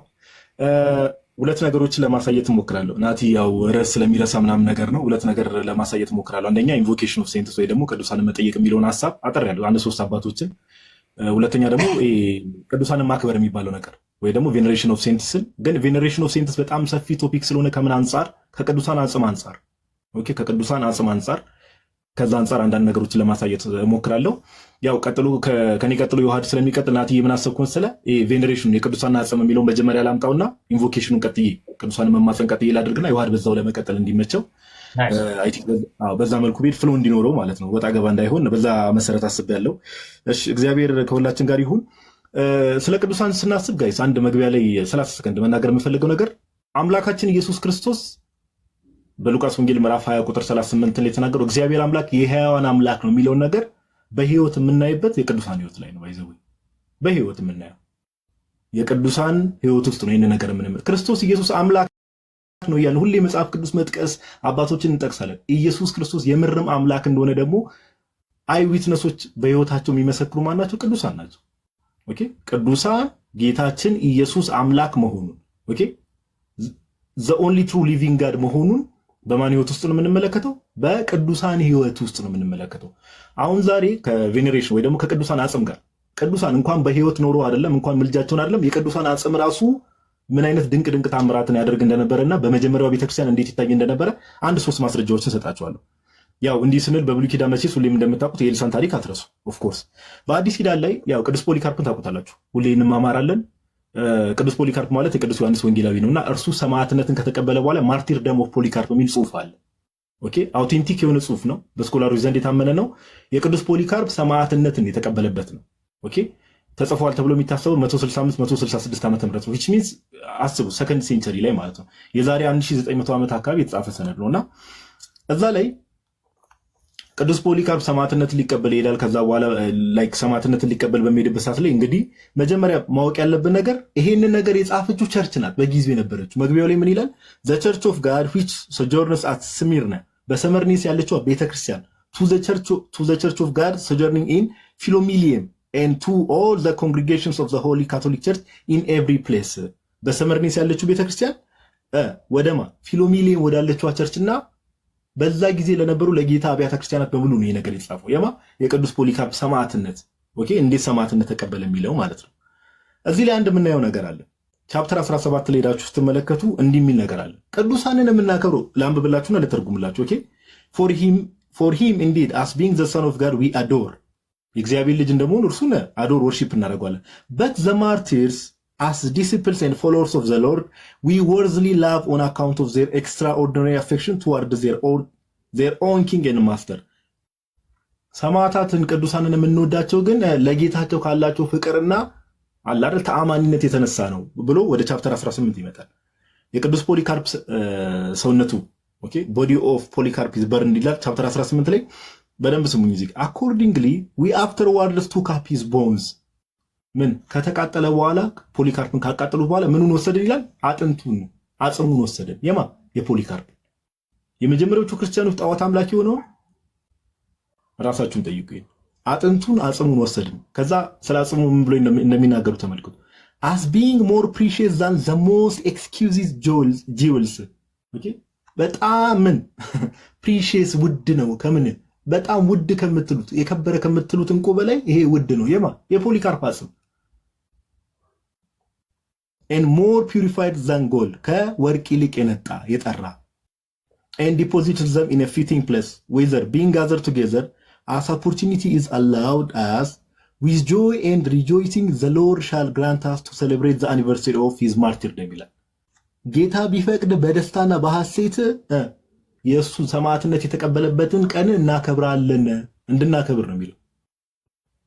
ሁለት ነገሮችን ለማሳየት እሞክራለሁ። ናቲ ያው ርዕስ ስለሚረሳ ምናምን ነገር ነው። ሁለት ነገር ለማሳየት እሞክራለሁ። አንደኛ ኢንቮኬሽን ኦፍ ሴንትስ ወይ ደግሞ ቅዱሳንን መጠየቅ የሚለውን ሀሳብ አጠር ያለው 1-3 አባቶችን። ሁለተኛ ደግሞ ቅዱሳንን ማክበር የሚባለው ነገር ወይ ደግሞ ቬኔሬሽን ኦፍ ሴንትስን። ግን ቬኔሬሽን ኦፍ ሴንትስ በጣም ሰፊ ቶፒክ ስለሆነ ከምን አንጻር? ከቅዱሳን አጽም አንጻር። ኦኬ ከቅዱሳን አጽም አንጻር ከዛ አንጻር አንዳንድ ነገሮችን ለማሳየት እሞክራለሁ። ያው ከኔ ቀጥሎ የውሃድ ስለሚቀጥል ናቲ ምን አሰብኩ መሰለህ? ቬኔሬሽን የቅዱሳን አጽም የሚለውን መጀመሪያ ላምጣውና ኢንቮኬሽኑን ቀጥዬ ቅዱሳን መማፀን ቀጥዬ ላድርግና የውሃድ በዛው ለመቀጠል እንዲመቸው በዛ መልኩ ቤት ፍሎ እንዲኖረው ማለት ነው። ወጣ ገባ እንዳይሆን በዛ መሰረት አስቤያለሁ። እሺ እግዚአብሔር ከሁላችን ጋር ይሁን። ስለ ቅዱሳን ስናስብ ጋይስ አንድ መግቢያ ላይ 30 ሰከንድ መናገር የምፈልገው ነገር አምላካችን ኢየሱስ ክርስቶስ በሉቃስ ወንጌል ምዕራፍ 20 ቁጥር 38 ላይ የተናገረው እግዚአብሔር አምላክ የሕያዋን አምላክ ነው የሚለውን ነገር በህይወት የምናይበት የቅዱሳን ህይወት ላይ ነው። ባይዘው በህይወት የምናየው የቅዱሳን ህይወት ውስጥ ነው። ይሄን ነገር ምንም ክርስቶስ ኢየሱስ አምላክ ነው እያልን ሁሌ መጽሐፍ ቅዱስ መጥቀስ አባቶችን እንጠቅሳለን። ኢየሱስ ክርስቶስ የምርም አምላክ እንደሆነ ደግሞ አይ ዊትነሶች በህይወታቸው የሚመሰክሩ ማናቸው? ቅዱሳን ናቸው። ኦኬ ቅዱሳን ጌታችን ኢየሱስ አምላክ መሆኑን ኦኬ ዘ ኦንሊ ትሩ ሊቪንግ ጋድ መሆኑን በማን ህይወት ውስጥ ነው የምንመለከተው? በቅዱሳን ህይወት ውስጥ ነው የምንመለከተው። አሁን ዛሬ ከቬኔሬሽን ወይ ደግሞ ከቅዱሳን አጽም ጋር ቅዱሳን እንኳን በህይወት ኖሮ አይደለም እንኳን ምልጃቸውን አይደለም የቅዱሳን አጽም ራሱ ምን አይነት ድንቅ ድንቅ ታምራትን ያደርግ እንደነበረና በመጀመሪያው ቤተክርስቲያን እንዴት ይታይ እንደነበረ 1-3 ማስረጃዎችን ሰጣቸዋለሁ። ያው እንዲህ ስንል በብሉይ ኪዳን መቼስ ሁሌም እንደምታውቁት የኤልሳን ታሪክ አትረሱ። ኦፍ ኮርስ በአዲስ ኪዳን ላይ ያው ቅዱስ ፖሊካርፕን ታውቁታላችሁ። ሁሌ እንማማራለን። ቅዱስ ፖሊካርፕ ማለት የቅዱስ ዮሐንስ ወንጌላዊ ነውና እርሱ ሰማዕትነትን ከተቀበለ በኋላ ማርቲር ደም ኦፍ ፖሊካርፕ የሚል ጽሁፍ አለ። ኦኬ አውቴንቲክ የሆነ ጽሁፍ ነው፣ በስኮላሮች ዘንድ የታመነ ነው። የቅዱስ ፖሊካርፕ ሰማዕትነትን የተቀበለበት ነው። ኦኬ ተጽፏል ተብሎ የሚታሰበው 165 166 ዓመተ ምህረት ነው። which means አስቡ ሰከንድ ሴንቸሪ ላይ ማለት ነው። የዛሬ 1900 ዓመት አካባቢ የተጻፈ ሰነድ ነውና እዛ ላይ ቅዱስ ፖሊካርፕ ሰማዕትነትን ሊቀበል ይሄዳል። ከዛ በኋላ ላይክ ሰማዕትነትን ሊቀበል በሚሄድበት ሰዓት ላይ እንግዲህ መጀመሪያ ማወቅ ያለብን ነገር ይሄንን ነገር የጻፈችው ቸርች ናት በጊዜው የነበረችው። መግቢያው ላይ ምን ይላል? the church of God which sojourns at Smyrna በሰመርኒስ ያለችው ቤተክርስቲያን to the church of God sojourning in Philomelium and to all the congregations of the Holy Catholic Church in every place በሰመርኒስ ያለችው ቤተክርስቲያን ወደማ ፊሎሚሊየም ወዳለችው ቸርችና በዛ ጊዜ ለነበሩ ለጌታ አብያተ ክርስቲያናት በሙሉ ነው የነገር የተጻፈው። የማ የቅዱስ ፖሊካርፕ ሰማዕትነት ኦኬ፣ እንዴት ሰማዕትነት ተቀበለ የሚለው ማለት ነው። እዚህ ላይ አንድ የምናየው ነገር አለ። ቻፕተር 17 ላይ ሄዳችሁ ስትመለከቱ እንዲህ የሚል ነገር አለ። ቅዱሳንን የምናከብረው ላንብብላችሁና ልተርጉምላችሁ። ኦኬ for him indeed as being the son of God we adore የእግዚአብሔር ልጅ እንደመሆኑ እርሱን አዶር ወርሺፕ እናደርገዋለን። but the martyrs as disciples and followers of the Lord, we worthily love on account of their extraordinary affection toward their own king and master. ሰማዕታትን ቅዱሳንን የምንወዳቸው ግን ለጌታቸው ካላቸው ፍቅርና አላረ ተአማኒነት የተነሳ ነው ብሎ ወደ ቻፕተር 18 ይመጣል። የቅዱስ ፖሊካርፕ ሰውነቱ ኦኬ ቦዲ ኦፍ ፖሊካርፕ is burned ይላል ቻፕተር 18 ላይ በደንብ ስሙኝ። እዚህ accordingly we afterwards took up his bones ምን ከተቃጠለ በኋላ ፖሊካርፕን ካቃጠሉት በኋላ ምኑን ወሰደን ይላል? አጽሙን ወሰደን። የማ የፖሊካርፕ የመጀመሪያዎቹ ክርስቲያኖች ጣዖት አምላኪ ሆነው ራሳችሁን ጠይቁ። አጽሙን ወሰደን። ከዛ ስለ አጽሙ ምን ብሎ እንደሚናገሩ ተመልከቱ። as being more precious than the most exquisite jewels ኦኬ በጣም ምን precious ውድ ነው። ከምን በጣም ውድ ከምትሉት የከበረ ከምትሉት እንቁ በላይ ይሄ ውድ ነው። የማ የፖሊካርፕ አጽም and more purified than gold ከወርቅ ይልቅ የጠራ and deposited them in a fitting place whither being gathered together as opportunity is allowed us with joy and rejoicing the Lord shall grant us to celebrate the anniversary of his martyrdom ይላል። ጌታ ቢፈቅድ በደስታና በሐሴት የእሱ ሰማዕትነት የተቀበለበትን ቀን እናከብራለን እንድናከብር ነው የሚለው።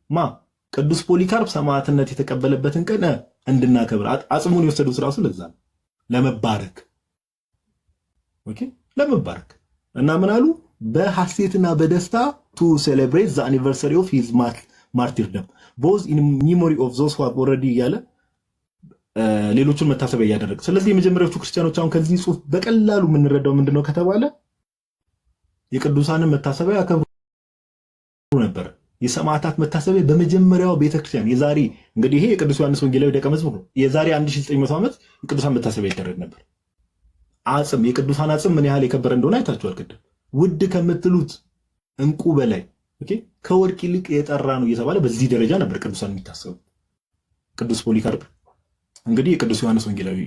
ማ ቅዱስ ፖሊካርፕ ሰማዕትነት የተቀበለበትን ቀን እንድናከብር አጽሙን የወሰዱት ራሱ ለዛ ነው ለመባረክ ኦኬ ለመባረክ እና ምን አሉ በሐሴትና በደስታ to celebrate the anniversary of his martyrdom both in memory of those who have already ያለ ሌሎቹን መታሰቢያ ያደረገ። ስለዚህ የመጀመሪያዎቹ ክርስቲያኖች አሁን ከዚህ ጽሑፍ በቀላሉ የምንረዳው ምንድነው ከተባለ የቅዱሳንን መታሰቢያ ያከብሩ ነበር። የሰማዕታት መታሰቢያ በመጀመሪያው ቤተክርስቲያን የዛሬ እንግዲህ ይሄ የቅዱስ ዮሐንስ ወንጌላዊ ደቀ መዝሙር ነው። የዛሬ 1900 ዓመት የቅዱሳን መታሰቢያ ይደረግ ነበር። አጽም የቅዱሳን አጽም ምን ያህል የከበረ እንደሆነ አይታችኋል ቅድም። ውድ ከምትሉት እንቁ በላይ ኦኬ ከወርቅ ይልቅ የጠራ ነው እየተባለ በዚህ ደረጃ ነበር ቅዱሳን የሚታሰቡ። ቅዱስ ፖሊካርፕ እንግዲህ የቅዱስ ዮሐንስ ወንጌላዊ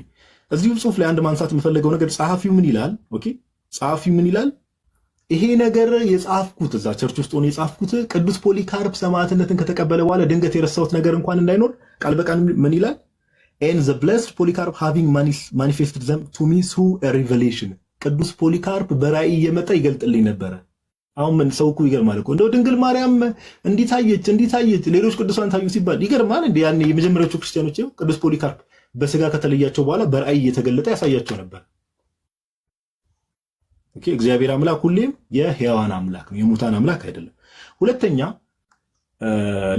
እዚሁ ጽሑፍ ላይ አንድ ማንሳት የምፈልገው ነገር ጸሐፊው ምን ይላል? ኦኬ ጸሐፊው ምን ይላል? ይሄ ነገር የጻፍኩት እዛ ቸርች ውስጥ ሆነ የጻፍኩት ቅዱስ ፖሊካርፕ ሰማዕትነትን ከተቀበለ በኋላ ድንገት የረሳሁት ነገር እንኳን እንዳይኖር ቃል በቃል ምን ይላል? and the blessed Polycarp having manifested them to me through a revelation ቅዱስ ፖሊካርፕ በራእይ እየመጣ ይገልጥልኝ ነበር። አሁን ምን ሰው እኮ ይገርማል እኮ እንደው ድንግል ማርያም እንዲታየች ሌሎች ቅዱሳን ታዩ ሲባል ይገርማል እንዴ? ያን የመጀመሪያዎቹ ክርስቲያኖች ቅዱስ ፖሊካርፕ በስጋ ከተለያቸው በኋላ በራእይ እየተገለጠ ያሳያቸው ነበር። ኦኬ እግዚአብሔር አምላክ ሁሌም የሕያዋን አምላክ ነው፣ የሙታን አምላክ አይደለም። ሁለተኛ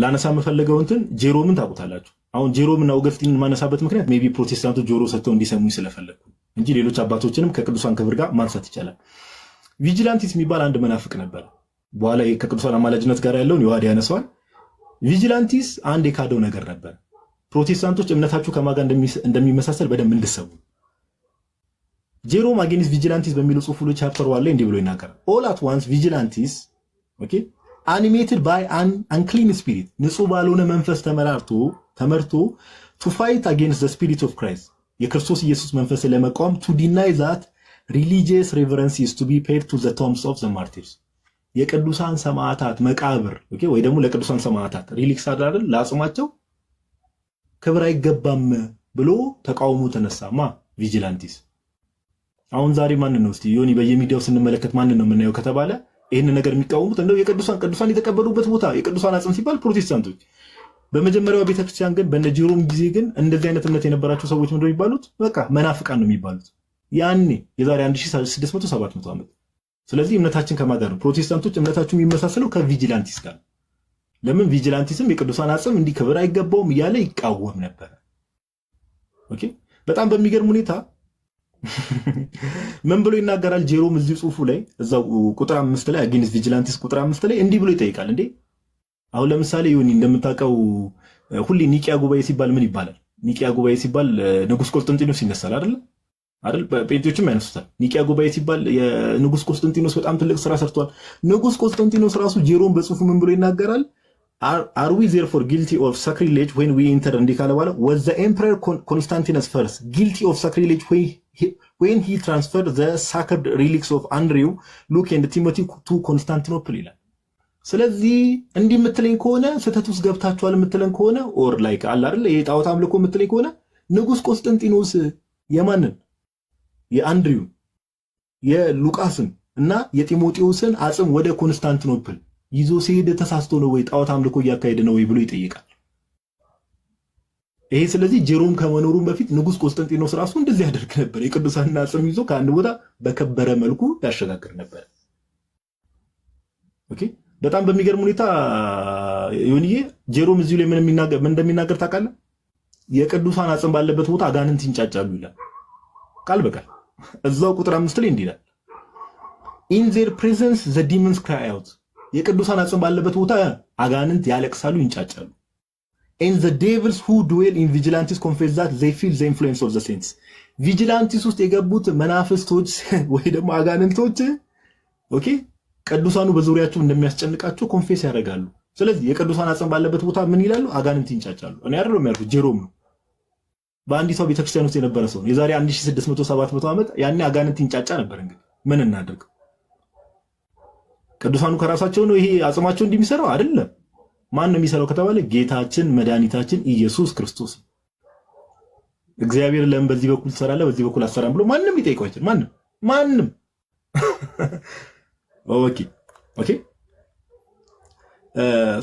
ላነሳ የምፈልገው እንትን ጄሮምን ታውቁታላችሁ። አሁን ጄሮምና ኦገስቲንን ማነሳበት ምክንያት ሜቢ ፕሮቴስታንቶች ጆሮ ሰጥተው እንዲሰሙኝ ስለፈለግኩ እንጂ ሌሎች አባቶችንም ከቅዱሳን ክብር ጋር ማንሳት ይቻላል። ቪጂላንቲስ የሚባል አንድ መናፍቅ ነበር። በኋላ ከቅዱሳን አማላጅነት ጋር ያለውን ይዋድ ያነሳዋል። ቪጂላንቲስ አንድ የካደው ነገር ነበር። ፕሮቴስታንቶች እምነታችሁ ከማጋ እንደሚመሳሰል በደንብ እንድሰቡ ጄሮም አጌንስት ቪጂላንቲስ በሚለው ጽሑፍ ሁሉ ቻፕተር 1 ላይ እንዲህ ብሎ ይናገራል። ኦል አት ዋንስ ቪጂላንቲስ ኦኬ animated by an unclean spirit ንጹህ ባልሆነ መንፈስ ተመርቶ to fight against the spirit of Christ የክርስቶስ ኢየሱስ መንፈስ ለመቃወም to deny that religious reverence is to be paid to the tombs of the martyrs የቅዱሳን ሰማዕታት መቃብር ኦኬ ወይ ደግሞ ለቅዱሳን ሰማዕታት ሪሊክስ አይደል ለአጽማቸው ክብር አይገባም ብሎ ተቃውሞ ተነሳማ ቪጂላንቲስ። አሁን ዛሬ ማን ነው እስቲ ዮኒ በየሚዲያው ስንመለከት ማን ነው የምናየው ከተባለ ይሄን ነገር የሚቃወሙት እንደው ቅዱሳን የተቀበሉበት ቦታ የቅዱሳን አጽም ሲባል ፕሮቴስታንቶች በመጀመሪያው ቤተክርስቲያን ግን በነ ጄሮም ጊዜ ግን እንደዚህ አይነት እምነት የነበራቸው ሰዎች ምንድነው የሚባሉት? በቃ መናፍቃን ነው የሚባሉት። ያኔ የዛሬ 1600 700 ዓመት። ስለዚህ እምነታችን ከማን ጋር ነው? ፕሮቴስታንቶች እምነታቸው የሚመሳሰለው ከቪጂላንቲስ ጋር። ለምን? ቪጂላንቲስም የቅዱሳን አጽም እንዲህ ክብር አይገባውም እያለ ይቃወም ነበር። ኦኬ። በጣም በሚገርም ሁኔታ ምን ብሎ ይናገራል ጄሮም እዚህ ጽሁፉ ላይ እዛው ቁጥር 5 ላይ አጌንስት ቪጂላንቲስ ቁጥር 5 ላይ እንዲህ ብሎ ይጠይቃል። እንዴ አሁን ለምሳሌ ዮኒ እንደምታውቀው ሁሌ ኒቂያ ጉባኤ ሲባል ምን ይባላል? ኒቂያ ጉባኤ ሲባል ንጉስ ቆስጠንጢኖስ ይነሳል አይደል? ጴንጤዎችም ያነሱታል። ኒቂያ ጉባኤ ሲባል የንጉስ ቆስጠንጢኖስ በጣም ትልቅ ስራ ሰርቷል። ንጉስ ቆስጠንጢኖስ ራሱ ጄሮም በጽሁፉ ምን ብሎ ይናገራል? Are we therefore guilty of sacrilege when we enter እንዲህ ካለ በኋላ was the emperor Constantinus first guilty of sacrilege when he transferred the sacred relics of Andrew, Luke and Timothy to Constantinople ይላል። ስለዚህ እንዲህ የምትለኝ ከሆነ ስህተት ውስጥ ገብታችኋል የምትለን ከሆነ ኦር ላይክ አለ አይደል የጣዖት አምልኮ የምትለኝ ከሆነ ንጉስ ቆስጠንጢኖስ የማንን የአንድሪው የሉቃስን እና የጢሞቴዎስን አጽም ወደ ኮንስታንቲኖፕል ይዞ ሲሄድ ተሳስቶ ነው ወይ ጣዖት አምልኮ እያካሄደ ነው ወይ ብሎ ይጠይቃል። ይሄ ስለዚህ ጄሮም ከመኖሩም በፊት ንጉስ ቆስጠንጢኖስ ራሱ እንደዚህ ያደርግ ነበር። የቅዱሳን አጽም ይዞ ከአንድ ቦታ በከበረ መልኩ ያሸጋግር ነበር። ኦኬ። በጣም በሚገርም ሁኔታ ዮኒዬ ጄሮም እዚሁ ላይ ምን እንደሚናገር ታውቃለህ? የቅዱሳን አጽም ባለበት ቦታ አጋንንት ይንጫጫሉ ይላል ቃል በቃል እዛው ቁጥር 5 ላይ እንዲህ ይላል in their presence the demons cry out የቅዱሳን አጽም ባለበት ቦታ አጋንንት ያለቅሳሉ ይንጫጫሉ and the devils who dwell in vigilantes confess that they feel the influence of the saints vigilantes ውስጥ የገቡት መናፍስቶች ወይ ደግሞ አጋንንቶች ኦኬ ቅዱሳኑ በዙሪያቸው እንደሚያስጨንቃቸው ኮንፌስ ያደርጋሉ። ስለዚህ የቅዱሳን አጽም ባለበት ቦታ ምን ይላሉ? አጋንንት ይንጫጫሉ። እኔ አይደለም ያልኩት ጄሮም ነው። በአንዲት ሰው ቤተክርስቲያን ውስጥ የነበረ ሰው የዛሬ 1600 700 ዓመት ያኔ አጋንንት ይንጫጫ ነበር። እንግዲህ ምን እናድርግ? ቅዱሳኑ ከራሳቸው ነው ይሄ አጽማቸው እንደሚሰራው አይደለም። ማን ነው የሚሰራው ከተባለ ጌታችን መድኃኒታችን ኢየሱስ ክርስቶስ። እግዚአብሔር ለምን በዚህ በኩል ትሰራለህ በዚህ በኩል አሰራም ብሎ ማንንም ይጠይቀው አይችልም። ማንንም ኦኬ።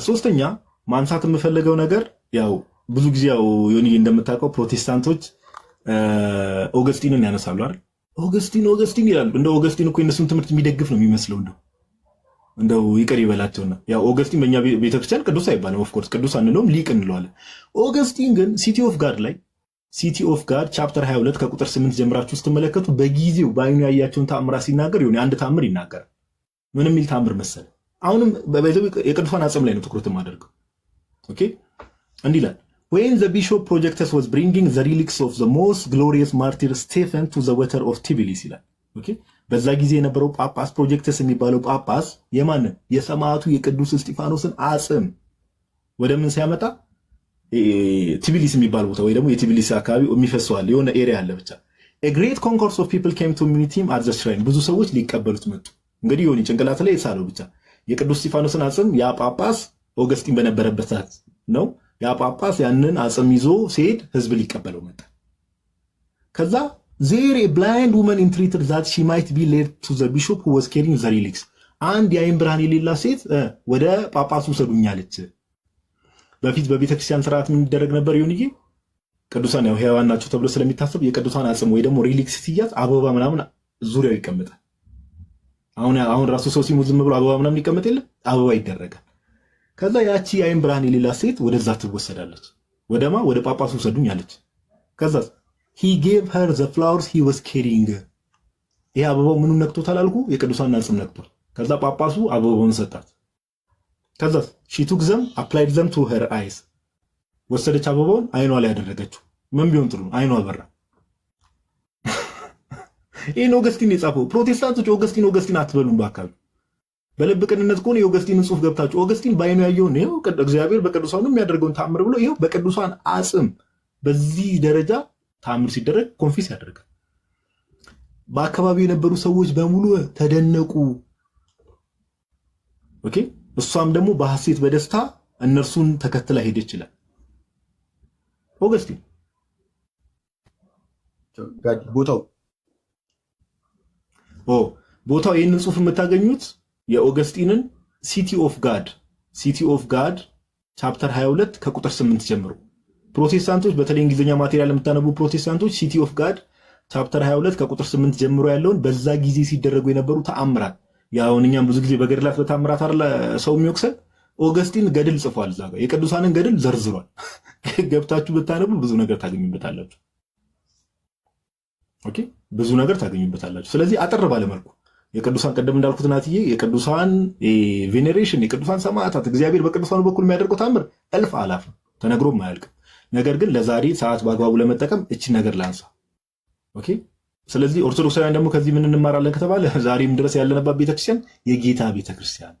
ሶስተኛ ማንሳት የምፈልገው ነገር ያው ብዙ ጊዜ ያው ዮኒ እንደምታውቀው ፕሮቴስታንቶች ኦገስቲንን ያነሳሉ አይደል? ኦገስቲን ይላሉ። እንደ ኦገስቲን እኮ የነሱን ትምህርት የሚደግፍ ነው የሚመስለው። እንደው ይቅር ይበላቸውና ያው ኦገስቲን በእኛ ቤተክርስቲያን ቅዱስ አይባልም። ኦፍ ኮርስ ቅዱስ አንለውም፣ ሊቅ እንለዋለን። ኦገስቲን ግን ሲቲ ኦፍ ጋድ ቻፕተር 22 ከቁጥር 8 ጀምራችሁ ስትመለከቱ በጊዜው በአይኑ ያያቸውን ተአምራት ሲናገር ዮኒ አንድ ተአምር ይናገራል። ምን የሚል ተአምር መሰለ? አሁንም በቤተው የቅዱሳን አጽም ላይ ነው ትኩረት የማደርገው። ኦኬ እንዲህ ይላል when the bishop projectus was bringing the relics of the most glorious martyr Stephen to the water of Tbilisi ይላል። ኦኬ በዛ ጊዜ የነበረው ጳጳስ ፕሮጀክተስ የሚባለው ጳጳስ የማንን የሰማዕቱ የቅዱስ እስጢፋኖስን አጽም ወደ ምን ሲያመጣ ቲቢሊስ የሚባል ቦታ ወይ ደግሞ የቲቢሊስ አካባቢ የሚፈሰዋል የሆነ ኤሪያ አለ። ብቻ a great concourse of people came to meet him at the shrine ብዙ ሰዎች ሊቀበሉት መጡ። እንግዲህ ዮኒ ጭንቅላት ላይ የሳለው ብቻ የቅዱስ እስጢፋኖስን አጽም ያ ጳጳስ ኦገስቲን በነበረበት ሰዓት ነው። ያ ጳጳስ ያንን አጽም ይዞ ሲሄድ ህዝብ ሊቀበለው መጣ። ከዛ there a blind woman entreated that she might be led to the bishop who was carrying the relics አንድ የዓይን ብርሃን የሌላት ሴት ወደ ጳጳሱ ሰዱኛለች። በፊት በቤተክርስቲያን ስርዓት ምን ይደረግ ነበር ዮኒዬ? ቅዱሳን ያው ሕያዋን ናቸው ተብሎ ስለሚታሰብ የቅዱሳን አጽም ወይ ደግሞ ሪሊክስ ሲያዝ አበባ ምናምን ዙሪያው ይቀመጣል። አሁን ራሱ ሰው ሲሞት ዝም ብሎ አበባ ምናምን ይቀመጥ የለ አበባ ይደረጋል። ከዛ ያቺ የዓይን ብርሃን የሌላት ሴት ወደዛ ትወሰዳለች። ወደማ ወደ ጳጳሱ ሰዱኝ አለች። ከዛ he gave her the flowers he was carrying ይሄ አበባው ምኑን ነክቶታል አልኩ? የቅዱሳን አጽም ነክቷል። ከዛ ጳጳሱ አበባውን ሰጣት። ከዛ she took them applied them to her eyes ወሰደች አበባውን አይኗ ላይ ያደረገችው። ምን ቢሆን ጥሩ አይኗ በራ። ይሄን ኦገስቲን የጻፈው ፕሮቴስታንቶች ኦገስቲን አትበሉም ባካሉ። በልብ ቅንነት ከሆነ የኦገስቲንን ጽሑፍ ገብታችሁ ኦገስቲን ባይኑ ያየውን ነው እግዚአብሔር በቅዱሳኑ የሚያደርገውን ተአምር ብሎ ይሄው በቅዱሳን አጽም በዚህ ደረጃ ተአምር ሲደረግ ኮንፊስ ያደርጋል። በአካባቢው የነበሩ ሰዎች በሙሉ ተደነቁ። ኦኬ እሷም ደግሞ በሐሴት በደስታ እነርሱን ተከትላ ሄደች ይላል ኦገስቲን። ቦታው ይህንን ጽሑፍ የምታገኙት የኦገስቲንን ሲቲ ኦፍ ጋድ ቻፕተር 22 ከቁጥር 8 ጀምሮ። ፕሮቴስታንቶች በተለይ እንግሊዝኛ ማቴሪያል የምታነቡ ፕሮቴስታንቶች ሲቲ ኦፍ ጋድ ቻፕተር 22 ከቁጥር 8 ጀምሮ ያለውን በዛ ጊዜ ሲደረጉ የነበሩ ተአምራት፣ ያውን እኛም ብዙ ጊዜ በገድላት በተአምራት አይደለ ሰው የሚወቅሰን። ኦገስቲን ገድል ጽፏል፣ እዛ ጋር የቅዱሳንን ገድል ዘርዝሯል። ገብታችሁ ብታነቡ ብዙ ነገር ታገኙበታላችሁ። ኦኬ፣ ብዙ ነገር ታገኙበታላችሁ። ስለዚህ አጠር ባለመልኩ የቅዱሳን ቀደም እንዳልኩት ናትዬ የቅዱሳን ቬኔሬሽን የቅዱሳን ሰማዕታት እግዚአብሔር በቅዱሳኑ በኩል የሚያደርገው ታምር እልፍ አላፍ ነው፣ ተነግሮም አያልቅም። ነገር ግን ለዛሬ ሰዓት በአግባቡ ለመጠቀም እችን ነገር ላንሳ። ኦኬ። ስለዚህ ኦርቶዶክሳውያን ደግሞ ከዚህ ምን እንማራለን ከተባለ ዛሬም ድረስ ያለንባት ቤተክርስቲያን የጌታ ቤተክርስቲያን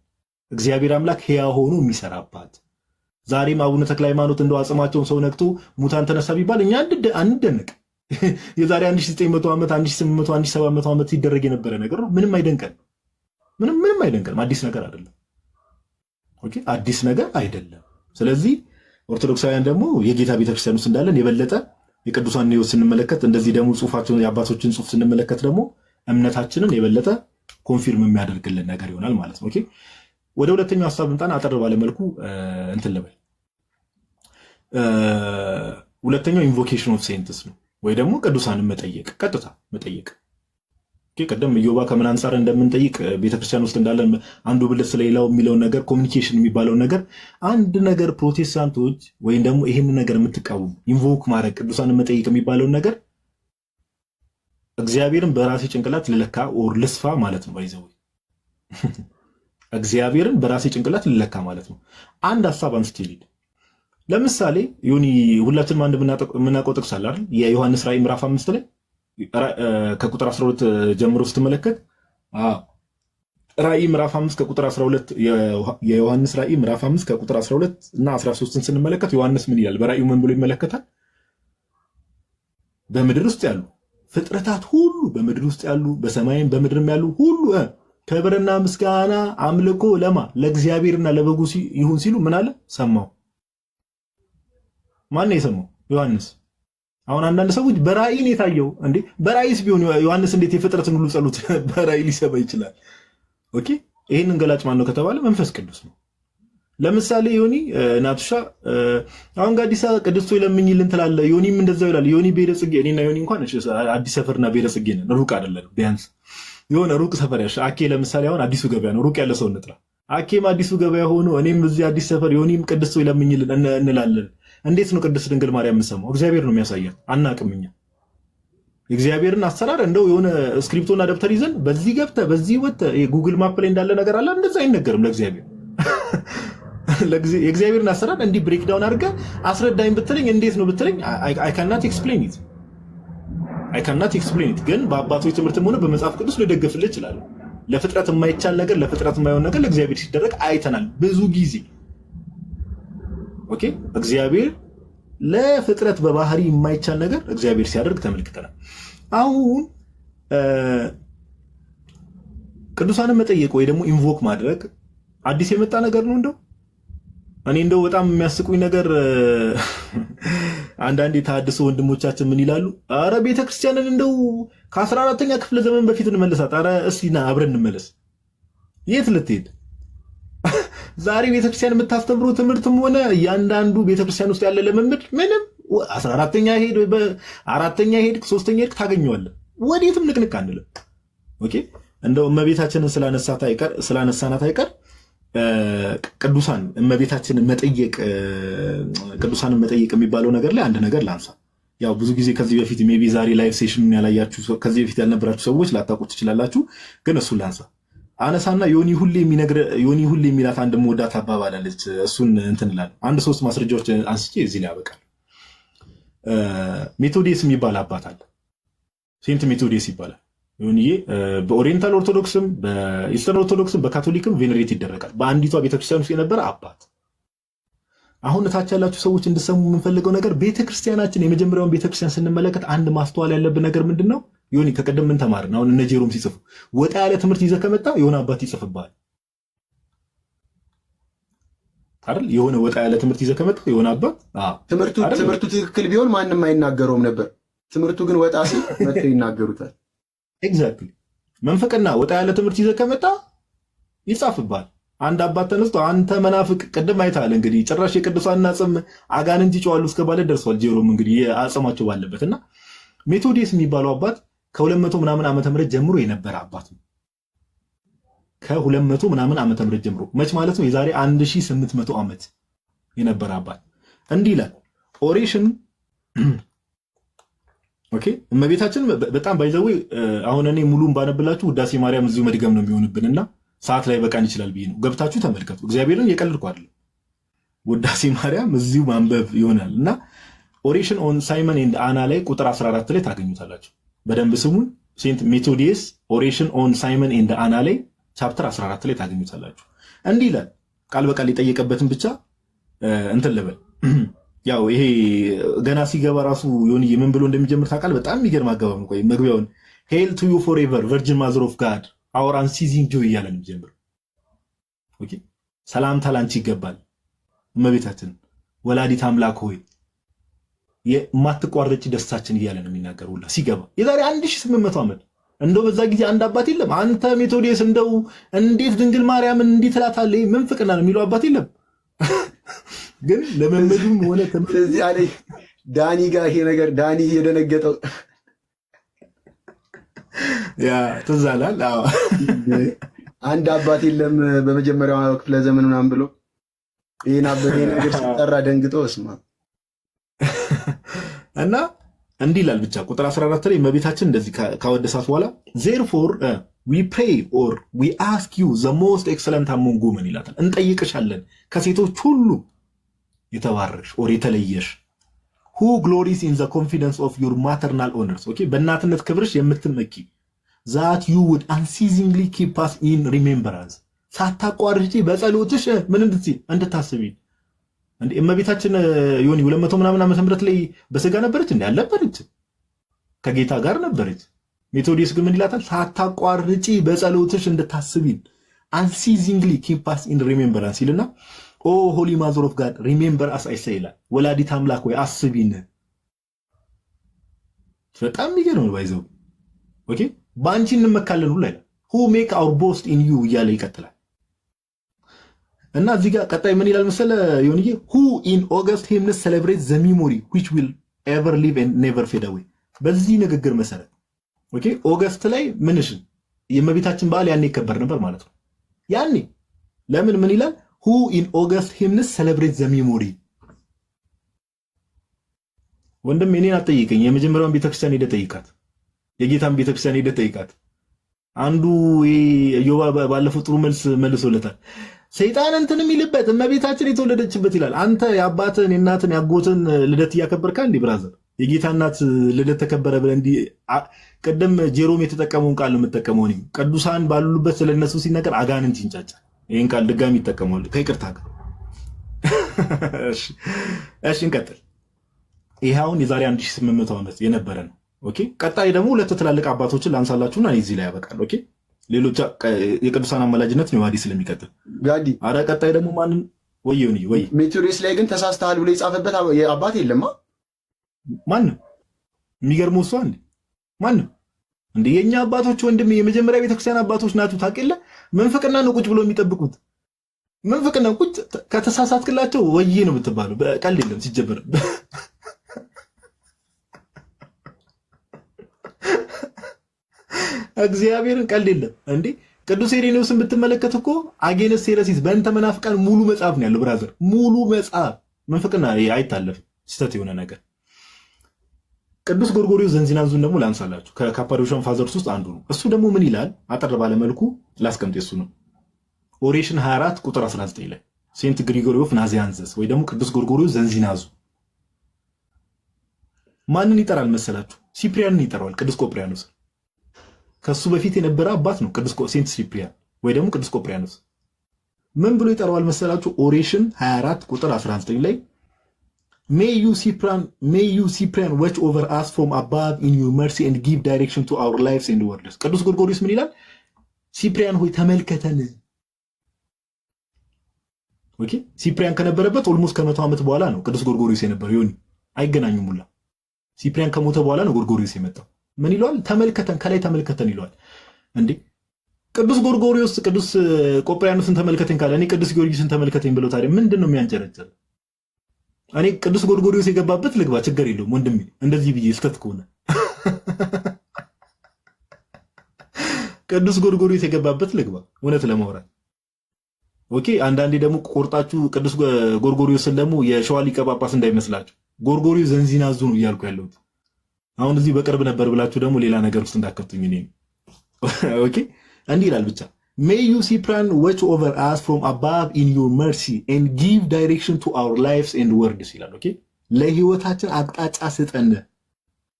እግዚአብሔር አምላክ ሕያው ሆኖ የሚሰራባት። ዛሬም አቡነ ተክለ ሃይማኖት እንደው አጽማቸውን ሰው ነክቶ ሙታን ተነሳ ቢባል እኛ አንደነቅ። የዛሬ 1900 ዓመት 1800 1700 ዓመት ሲደረግ የነበረ ነገር ነው። ምንም አይደንቀን፣ ምንም አይደንቀንም። አዲስ ነገር አይደለም። ኦኬ፣ አዲስ ነገር አይደለም። ስለዚህ ኦርቶዶክሳውያን ደግሞ የጌታ ቤተክርስቲያን ውስጥ እንዳለን የበለጠ የቅዱሳን ሕይወት ስንመለከት እንደዚህ ደግሞ ጽሁፋቸውን የአባቶችን ጽሁፍ ስንመለከት ደግሞ እምነታችንን የበለጠ ኮንፊርም የሚያደርግልን ነገር ይሆናል ማለት ነው። ኦኬ፣ ወደ ሁለተኛው ሐሳብ እንጣን አጠር ባለመልኩ እንትን ልበል። ሁለተኛው ኢንቮኬሽን ኦፍ ሴንትስ ነው ወይ ደግሞ ቅዱሳንን መጠየቅ፣ ቀጥታ መጠየቅ። ቀደም ኢዮባ ከምን አንጻር እንደምንጠይቅ ቤተክርስቲያን ውስጥ እንዳለን አንዱ ብልት ስለሌላው የሚለውን ነገር ኮሚኒኬሽን የሚባለውን ነገር አንድ ነገር ፕሮቴስታንቶች ወይም ደግሞ ይህን ነገር የምትቃወሙ ኢንቮክ ማድረግ ቅዱሳንን መጠየቅ የሚባለውን ነገር እግዚአብሔርን በራሴ ጭንቅላት ልለካ ኦር ልስፋ ማለት ነው። ባይዘው እግዚአብሔርን በራሴ ጭንቅላት ልለካ ማለት ነው። አንድ ሐሳብ አንስቼ ልሂድ። ለምሳሌ ዮኒ ሁላችንም አንድ የምናውቀው ጥቅስ አለ አይደል? የዮሐንስ ራእይ ምዕራፍ 5 ላይ ከቁጥር 12 ጀምሮ ስትመለከት ራእይ ምዕራፍ 5 ከቁጥር 12 የዮሐንስ ራእይ ምዕራፍ 5 ከቁጥር 12 እና 13ን ስንመለከት ዮሐንስ ምን ይላል? በራእዩ ምን ብሎ ይመለከታል? በምድር ውስጥ ያሉ ፍጥረታት ሁሉ በምድር ውስጥ ያሉ በሰማይም በምድርም ያሉ ሁሉ ክብርና ምስጋና አምልኮ ለማ ለእግዚአብሔርና ለበጉ ይሁን ሲሉ ምን አለ? ሰማው። ማን ነው የሰማው? ዮሐንስ። አሁን አንዳንድ ሰዎች በራእይ ነው የታየው። እንዴ በራእይስ ቢሆን ዮሐንስ እንዴት የፍጥረትን ሁሉ ጸሎት በራእይ ሊሰማ ይችላል? ኦኬ፣ ይሄንን ገላጭ ማን ነው ከተባለ መንፈስ ቅዱስ ነው። ለምሳሌ ዮኒ ናቱሻ አሁን ጋዲሳ ቅድስቶ ይለምኝልን ትላለ። ዮኒም እንደዛው ይላል። ዮኒ ብሔረ ጽጌ፣ እኔና ዮኒ እንኳን አዲስ ሰፈርና ብሔረ ጽጌ ነን፣ ሩቅ አይደለም። ቢያንስ የሆነ ሩቅ ሰፈር ያሽ አኬ ለምሳሌ አሁን አዲሱ ገበያ ነው፣ ሩቅ ያለ ሰው እንጥራ። አኬም አዲሱ ገበያ ሆኖ እኔም እዚህ አዲስ ሰፈር፣ ዮኒም ቅድስቶ ይለምኝልን እንላለን። እንዴት ነው ቅድስት ድንግል ማርያም የምሰማው? እግዚአብሔር ነው የሚያሳያት፣ አናቅም እኛ። የእግዚአብሔርን አሰራር እንደው የሆነ ስክሪፕቶና ደብተር ይዘን በዚህ ገብተ በዚህ ወጥተ ጉግል ማፕ ላይ እንዳለ ነገር አለ፣ እንደዛ አይነገርም ለእግዚአብሔር። የእግዚአብሔርን አሰራር እንዲህ ብሬክዳውን አድርገ አስረዳኝ ብትለኝ እንዴት ነው ብትለኝ አይ ካናት ኤክስፕሌን ኢት። ግን በአባቶች ትምህርትም ሆነ በመጽሐፍ ቅዱስ ልደግፍልህ እችላለሁ። ለፍጥረት የማይቻል ነገር ለፍጥረት የማይሆን ነገር ለእግዚአብሔር ሲደረግ አይተናል ብዙ ጊዜ። ኦኬ፣ እግዚአብሔር ለፍጥረት በባህሪ የማይቻል ነገር እግዚአብሔር ሲያደርግ ተመልክተናል። አሁን ቅዱሳንን መጠየቅ ወይ ደግሞ ኢንቮክ ማድረግ አዲስ የመጣ ነገር ነው። እኔ እንደው በጣም የሚያስቁኝ ነገር አንዳንድ የተሐድሶ ወንድሞቻችን ምን ይላሉ? አረ ቤተክርስቲያንን እንደው ከ14ኛ ክፍለ ዘመን በፊት እንመለሳት። አረ እስቲ ና አብረን እንመለስ። የት ልትሄድ? ዛሬ ቤተክርስቲያን የምታስተምረው ትምህርትም ሆነ እያንዳንዱ ቤተክርስቲያን ውስጥ ያለ ልምምድ ምንም 14ኛ ሄድ አራተኛ ሄድ 3ኛ ሄድ ታገኘዋለህ። ወዴትም ንቅንቅ አንልም። ኦኬ፣ እንደው እመቤታችንን ስላነሳናት አይቀር ቅዱሳን እመቤታችንን መጠየቅ ቅዱሳንን መጠየቅ የሚባለው ነገር ላይ አንድ ነገር ላንሳ። ያው ብዙ ጊዜ ከዚህ በፊት ሜቢ ዛሬ ላይቭ ሴሽን ያላያችሁ ከዚህ በፊት ያልነበራችሁ ሰዎች ላታውቁት ትችላላችሁ። ግን እሱን ላንሳ አነሳና ዮኒ ሁሌ የሚላት አንድ መወዳት አባባል አለች። እሱን እንትን እላለሁ። አንድ 3 ማስረጃዎች አንስቼ እዚህ ላይ ያበቃል። ሜቶዲየስ የሚባል አባት አለ። ሴንት ሜቶዲየስ ይባላል። ዮኒዬ በኦሪየንታል ኦርቶዶክስም በኢስተርን ኦርቶዶክስም በካቶሊክም ቬኔሬት ይደረጋል። በአንዲቷ ቤተክርስቲያን ውስጥ የነበረ አባት። አሁን እታች ያላችሁ ሰዎች እንድሰሙ የምንፈልገው ነገር ቤተክርስቲያናችን የመጀመሪያውን ቤተክርስቲያን ስንመለከት አንድ ማስተዋል ያለብን ነገር ምንድን ነው? ዮኒ ከቀደም ምን ተማርን? አሁን እነ ጄሮም ሲጽፉ ወጣ ያለ ትምህርት ይዘህ ከመጣ የሆነ አባት ይጽፍብሃል አይደል? የሆነ ወጣ ያለ ትምህርት ይዘህ ከመጣ የሆነ አባት ትምህርቱ ትክክል ቢሆን ማንም አይናገረውም ነበር። ትምህርቱ ግን ወጣ ሲል መጥተው ይናገሩታል። ኤግዛክትሊ። መንፈቅና ወጣ ያለ ትምህርት ይዘህ ከመጣ ይጻፍብሃል። አንድ አባት ተነስቶ አንተ መናፍቅ ቅድም አይተሃል እንግዲህ ጭራሽ የቅዱሳን አጽም አጋንንት ይጮዋሉ እስከ ማለት ደርሷል። ጄሮም እንግዲህ አጽማቸው ባለበት እና ሜቶዲየስ የሚባለው አባት ከ200 ምናምን ዓመተ ምህረት ጀምሮ የነበረ አባት ነው። ከ200 ምናምን ዓመተ ምህረት ጀምሮ መች ማለት ነው? የዛሬ 1800 ዓመት የነበረ አባት እንዲህ ይላል ኦሬሽን። ኦኬ እመቤታችን በጣም ባይዘው አሁን እኔ ሙሉን ባነብላችሁ ውዳሴ ማርያም እዚሁ መድገም ነው የሚሆንብንና ሰዓት ላይ በቃን ይችላል ብዬ ነው። ገብታችሁ ተመልከቱ። እግዚአብሔርን የቀልድኩ አይደለም። ውዳሴ ማርያም እዚሁ ማንበብ ይሆናል እና ኦሬሽን ኦን ሳይመን ኤንድ አና ላይ ቁጥር 14 ላይ ታገኙታላችሁ። በደንብ ስሙን። ሴንት ሜቶዲየስ ኦሬሽን ኦን ሳይመን ኤንድ አና ላይ ቻፕተር 14 ላይ ታገኙታላችሁ። እንዲህ ይላል። ቃል በቃል የጠየቀበትን ብቻ እንትን ልበል። ያው ይሄ ገና ሲገባ ራሱ ዮኒ ምን ብሎ እንደሚጀምር ታውቃል። በጣም የሚገርም አገባብ ነው። ቆይ መግቢያውን ሄል ቱ ዩ ፎርኤቨር ቨርጂን ማዘር ኦፍ ጋድ አወር አንሲዚንግ ጆይ እያለ ነው የሚጀምር። ኦኬ ሰላምታ ላንቺ ይገባል እመቤታችን ወላዲት አምላክ ሆይ የማትቋረጭ ደስታችን እያለ ነው የሚናገር ሁላ ሲገባ የዛሬ 1800 ዓመት። እንደው በዛ ጊዜ አንድ አባት የለም አንተ ሜቶዲየስ እንደው እንዴት ድንግል ማርያምን እንዲህ ትላታለህ ምንፍቅና ነው የሚለው አባት የለም። ግን ለመመዱም ሆነ ስለዚህ አለ ዳኒ ጋር ይሄ ነገር ዳኒ የደነገጠው ያ ትዛላል። አዎ አንድ አባት የለም በመጀመሪያው ክፍለ ዘመን ምናምን ብሎ ይሄን አበደ ነገር ሲጠራ ደንግጦ እስማ እና እንዲህ ይላል ብቻ ቁጥር 14 ላይ እመቤታችን እንደዚህ ካወደሳት በኋላ therefore we pray or we ask you the most excellent among women ይላታል። እንጠይቅሻለን ከሴቶች ሁሉ የተባረክሽ ኦር የተለየሽ who glories in the confidence of your maternal honors ኦኬ በእናትነት ክብርሽ የምትመኪ that you would unceasingly keep us in remembrance ሳታቋርጪ በጸሎትሽ ምን እንድታስቢ እንዴ እመቤታችን ዮኒ 200 ምናምን ዓመተ ምህረት ላይ በስጋ ነበረች እንዴ? አልነበረች፣ ከጌታ ጋር ነበረች። ሜቶዲየስ ግን ምን ይላታል? ሳታቋርጪ በጸሎትሽ እንድታስቢን አንሲዚንግሊ ኪፕ አስ ኢን ሪሜምበራንስ ይልና ኦ ሆሊ ማዘር ኦፍ ጋድ ሪሜምበር አስ አይ ሴይ ይላል። ወላዲት አምላክ ወይ አስቢን። በጣም የሚገርም ነው ባይዘው። ኦኬ በአንቺ እንመካለን ሁሉ አይደል? who make our boast in you እያለ ይቀጥላል። እና እዚህ ጋር ቀጣይ ምን ይላል መሰለ ዮኒዬ who in August hymns celebrate the memory which will ever live and never fade away። በዚህ ንግግር መሰረት ኦኬ ኦገስት ላይ ምንሽን የእመቤታችን በዓል ያኔ ይከበር ነበር ማለት ነው። ያኔ ለምን ምን ይላል who in August hymns celebrate the memory። ወንድም እኔን አትጠይቀኝ። የመጀመሪያውን ቤተክርስቲያን ሄደህ ጠይቃት፣ የጌታን ቤተክርስቲያን ሄደህ ጠይቃት። አንዱ ዮባ ባለፈው ጥሩ መልስ መልሶለታል። ሰይጣን እንትን የሚልበት እመቤታችን የተወለደችበት ይላል። አንተ የአባትን የእናትን ያጎትን ልደት እያከበርካ እንዴ ብራዘር? የጌታ እናት ልደት ተከበረ ብለህ እንዲህ ቀደም ጄሮም የተጠቀመውን ቃል ነው የምጠቀመው እኔ። ቅዱሳን ባሉበት ስለነሱ ሲነገር አጋንንት ይንጫጫል። ይሄን ቃል ድጋሚ ይጠቀማሉ ከይቅርታ ጋር። እሺ እንቀጥል። ይሄ አሁን የዛሬ 1800 ዓመት የነበረ ነው። ኦኬ ቀጣይ ደግሞ ሁለት ትላልቅ አባቶችን ላንሳላችሁና እዚህ ላይ ያበቃል። ኦኬ ሌሎች የቅዱሳን አማላጅነት ነው ዋዲ ስለሚቀጥል ጋዲ አረ ቀጣይ ደግሞ ማንን ወይዮኒ ወይ ሜቶዲየስ ላይ ግን ተሳስተሃል ብሎ የጻፈበት አባት የለማ። ማንም የሚገርመው እሷ እንዴ ማንም እንዴ የኛ አባቶች ወንድም የመጀመሪያ ቤተክርስቲያን አባቶች ናቸው። ታውቂለ መንፈቅና ነው ቁጭ ብሎ የሚጠብቁት። መንፈቅና ቁጭ ከተሳሳትክላቸው ወይዬ ነው የምትባለው። በቀልድ የለም ሲጀመር እግዚአብሔርን ቀልድ የለም እንዴ። ቅዱስ ኢሬኔዎስን ብትመለከት እኮ አጌነስ ሄረሲስ በእንተ መናፍቃን ሙሉ መጽሐፍ ነው ያለው ብራዘር፣ ሙሉ መጽሐፍ። መንፈቅና አይታለፍም፣ ስህተት የሆነ ነገር። ቅዱስ ጎርጎርዮስ ዘንዚናዙን ደግሞ ላንሳላችሁ፣ ከካፓዶሻን ፋዘርስ ውስጥ አንዱ ነው። እሱ ደግሞ ምን ይላል? አጠር ባለ መልኩ ላስቀምጥ። እሱ ነው ኦሬሽን 24 ቁጥር 19 ላይ ሴንት ግሪጎሪ ኦፍ ናዚያንዘስ ወይ ደግሞ ቅዱስ ጎርጎርዮስ ዘንዚናዙ ማንን ይጠራል መሰላችሁ? ሲፕሪያንን ይጠራዋል። ቅዱስ ቆጵሪያኖስ ከሱ በፊት የነበረ አባት ነው። ቅዱስ ሴንት ሲፕሪያን ወይ ደግሞ ቅዱስ ቆጵሪያኖስ ምን ብሎ ይጠራዋል መሰላችሁ? ኦሬሽን 24 ቁጥር 19 ላይ may you Cyprian watch over us from above in your mercy and give direction to our lives and words። ቅዱስ ጎርጎርዮስ ምን ይላል? ሲፕሪያን ሆይ ተመልከተን። ኦኬ ሲፕሪያን ከነበረበት ኦልሞስት ከ100 ዓመት በኋላ ነው ቅዱስ ጎርጎርዮስ የነበረው። ይሁን አይገናኙም ሁላ። ሲፕሪያን ከሞተ በኋላ ነው ጎርጎርዮስ የመጣው። ምን ይለዋል? ተመልከተን፣ ከላይ ተመልከተን ይለዋል። እንዴ ቅዱስ ጎርጎሪዎስ ቅዱስ ቆጵርያኖስን ተመልከተኝ ካለ እኔ ቅዱስ ጊዮርጊስን ተመልከተኝ ብለው ታዲያ ምንድን ነው የሚያንጨረጭር? እኔ ቅዱስ ጎርጎሪዎስ የገባበት ልግባ፣ ችግር የለውም ወንድሜ። እንደዚህ ብዬ ስተት ከሆነ ቅዱስ ጎርጎሪዎስ የገባበት ልግባ፣ እውነት ለማውራት ኦኬ። አንዳንዴ ደግሞ ቆርጣችሁ ቅዱስ ጎርጎሪዎስን ደግሞ የሸዋ ሊቀ ጳጳስ እንዳይመስላችሁ፣ ጎርጎሪዎስ ዘንዚናዙ ነው እያልኩ ያለሁት። አሁን እዚህ በቅርብ ነበር ብላችሁ ደግሞ ሌላ ነገር ውስጥ እንዳከቱኝ እኔ ኦኬ። እንዲህ ይላል ብቻ May you Cyprian watch over us from above in your mercy and give direction to our lives and words ይላል ኦኬ። ለህይወታችን አቅጣጫ ስጠን።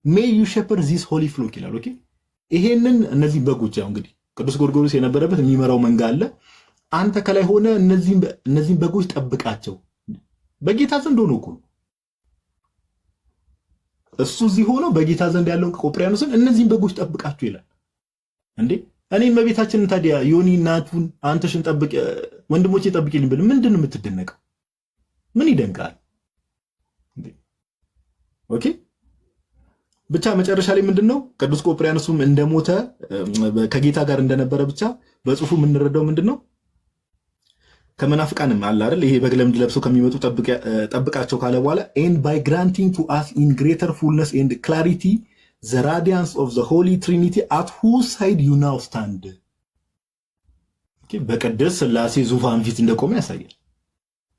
May you shepherd this holy flock ይላል ኦኬ። ይሄንን እነዚህ በጎች ያው እንግዲህ ቅዱስ ጎርጎሪዎስ የነበረበት የሚመራው መንጋ አለ። አንተ ከላይ ሆነ እነዚህን በጎች ጠብቃቸው። በጌታ ዘንድ ሆኖ እኮ እሱ እዚህ ሆኖ በጌታ ዘንድ ያለውን ቆጵርያኖስን እነዚህን በጎች ጠብቃቸው ይላል እንዴ። እኔ እመቤታችንን ታዲያ ዮኒ እናቱን አንተሽን ጠብቅ ወንድሞቼ ጠብቂልኝ ብል ምንድን ነው የምትደነቀው? ምን ይደንቃል እንዴ? ኦኬ ብቻ መጨረሻ ላይ ምንድነው ቅዱስ ቆጵርያኖስም እንደሞተ ከጌታ ጋር እንደነበረ ብቻ በጽሁፉ የምንረዳው ምንድነው ከመናፍቃንም አለ አይደል ይሄ በግለምድ ለብሰው ከሚመጡ ጠብቃቸው ካለ በኋላ and by granting to us in greater fullness and clarity the radiance of the holy trinity at whose side you now stand ኦኬ በቅድስት ሥላሴ ዙፋን ፊት እንደቆመ ያሳያል።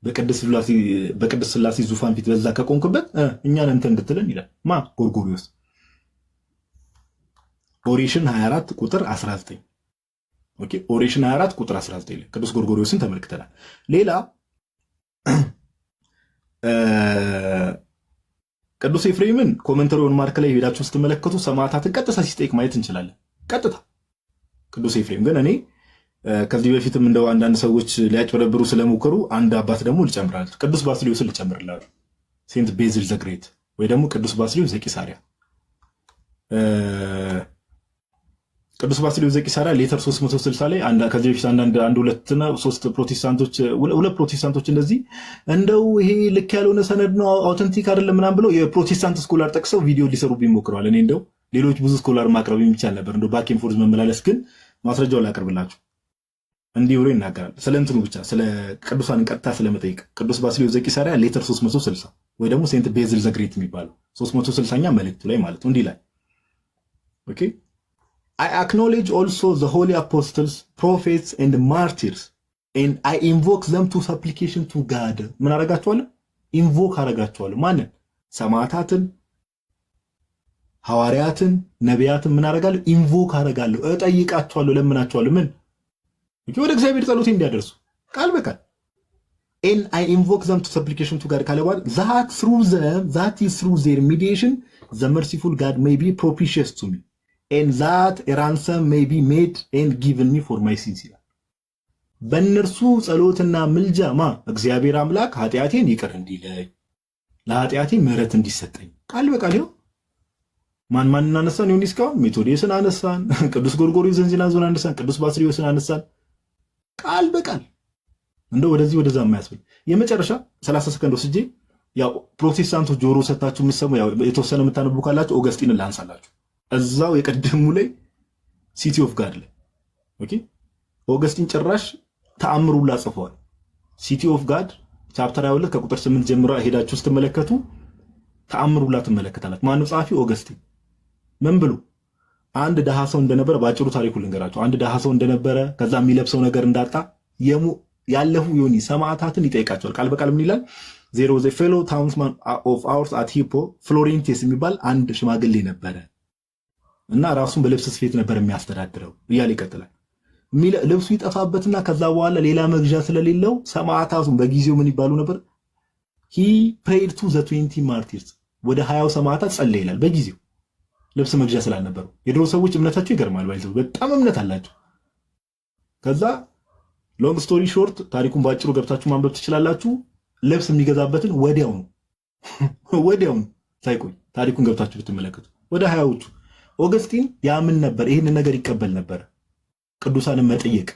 በቅድስት ሥላሴ ዙፋን ፊት በዛ ከቆምክበት እኛን እንትን እንድትለን ይላል ማ ጎርጎሪዎስ ኦሬሽን 24 ቁጥር 19 ኦኬ ኦሬሽን 24 ቁጥር 19 ላይ ቅዱስ ጎርጎሪዎስን ተመልክተናል። ሌላ ቅዱስ ኤፍሬምን ኮሜንተሪውን ማርክ ላይ ሄዳችሁ ስትመለከቱ ሰማዕታትን ቀጥታ ሲጠይቅ ማየት እንችላለን። ቀጥታ ቅዱስ ኤፍሬም ግን እኔ ከዚህ በፊትም እንደው አንዳንድ ሰዎች ሊያጭበረብሩ ስለሞከሩ አንድ አባት ደግሞ ልጨምራለሁ። ቅዱስ ባስልዮስን ልጨምርላችሁ። ሴንት ቤዝል ዘግሬት ወይ ደግሞ ቅዱስ ባስልዮስ ዘቂሳሪያ ቅዱስ ባስልዮስ ዘቂሳሪያ ሌተር 360 ላይ ከዚህ በፊት አንድ ሁለትና ሶስት ሁለት ፕሮቴስታንቶች እንደዚህ እንደው ይሄ ልክ ያልሆነ ሰነድ ነው አውተንቲክ አይደለም ምናምን ብለው የፕሮቴስታንት ስኮላር ጠቅሰው ቪዲዮ ሊሰሩብኝ ሞክረዋል። እኔ እንደው ሌሎች ብዙ ስኮላር ማቅረብ የሚቻል ነበር እንደው ባክ ኤንድ ፎርዝ መመላለስ፣ ግን ማስረጃው ላቀርብላችሁ እንዲህ ብሎ ይናገራል። ስለ እንትኑ ብቻ ስለ ቅዱሳን ቀጥታ ስለመጠይቅ ቅዱስ ባስልዮስ ዘቂሳሪያ ሌተር 360 ወይ ደግሞ ሴንት ቤዝል ዘግሬት የሚባለው 360ኛ መልእክቱ ላይ ማለት ነው እንዲህ ላይ ኦኬ I acknowledge also the holy apostles, prophets and martyrs and I invoke them to supplication to God. ምን አረጋቸዋለሁ? ኢንቮክ አረጋቸዋለሁ። ማንን? ሰማዕታትን፣ ሐዋርያትን፣ ነቢያትን ምን አረጋለሁ? ኢንቮክ አረጋለሁ፣ እጠይቃቸዋለሁ፣ ለምናቸዋለሁ። ምን? ወደ እግዚአብሔር ጸሎት እንዲያደርሱ ቃል በቃል and I invoke them to supplication to God ካለ በኋላ that is through their mediation the merciful God may be propitious to me. And that a ransom may be made and given me for my sins ይላል። በእነርሱ ጸሎትና ምልጃማ እግዚአብሔር አምላክ ኃጢአቴን ይቅር እንዲለኝ ለኃጢአቴ ምሕረት እንዲሰጠኝ ቃል በቃል ይኸው ማን እናነሳን? ዮኒስካው ሜቶዲየስን አነሳን፣ ቅዱስ ጎርጎርዮስ ዘንዚናዙን አነሳን፣ ቅዱስ ባስልዮስን አነሳን። ቃል በቃል እንደው ወደዚህ ወደዛ የማያስብል የመጨረሻ 30 ሰከንድ ወስጄ ያው ፕሮቴስታንቶች ጆሮ ሰታችሁ የምትሰሙ ያው የተወሰነ የምታነቡ ካላችሁ ኦገስቲንን ላንሳላችሁ እዛው የቀደሙ ላይ ሲቲ ኦፍ ጋድ ላይ ኦኬ ኦገስቲን ጭራሽ ተአምሩላ ጽፈዋል። ሲቲ ኦፍ ጋድ ቻፕተር 22 ከቁጥር 8 ጀምሮ ሄዳችሁ ስትመለከቱ ተአምሩላ ትመለከታላችሁ። ማነው ጸሐፊ? ኦገስቲን። ምን ብሎ አንድ ደሃ ሰው እንደነበረ ባጭሩ ታሪኩ ልንገራችሁ። አንድ ደሃ ሰው እንደነበረ ከዛ የሚለብሰው ነገር እንዳጣ ያለፉ ዮኒ ሰማዕታትን ይጠይቃቸዋል። ቃል በቃል ምን ይላል? ዜሮ ዘ ፌሎ ታውንስማን ኦፍ አውርስ አት ሂፖ ፍሎሬንቲስ የሚባል አንድ ሽማግሌ ነበረ እና ራሱን በልብስ ስፌት ነበር የሚያስተዳድረው እያለ ይቀጥላል። ልብሱ ይጠፋበትና ከዛ በኋላ ሌላ መግዣ ስለሌለው ሰማዕታቱን በጊዜው ምን ይባሉ ነበር? he prayed to the 20 martyrs ወደ 20 ሰማዕታት ጸለየ ይላል። በጊዜው ልብስ መግዣ ስላልነበረው። የድሮ ሰዎች እምነታቸው ይገርማል። ባይዘው በጣም እምነት አላቸው። ከዛ ሎንግ ስቶሪ ሾርት ታሪኩን ባጭሩ ገብታችሁ ማንበብ ትችላላችሁ። ልብስ የሚገዛበትን ወዲያውኑ ሳይቆይ ታሪኩን ገብታችሁ ብትመለከቱ ወደ 20ዎቹ ኦገስቲን ያምን ነበር። ይህንን ነገር ይቀበል ነበር። ቅዱሳንን መጠየቅ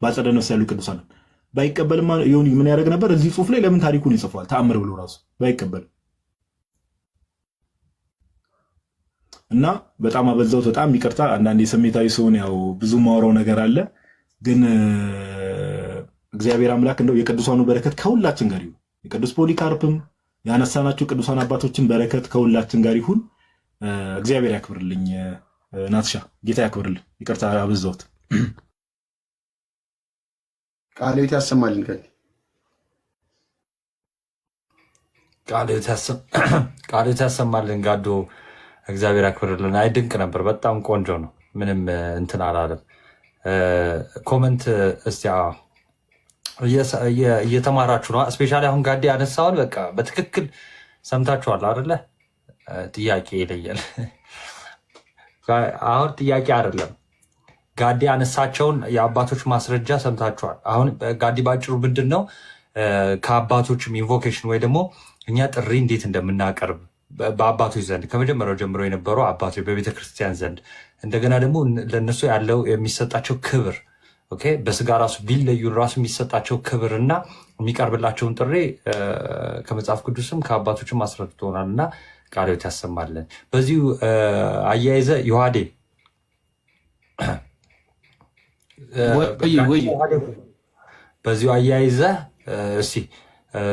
ባጸደ ነፍስ ያሉ ቅዱሳንን ባይቀበልማ ዮኒ ምን ያደርግ ነበር? እዚህ ጽሑፍ ላይ ለምን ታሪኩን ይጽፋል? ተአምር ብሎ ራሱ ባይቀበል እና በጣም አበዛሁት። በጣም ይቅርታ። አንዳንዴ ስሜታዊ ሲሆን ያው ብዙ ማወራው ነገር አለ። ግን እግዚአብሔር አምላክ እንደው የቅዱሳኑ በረከት ከሁላችን ጋር ይሁን። የቅዱስ ፖሊካርፕም ያነሳናቸው ቅዱሳን አባቶችን በረከት ከሁላችን ጋር ይሁን። እግዚአብሔር ያክብርልኝ። ናትሻ ጌታ ያክብርልኝ። ይቅርታ አበዛሁት። ቃልዮት ያሰማልን። ቃልዮት ያሰማልን። ጋዶ እግዚአብሔር ያክብርልን። አይ ድንቅ ነበር። በጣም ቆንጆ ነው። ምንም እንትን አላለም። ኮመንት እስቲ እየተማራችሁ ነው። ስፔሻሊ አሁን ጋዴ ያነሳውን በቃ በትክክል ሰምታችኋል አይደለ? ጥያቄ ይለያል። አሁን ጥያቄ አይደለም። ጋዴ ያነሳቸውን የአባቶች ማስረጃ ሰምታችኋል። አሁን ጋዴ ባጭሩ ምንድን ነው ከአባቶችም ኢንቮኬሽን ወይ ደግሞ እኛ ጥሪ እንዴት እንደምናቀርብ በአባቶች ዘንድ ከመጀመሪያው ጀምሮ የነበሩ አባቶች በቤተክርስቲያን ዘንድ እንደገና ደግሞ ለእነሱ ያለው የሚሰጣቸው ክብር በስጋ ራሱ ቢለዩን ራሱ የሚሰጣቸው ክብር እና የሚቀርብላቸውን ጥሪ ከመጽሐፍ ቅዱስም ከአባቶችም አስረድቶናል እና ቃልዮት ያሰማልን። በዚሁ አያይዘ ዮሐዴ በዚሁ አያይዘ እስቲ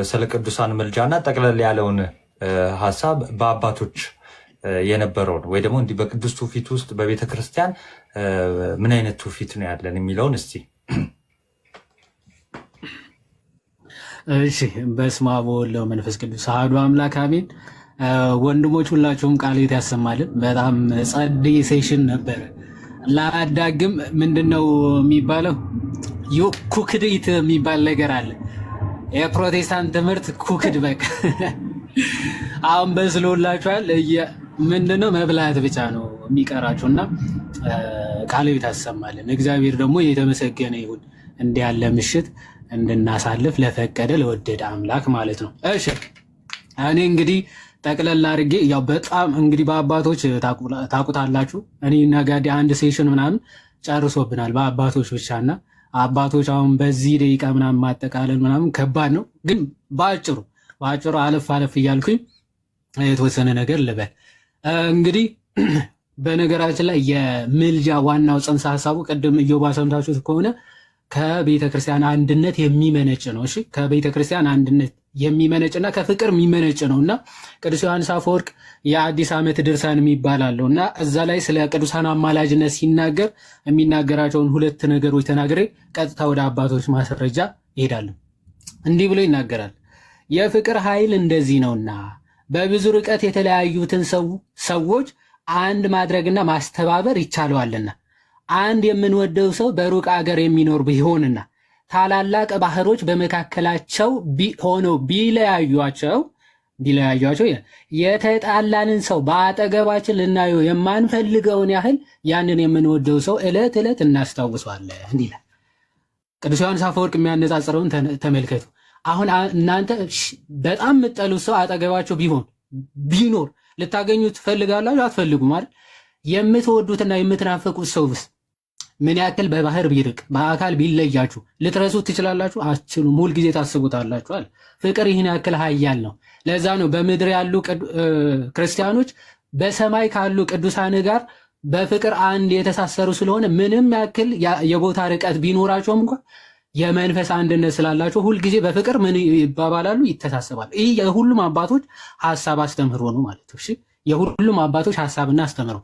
ስለ ቅዱሳን ምልጃና ጠቅለል ያለውን ሀሳብ በአባቶች የነበረውን ወይ ደግሞ እንዲህ በቅዱስ ትውፊት ውስጥ በቤተ ክርስቲያን ምን አይነት ትውፊት ነው ያለን የሚለውን እስቲ። እሺ፣ በስመ አብ ወወልድ ወመንፈስ ቅዱስ አሐዱ አምላክ አሜን። ወንድሞች ሁላችሁም ቃልዮት ያሰማልን። በጣም ጸዴ ሴሽን ነበረ። ላዳግም ምንድነው የሚባለው ኩክድት የሚባል ነገር አለ። የፕሮቴስታንት ትምህርት ኩክድ በቃ አሁን በስሎላችኋል። ምንድነው መብላት ብቻ ነው የሚቀራችሁ እና ቃልዮት ያሰማልን። እግዚአብሔር ደግሞ የተመሰገነ ይሁን እንዲህ ያለ ምሽት እንድናሳልፍ ለፈቀደ ለወደደ አምላክ ማለት ነው። እሺ እኔ እንግዲህ ጠቅለል አድርጌ ያው በጣም እንግዲህ በአባቶች ታቁታላችሁ። እኔ እና ጋዴ አንድ ሴሽን ምናምን ጨርሶብናል በአባቶች ብቻና አባቶች አሁን በዚህ ደቂቃ ምናምን ማጠቃለል ምናምን ከባድ ነው። ግን በአጭሩ አለፍ እያልኩኝ የተወሰነ ነገር ልበል። እንግዲህ በነገራችን ላይ የምልጃ ዋናው ጽንሰ ሀሳቡ ቅድም እዮባ ሰምታችሁት ከሆነ ከቤተክርስቲያን አንድነት የሚመነጭ ነው። እሺ ከቤተክርስቲያን አንድነት የሚመነጭና ከፍቅር የሚመነጭ ነው እና ቅዱስ ዮሐንስ አፈወርቅ የአዲስ ዓመት ድርሳን የሚባል አለው እና እዛ ላይ ስለ ቅዱሳን አማላጅነት ሲናገር የሚናገራቸውን ሁለት ነገሮች ተናግሬ ቀጥታ ወደ አባቶች ማስረጃ ይሄዳሉ። እንዲህ ብሎ ይናገራል። የፍቅር ኃይል እንደዚህ ነውና በብዙ ርቀት የተለያዩትን ሰዎች አንድ ማድረግና ማስተባበር ይቻለዋልና አንድ የምንወደው ሰው በሩቅ አገር የሚኖር ቢሆንና ታላላቅ ባህሮች በመካከላቸው ሆነው ቢለያዩቸው የተጣላንን ሰው በአጠገባችን ልናየው የማንፈልገውን ያህል ያንን የምንወደው ሰው ዕለት ዕለት እናስታውሰዋለን ይላል። ቅዱስ ዮሐንስ አፈወርቅ የሚያነጻጽረውን ተመልከቱ። አሁን እናንተ በጣም የምትጠሉት ሰው አጠገባቸው ቢኖር ልታገኙ ትፈልጋላችሁ? አትፈልጉም አይደል? የምትወዱትና የምትናፈቁት ሰውስ ምን ያክል በባህር ቢርቅ በአካል ቢለያችሁ ልትረሱት ትችላላችሁ? አትችሉም። ሁልጊዜ ታስቡታላችኋል። ፍቅር ይህን ያክል ኃያል ነው። ለዛ ነው በምድር ያሉ ክርስቲያኖች በሰማይ ካሉ ቅዱሳን ጋር በፍቅር አንድ የተሳሰሩ ስለሆነ ምንም ያክል የቦታ ርቀት ቢኖራቸውም እንኳን የመንፈስ አንድነት ስላላቸው ሁልጊዜ በፍቅር ምን ይባባላሉ? ይተሳሰባሉ። ይህ የሁሉም አባቶች ሀሳብ አስተምህሮ ነው ማለት ነው። እሺ የሁሉም አባቶች ሀሳብና አስተምህሮ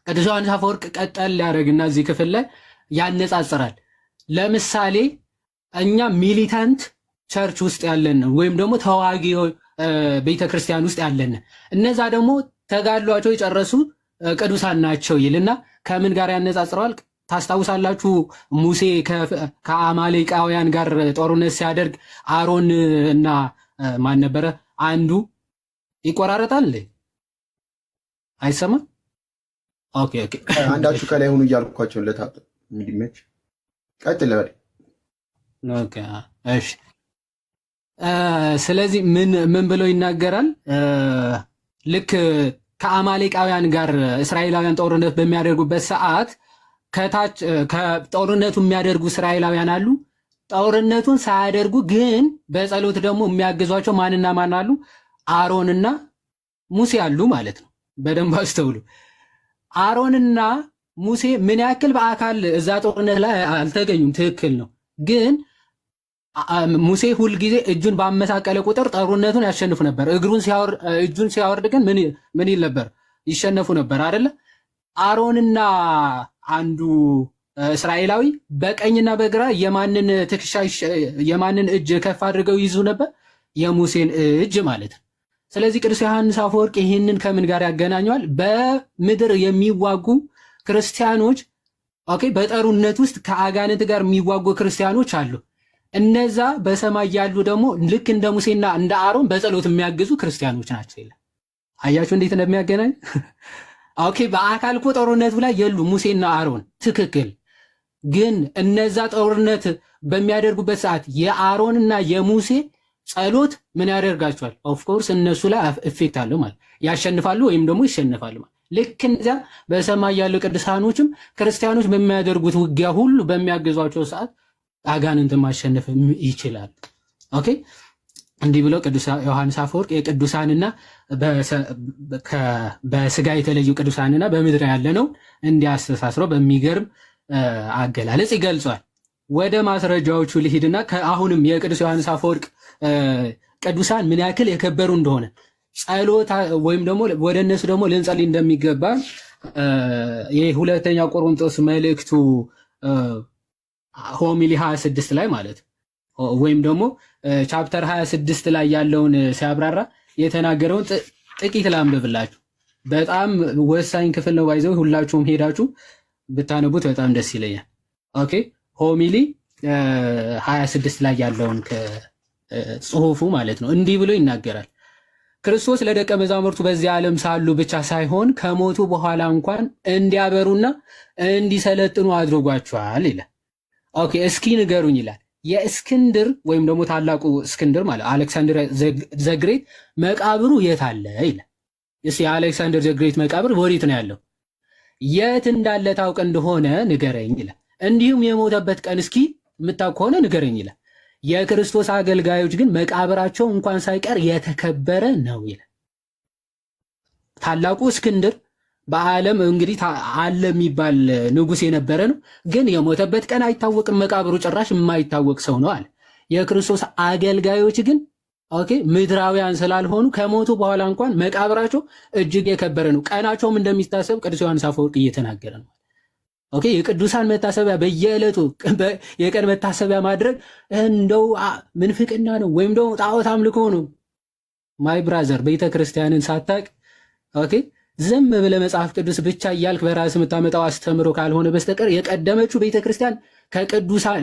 ቅዱስ ዮሐንስ አፈወርቅ ቀጠል ሊያደርግና እዚህ ክፍል ላይ ያነጻጽራል። ለምሳሌ እኛ ሚሊታንት ቸርች ውስጥ ያለን ወይም ደግሞ ተዋጊ ቤተክርስቲያን ውስጥ ያለን፣ እነዛ ደግሞ ተጋድሏቸው የጨረሱ ቅዱሳን ናቸው ይልና ከምን ጋር ያነጻጽረዋል? ታስታውሳላችሁ? ሙሴ ከአማሌቃውያን ጋር ጦርነት ሲያደርግ አሮን እና ማን ነበረ አንዱ ይቆራረጣል። አይሰማም? ኦኬ አንዳችሁ ከላይ ሆኑ እያልኳቸው ለታጥ እንዲመች ቀጥል በል። ኦኬ እሺ። ስለዚህ ምን ብሎ ይናገራል? ልክ ከአማሌቃውያን ጋር እስራኤላውያን ጦርነት በሚያደርጉበት ሰዓት ከታች ከጦርነቱ የሚያደርጉ እስራኤላውያን አሉ። ጦርነቱን ሳያደርጉ ግን በጸሎት ደግሞ የሚያግዟቸው ማንና ማን አሉ? አሮንና ሙሴ አሉ ማለት ነው። በደንብ አስተውሉ። አሮንና ሙሴ ምን ያክል በአካል እዛ ጦርነት ላይ አልተገኙም፣ ትክክል ነው። ግን ሙሴ ሁልጊዜ እጁን ባመሳቀለ ቁጥር ጦርነቱን ያሸንፉ ነበር። እጁን ሲያወርድ ግን ምን ይል ነበር? ይሸነፉ ነበር አይደለ? አሮንና አንዱ እስራኤላዊ በቀኝና በግራ የማንን እጅ ከፍ አድርገው ይዙ ነበር? የሙሴን እጅ ማለት ነው። ስለዚህ ቅዱስ ዮሐንስ አፈወርቅ ይህንን ከምን ጋር ያገናኘዋል? በምድር የሚዋጉ ክርስቲያኖች በጦርነት ውስጥ ከአጋንንት ጋር የሚዋጉ ክርስቲያኖች አሉ። እነዛ በሰማይ ያሉ ደግሞ ልክ እንደ ሙሴና እንደ አሮን በጸሎት የሚያግዙ ክርስቲያኖች ናቸው። ይላል። አያችሁ እንዴት እንደሚያገናኝ። በአካል እኮ ጦርነቱ ላይ የሉ ሙሴና አሮን ትክክል። ግን እነዛ ጦርነት በሚያደርጉበት ሰዓት የአሮንና የሙሴ ጸሎት ምን ያደርጋቸዋል? ኦፍኮርስ እነሱ ላይ ኢፌክት አለው ማለት ያሸንፋሉ ወይም ደግሞ ይሸነፋሉ ማለት። ልክ እነዚያ በሰማይ ያሉ ቅዱሳኖችም ክርስቲያኖች በሚያደርጉት ውጊያ ሁሉ በሚያግዟቸው ሰዓት አጋንንትን ማሸነፍ ይችላል። እንዲህ ብለው ቅዱስ ዮሐንስ አፈወርቅ የቅዱሳንና በስጋ የተለዩ ቅዱሳንና በምድር ያለነው እንዲያስተሳስረው በሚገርም አገላለጽ ይገልጿል። ወደ ማስረጃዎቹ ልሂድና አሁንም የቅዱስ ዮሐንስ አፈወርቅ ቅዱሳን ምን ያክል የከበሩ እንደሆነ ጸሎት ወይም ደግሞ ወደ እነሱ ደግሞ ልንጸልይ እንደሚገባ የሁለተኛ ቆሮንቶስ መልእክቱ ሆሚሊ 26 ላይ ማለት ወይም ደግሞ ቻፕተር 26 ላይ ያለውን ሲያብራራ የተናገረውን ጥቂት ላንብብላችሁ። በጣም ወሳኝ ክፍል ነው። ባይዘው ሁላችሁም ሄዳችሁ ብታነቡት በጣም ደስ ይለኛል። ሆሚሊ 26 ላይ ያለውን ጽሑፉ ማለት ነው። እንዲህ ብሎ ይናገራል። ክርስቶስ ለደቀ መዛሙርቱ በዚህ ዓለም ሳሉ ብቻ ሳይሆን ከሞቱ በኋላ እንኳን እንዲያበሩና እንዲሰለጥኑ አድርጓቸዋል ይላል። እስኪ ንገሩኝ ይላል። የእስክንድር ወይም ደግሞ ታላቁ እስክንድር ማለት አሌክሳንደር ዘግሬት መቃብሩ የት አለ ይላል። የአሌክሳንደር ዘግሬት መቃብር ወዴት ነው ያለው? የት እንዳለ ታውቅ እንደሆነ ንገረኝ ይላል። እንዲሁም የሞተበት ቀን እስኪ የምታውቅ ከሆነ ንገረኝ ይላል። የክርስቶስ አገልጋዮች ግን መቃብራቸው እንኳን ሳይቀር የተከበረ ነው ይላል። ታላቁ እስክንድር በዓለም እንግዲህ አለ የሚባል ንጉሥ የነበረ ነው። ግን የሞተበት ቀን አይታወቅም፣ መቃብሩ ጭራሽ የማይታወቅ ሰው ነው አለ። የክርስቶስ አገልጋዮች ግን ምድራውያን ስላልሆኑ ከሞቱ በኋላ እንኳን መቃብራቸው እጅግ የከበረ ነው፣ ቀናቸውም እንደሚታሰብ ቅዱስ ዮሐንስ አፈወርቅ እየተናገረ ነው። የቅዱሳን መታሰቢያ በየዕለቱ የቀን መታሰቢያ ማድረግ እንደው ምንፍቅና ነው ወይም ደግሞ ጣዖት አምልኮ ነው። ማይ ብራዘር ቤተክርስቲያንን ሳታቅ ዝም ብለ መጽሐፍ ቅዱስ ብቻ እያልክ በራስ የምታመጣው አስተምሮ ካልሆነ በስተቀር የቀደመችው ቤተክርስቲያን ከቅዱሳን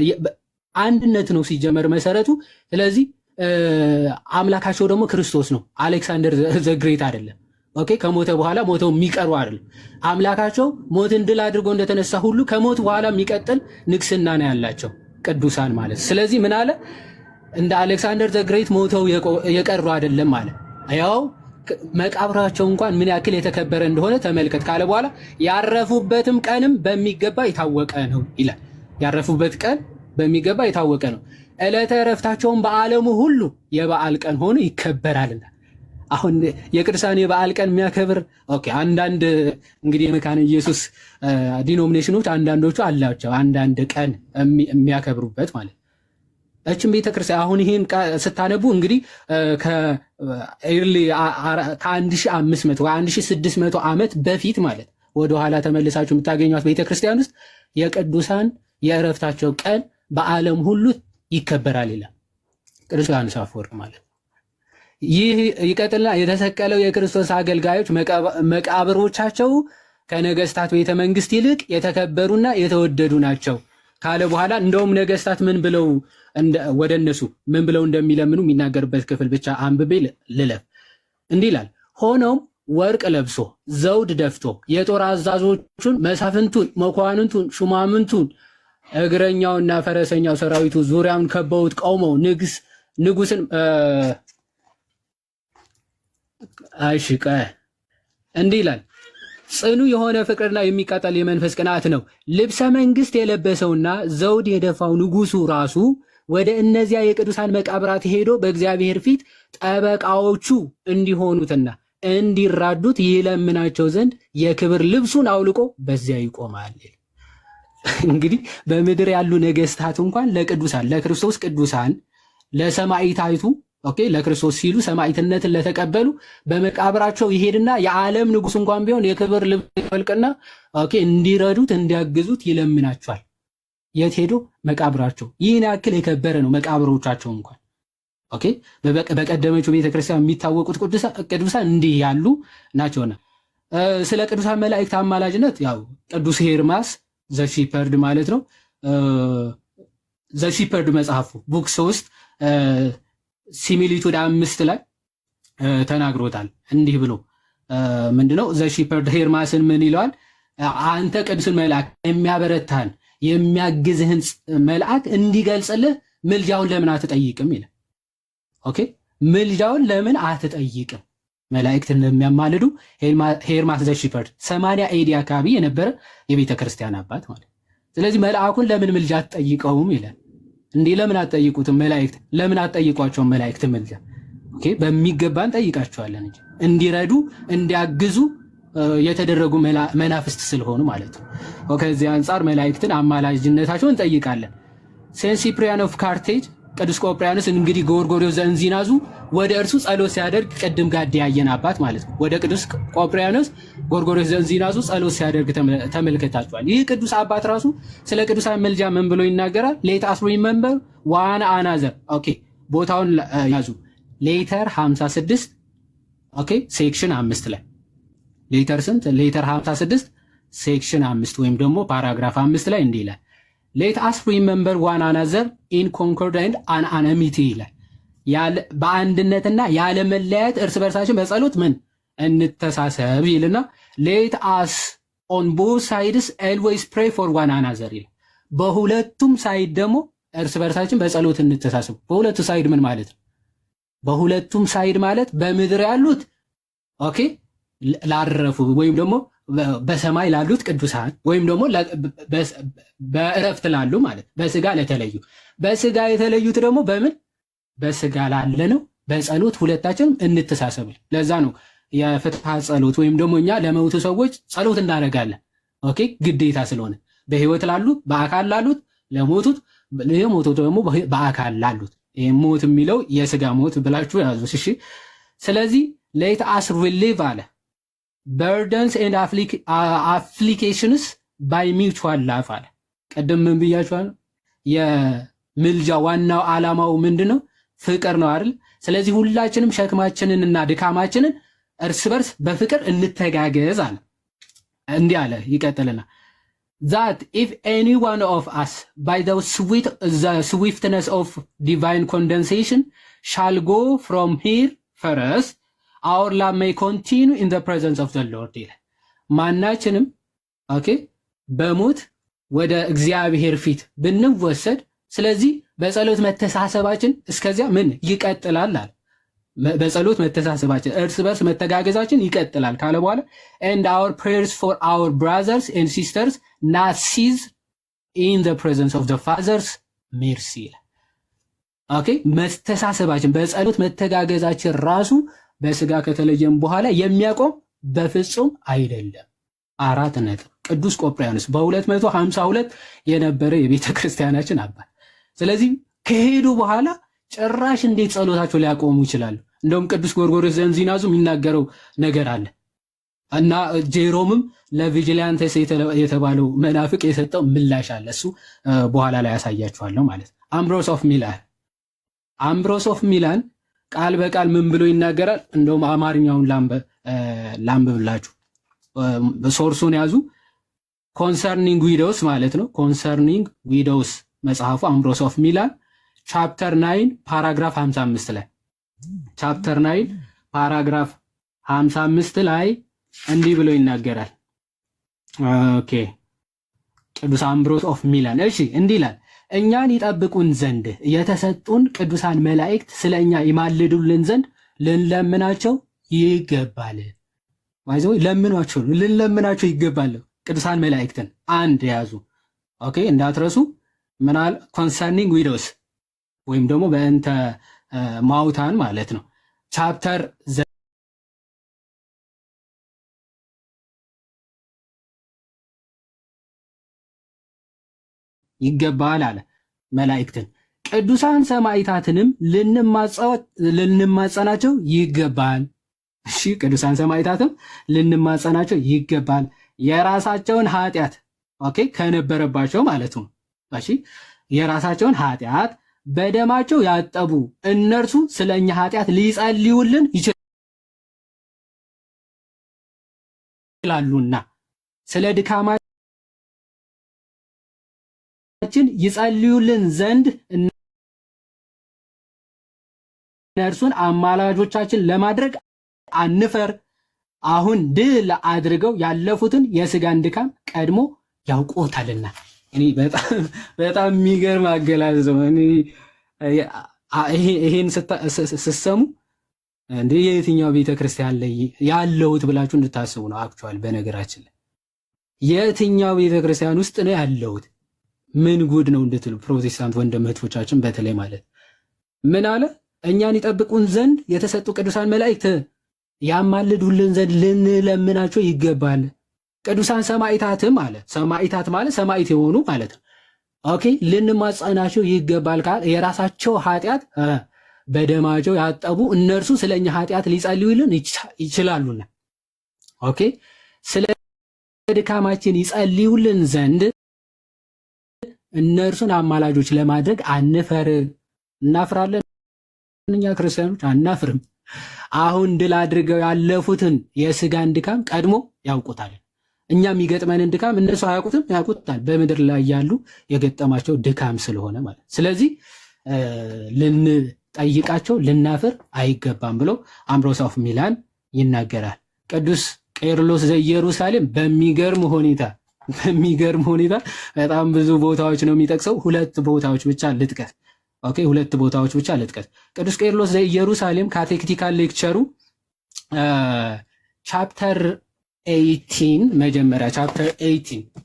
አንድነት ነው ሲጀመር መሰረቱ። ስለዚህ አምላካቸው ደግሞ ክርስቶስ ነው፣ አሌክሳንደር ዘግሬት አይደለም። ከሞተ በኋላ ሞተው የሚቀሩ አይደለም። አምላካቸው ሞትን ድል አድርጎ እንደተነሳ ሁሉ ከሞት በኋላ የሚቀጥል ንግስና ነው ያላቸው ቅዱሳን ማለት። ስለዚህ ምን አለ? እንደ አሌክሳንደር ዘግሬት ሞተው የቀሩ አይደለም አለ። ያው መቃብራቸው እንኳን ምን ያክል የተከበረ እንደሆነ ተመልከት ካለ በኋላ ያረፉበትም ቀንም በሚገባ የታወቀ ነው ይላል። ያረፉበት ቀን በሚገባ የታወቀ ነው። ዕለተ ዕረፍታቸውን በዓለሙ ሁሉ የበዓል ቀን ሆኖ ይከበራልና። አሁን የቅዱሳን የበዓል ቀን የሚያከብር አንዳንድ እንግዲህ የመካነ ኢየሱስ ዲኖሚኔሽኖች አንዳንዶቹ አላቸው አንዳንድ ቀን የሚያከብሩበት ማለት እችም ቤተክርስቲያን አሁን ይህን ስታነቡ እንግዲህ ከ1500 ወይ 1600 ዓመት በፊት ማለት ወደኋላ ተመልሳችሁ የምታገኟት ቤተክርስቲያን ውስጥ የቅዱሳን የዕረፍታቸው ቀን በዓለም ሁሉ ይከበራል ይላል ቅዱስ ዮሐንስ አፈወርቅ ማለት። ይህ ይቀጥልና የተሰቀለው የክርስቶስ አገልጋዮች መቃብሮቻቸው ከነገስታት ቤተ መንግስት ይልቅ የተከበሩና የተወደዱ ናቸው ካለ በኋላ እንደውም ነገስታት ምን ብለው ወደ እነሱ ምን ብለው እንደሚለምኑ የሚናገርበት ክፍል ብቻ አንብቤ ልለፍ። እንዲህ ይላል። ሆኖም ወርቅ ለብሶ ዘውድ ደፍቶ የጦር አዛዦቹን፣ መሳፍንቱን፣ መኳንንቱን፣ ሹማምንቱን፣ እግረኛውና ፈረሰኛው ሰራዊቱ ዙሪያውን ከበውት ቆመው ንጉስን አይሽቀ እንዲህ ይላል። ጽኑ የሆነ ፍቅርና የሚቃጠል የመንፈስ ቅናት ነው። ልብሰ መንግስት የለበሰውና ዘውድ የደፋው ንጉሱ ራሱ ወደ እነዚያ የቅዱሳን መቃብራት ሄዶ በእግዚአብሔር ፊት ጠበቃዎቹ እንዲሆኑትና እንዲራዱት ይለምናቸው ዘንድ የክብር ልብሱን አውልቆ በዚያ ይቆማል። እንግዲህ በምድር ያሉ ነገስታት እንኳን ለቅዱሳን ለክርስቶስ ቅዱሳን ለሰማዕታቱ ኦኬ ለክርስቶስ ሲሉ ሰማዕትነትን ለተቀበሉ በመቃብራቸው ይሄድና የዓለም ንጉስ እንኳን ቢሆን የክብር ልብስ ይወልቅና ኦኬ እንዲረዱት እንዲያግዙት ይለምናቸዋል። የት ሄዶ? መቃብራቸው። ይህን ያክል የከበረ ነው መቃብሮቻቸው እንኳን ኦኬ። በቀደመችው ቤተክርስቲያን የሚታወቁት ቅዱሳን እንዲህ ያሉ ናቸውና ስለ ቅዱሳን መላእክት አማላጅነት ያው ቅዱስ ሄርማስ ዘሺፐርድ ማለት ነው ዘሺፐርድ መጽሐፉ ቡክ 3 ሲሚሊቱድ 5 ላይ ተናግሮታል። እንዲህ ብሎ ምንድነው ዘሺፐርድ ሄርማስን ምን ይለዋል? አንተ ቅዱስን መልአክ የሚያበረታን የሚያግዝህን መልአክ እንዲገልጽልህ ምልጃውን ለምን አትጠይቅም ይላል። ኦኬ ምልጃውን ለምን አትጠይቅም? መላእክት እንደሚያማልዱ ሄርማስ ዘሺፐርድ 80 ኤዲ አካባቢ የነበረ የቤተ ክርስቲያን አባት ማለት። ስለዚህ መልአኩን ለምን ምልጃ አትጠይቀውም ይላል። እንዲህ ለምን አትጠይቁትም? መላእክት ለምን አትጠይቋቸውም? መላእክት ምልጃ ኦኬ በሚገባን ጠይቃቸዋለን እንጂ እንዲረዱ እንዲያግዙ የተደረጉ መናፍስት ስለሆኑ ማለት ነው። ከዚህ አንጻር መላእክትን አማላጅነታቸውን እንጠይቃለን። ሴንት ሲፕሪያን ኦፍ ካርቴጅ ቅዱስ ቆጵርያኖስ እንግዲህ ጎርጎርዮስ ዘእንዚናዙ ወደ እርሱ ጸሎት ሲያደርግ ቅድም ጋር ያየን አባት ማለት ነው። ወደ ቅዱስ ቆጵርያኖስ ጎርጎርዮስ ዘእንዚናዙ ጸሎት ሲያደርግ ተመልከታችኋል። ይህ ቅዱስ አባት ራሱ ስለ ቅዱሳን መልጃ ምን ብሎ ይናገራል? ሌት አስ ሪመምበር ዋን አናዘር ኦኬ ቦታውን ያዙ። ሌተር 56 ኦኬ ሴክሽን 5 ላይ ሌተር ስንት? ሌተር 56 ሴክሽን 5 ወይም ደግሞ ፓራግራፍ 5 ላይ እንዲህ ይላል ሌት አስ ሪመምበር ዋን አናዘር ኢን ኮንኮርድ ኤንድ አንአሚቲ ይላል። በአንድነትና ያለ መለያየት እርስ በርሳችን በጸሎት ምን እንተሳሰብ ይልና ሌት አስ ኦን ቦዝ ሳይድስ ኤልዌይስ ፕሬይ ፎር ዋን አናዘር ይላል። በሁለቱም ሳይድ ደግሞ እርስ በርሳችን በጸሎት እንተሳሰብ። በሁለቱ ሳይድ ምን ማለት ነው? በሁለቱም ሳይድ ማለት በምድር ያሉት ኦኬ ላረፉ ወይም ደግሞ በሰማይ ላሉት ቅዱሳን ወይም ደግሞ በእረፍት ላሉ ማለት በስጋ ለተለዩ፣ በስጋ የተለዩት ደግሞ በምን በስጋ ላለ ነው በጸሎት ሁለታችንም እንተሳሰብ። ለዛ ነው የፍትሐ ጸሎት ወይም ደግሞ እኛ ለመውቱ ሰዎች ጸሎት እናደርጋለን ኦኬ ግዴታ ስለሆነ በህይወት ላሉት በአካል ላሉት ለሞቱት ለሞቱት ደግሞ በአካል ላሉት ይሄ ሞት የሚለው የስጋ ሞት ብላችሁ ያዙ እሺ። ስለዚህ ሌት አስ ሪሊቭ አለ burdens and applications by mutual love አለ። ቀደም ምን ብያችኋል? የምልጃ ዋናው ዓላማው ምንድነው? ፍቅር ነው አይደል? ስለዚህ ሁላችንም ሸክማችንን እና ድካማችንን እርስ በርስ በፍቅር እንተጋገዝ አለ። እንዲህ አለ ይቀጥልና that if any one of us by the swiftness of divine condensation shall go from here first our love may continue in the presence of the Lord ይላል። ማናችንም ኦኬ በሞት ወደ እግዚአብሔር ፊት ብንወሰድ ስለዚህ በጸሎት መተሳሰባችን እስከዚያ ምን ይቀጥላል አለ። በጸሎት መተሳሰባችን እርስ በርስ መተጋገዛችን ይቀጥላል ካለ በኋላ and our prayers for our brothers and sisters not cease in the presence of the Father's mercy ይላል። ኦኬ መተሳሰባችን በጸሎት መተጋገዛችን ራሱ በስጋ ከተለየም በኋላ የሚያቆም በፍጹም አይደለም። 4 ነጥብ ቅዱስ ቆጵርያኖስ በ252 የነበረ የቤተ ክርስቲያናችን አባት። ስለዚህ ከሄዱ በኋላ ጭራሽ እንዴት ጸሎታቸው ሊያቆሙ ይችላሉ? እንደውም ቅዱስ ጎርጎርዮስ ዘእንዚናዙ የሚናገረው ነገር አለ እና ጄሮምም ለቪጂላንቴስ የተባለው መናፍቅ የሰጠው ምላሽ አለ። እሱ በኋላ ላይ ያሳያችኋለሁ ማለት ነው። አምብሮስ ኦፍ ሚላን ቃል በቃል ምን ብሎ ይናገራል? እንደውም አማርኛውን ላንብብላችሁ። ሶርሱን ያዙ። ኮንሰርኒንግ ዊዶውስ ማለት ነው። ኮንሰርኒንግ ዊዶውስ መጽሐፉ አምብሮስ ኦፍ ሚላን ቻፕተር 9 ፓራግራፍ 55 ላይ ቻፕተር 9 ፓራግራፍ 55 ላይ እንዲህ ብሎ ይናገራል። ኦኬ ቅዱስ አምብሮስ ኦፍ ሚላን እሺ እንዲህ ይላል እኛን ይጠብቁን ዘንድ የተሰጡን ቅዱሳን መላእክት ስለኛ ይማልዱልን ዘንድ ልንለምናቸው ይገባል። ማይዘው ለምኗቸው ልንለምናቸው ይገባል። ቅዱሳን መላእክትን አንድ ያዙ ኦኬ እንዳትረሱ። ምናል ኮንሰርኒንግ ዊዶስ ወይም ደግሞ በእንተ ማውታን ማለት ነው ቻፕተር ይገባል አለ መላእክትን። ቅዱሳን ሰማዕታትንም ልንማጸናቸው ይገባል። እሺ ቅዱሳን ሰማዕታትም ልንማጸናቸው ይገባል የራሳቸውን ኃጢአት ኦኬ ከነበረባቸው ማለት ነው። እሺ የራሳቸውን ኃጢአት በደማቸው ያጠቡ እነርሱ ስለኛ ኃጢአት ሊጸልዩልን ይችላሉና ስለ ድካማችን ይጸልዩልን ዘንድ እነርሱን አማላጆቻችን ለማድረግ አንፈር። አሁን ድል አድርገው ያለፉትን የስጋን ድካም ቀድሞ ያውቁታልና። እኔ በጣም የሚገርም አገላለጽ ነው። ይሄን ስትሰሙ እንደ የትኛው ቤተክርስቲያን ላይ ያለሁት ብላችሁ እንድታስቡ ነው። አክቹዋሊ በነገራችን ላይ የትኛው ቤተክርስቲያን ውስጥ ነው ያለሁት ምን ጉድ ነው እንድትሉ ፕሮቴስታንት ወንድም እህቶቻችን በተለይ ማለት ምን አለ እኛን ይጠብቁን ዘንድ የተሰጡ ቅዱሳን መላእክት ያማልዱልን ዘንድ ልንለምናቸው ይገባል። ቅዱሳን ሰማዕታትም አለ ሰማዕታት ማለት ሰማዕት የሆኑ ማለት ነው። ኦኬ ልንማጸናቸው ይገባል ካል የራሳቸው ኃጢአት በደማቸው ያጠቡ እነርሱ ስለኛ ኃጢአት ሊጸልዩልን ይችላሉና ኦኬ ስለ ድካማችን ይጸልዩልን ዘንድ እነርሱን አማላጆች ለማድረግ አንፈር። እናፍራለን? እኛ ክርስቲያኖች አናፍርም። አሁን ድል አድርገው ያለፉትን የስጋን ድካም ቀድሞ ያውቁታል። እኛ የሚገጥመንን ድካም እነሱ አያውቁትም፣ ያውቁታል። በምድር ላይ ያሉ የገጠማቸው ድካም ስለሆነ ማለት ስለዚህ ልንጠይቃቸው ልናፍር አይገባም ብሎ አምብሮስ ኦፍ ሚላን ይናገራል። ቅዱስ ቄርሎስ ዘኢየሩሳሌም በሚገርም ሁኔታ በጣም ብዙ ቦታዎች ነው የሚጠቅሰው። ሁለት ቦታዎች ብቻ ልጥቀስ። ኦኬ ሁለት ቦታዎች ብቻ ልጥቀስ። ቅዱስ ቄርሎስ ዘኢየሩሳሌም ካቴክቲካል ሌክቸሩ ቻፕተር 18 መጀመሪያ ቻፕተር 18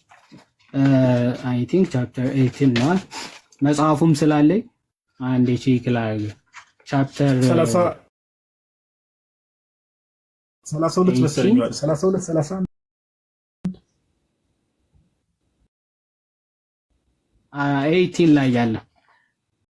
አይ ቲንክ ቻፕተር 18 ነው መጽሐፉም ስላለኝ አንዴ ቼክ ላድርግ። ቻፕተር 32 መሰለኝ 32 31 18 ላይ ያለ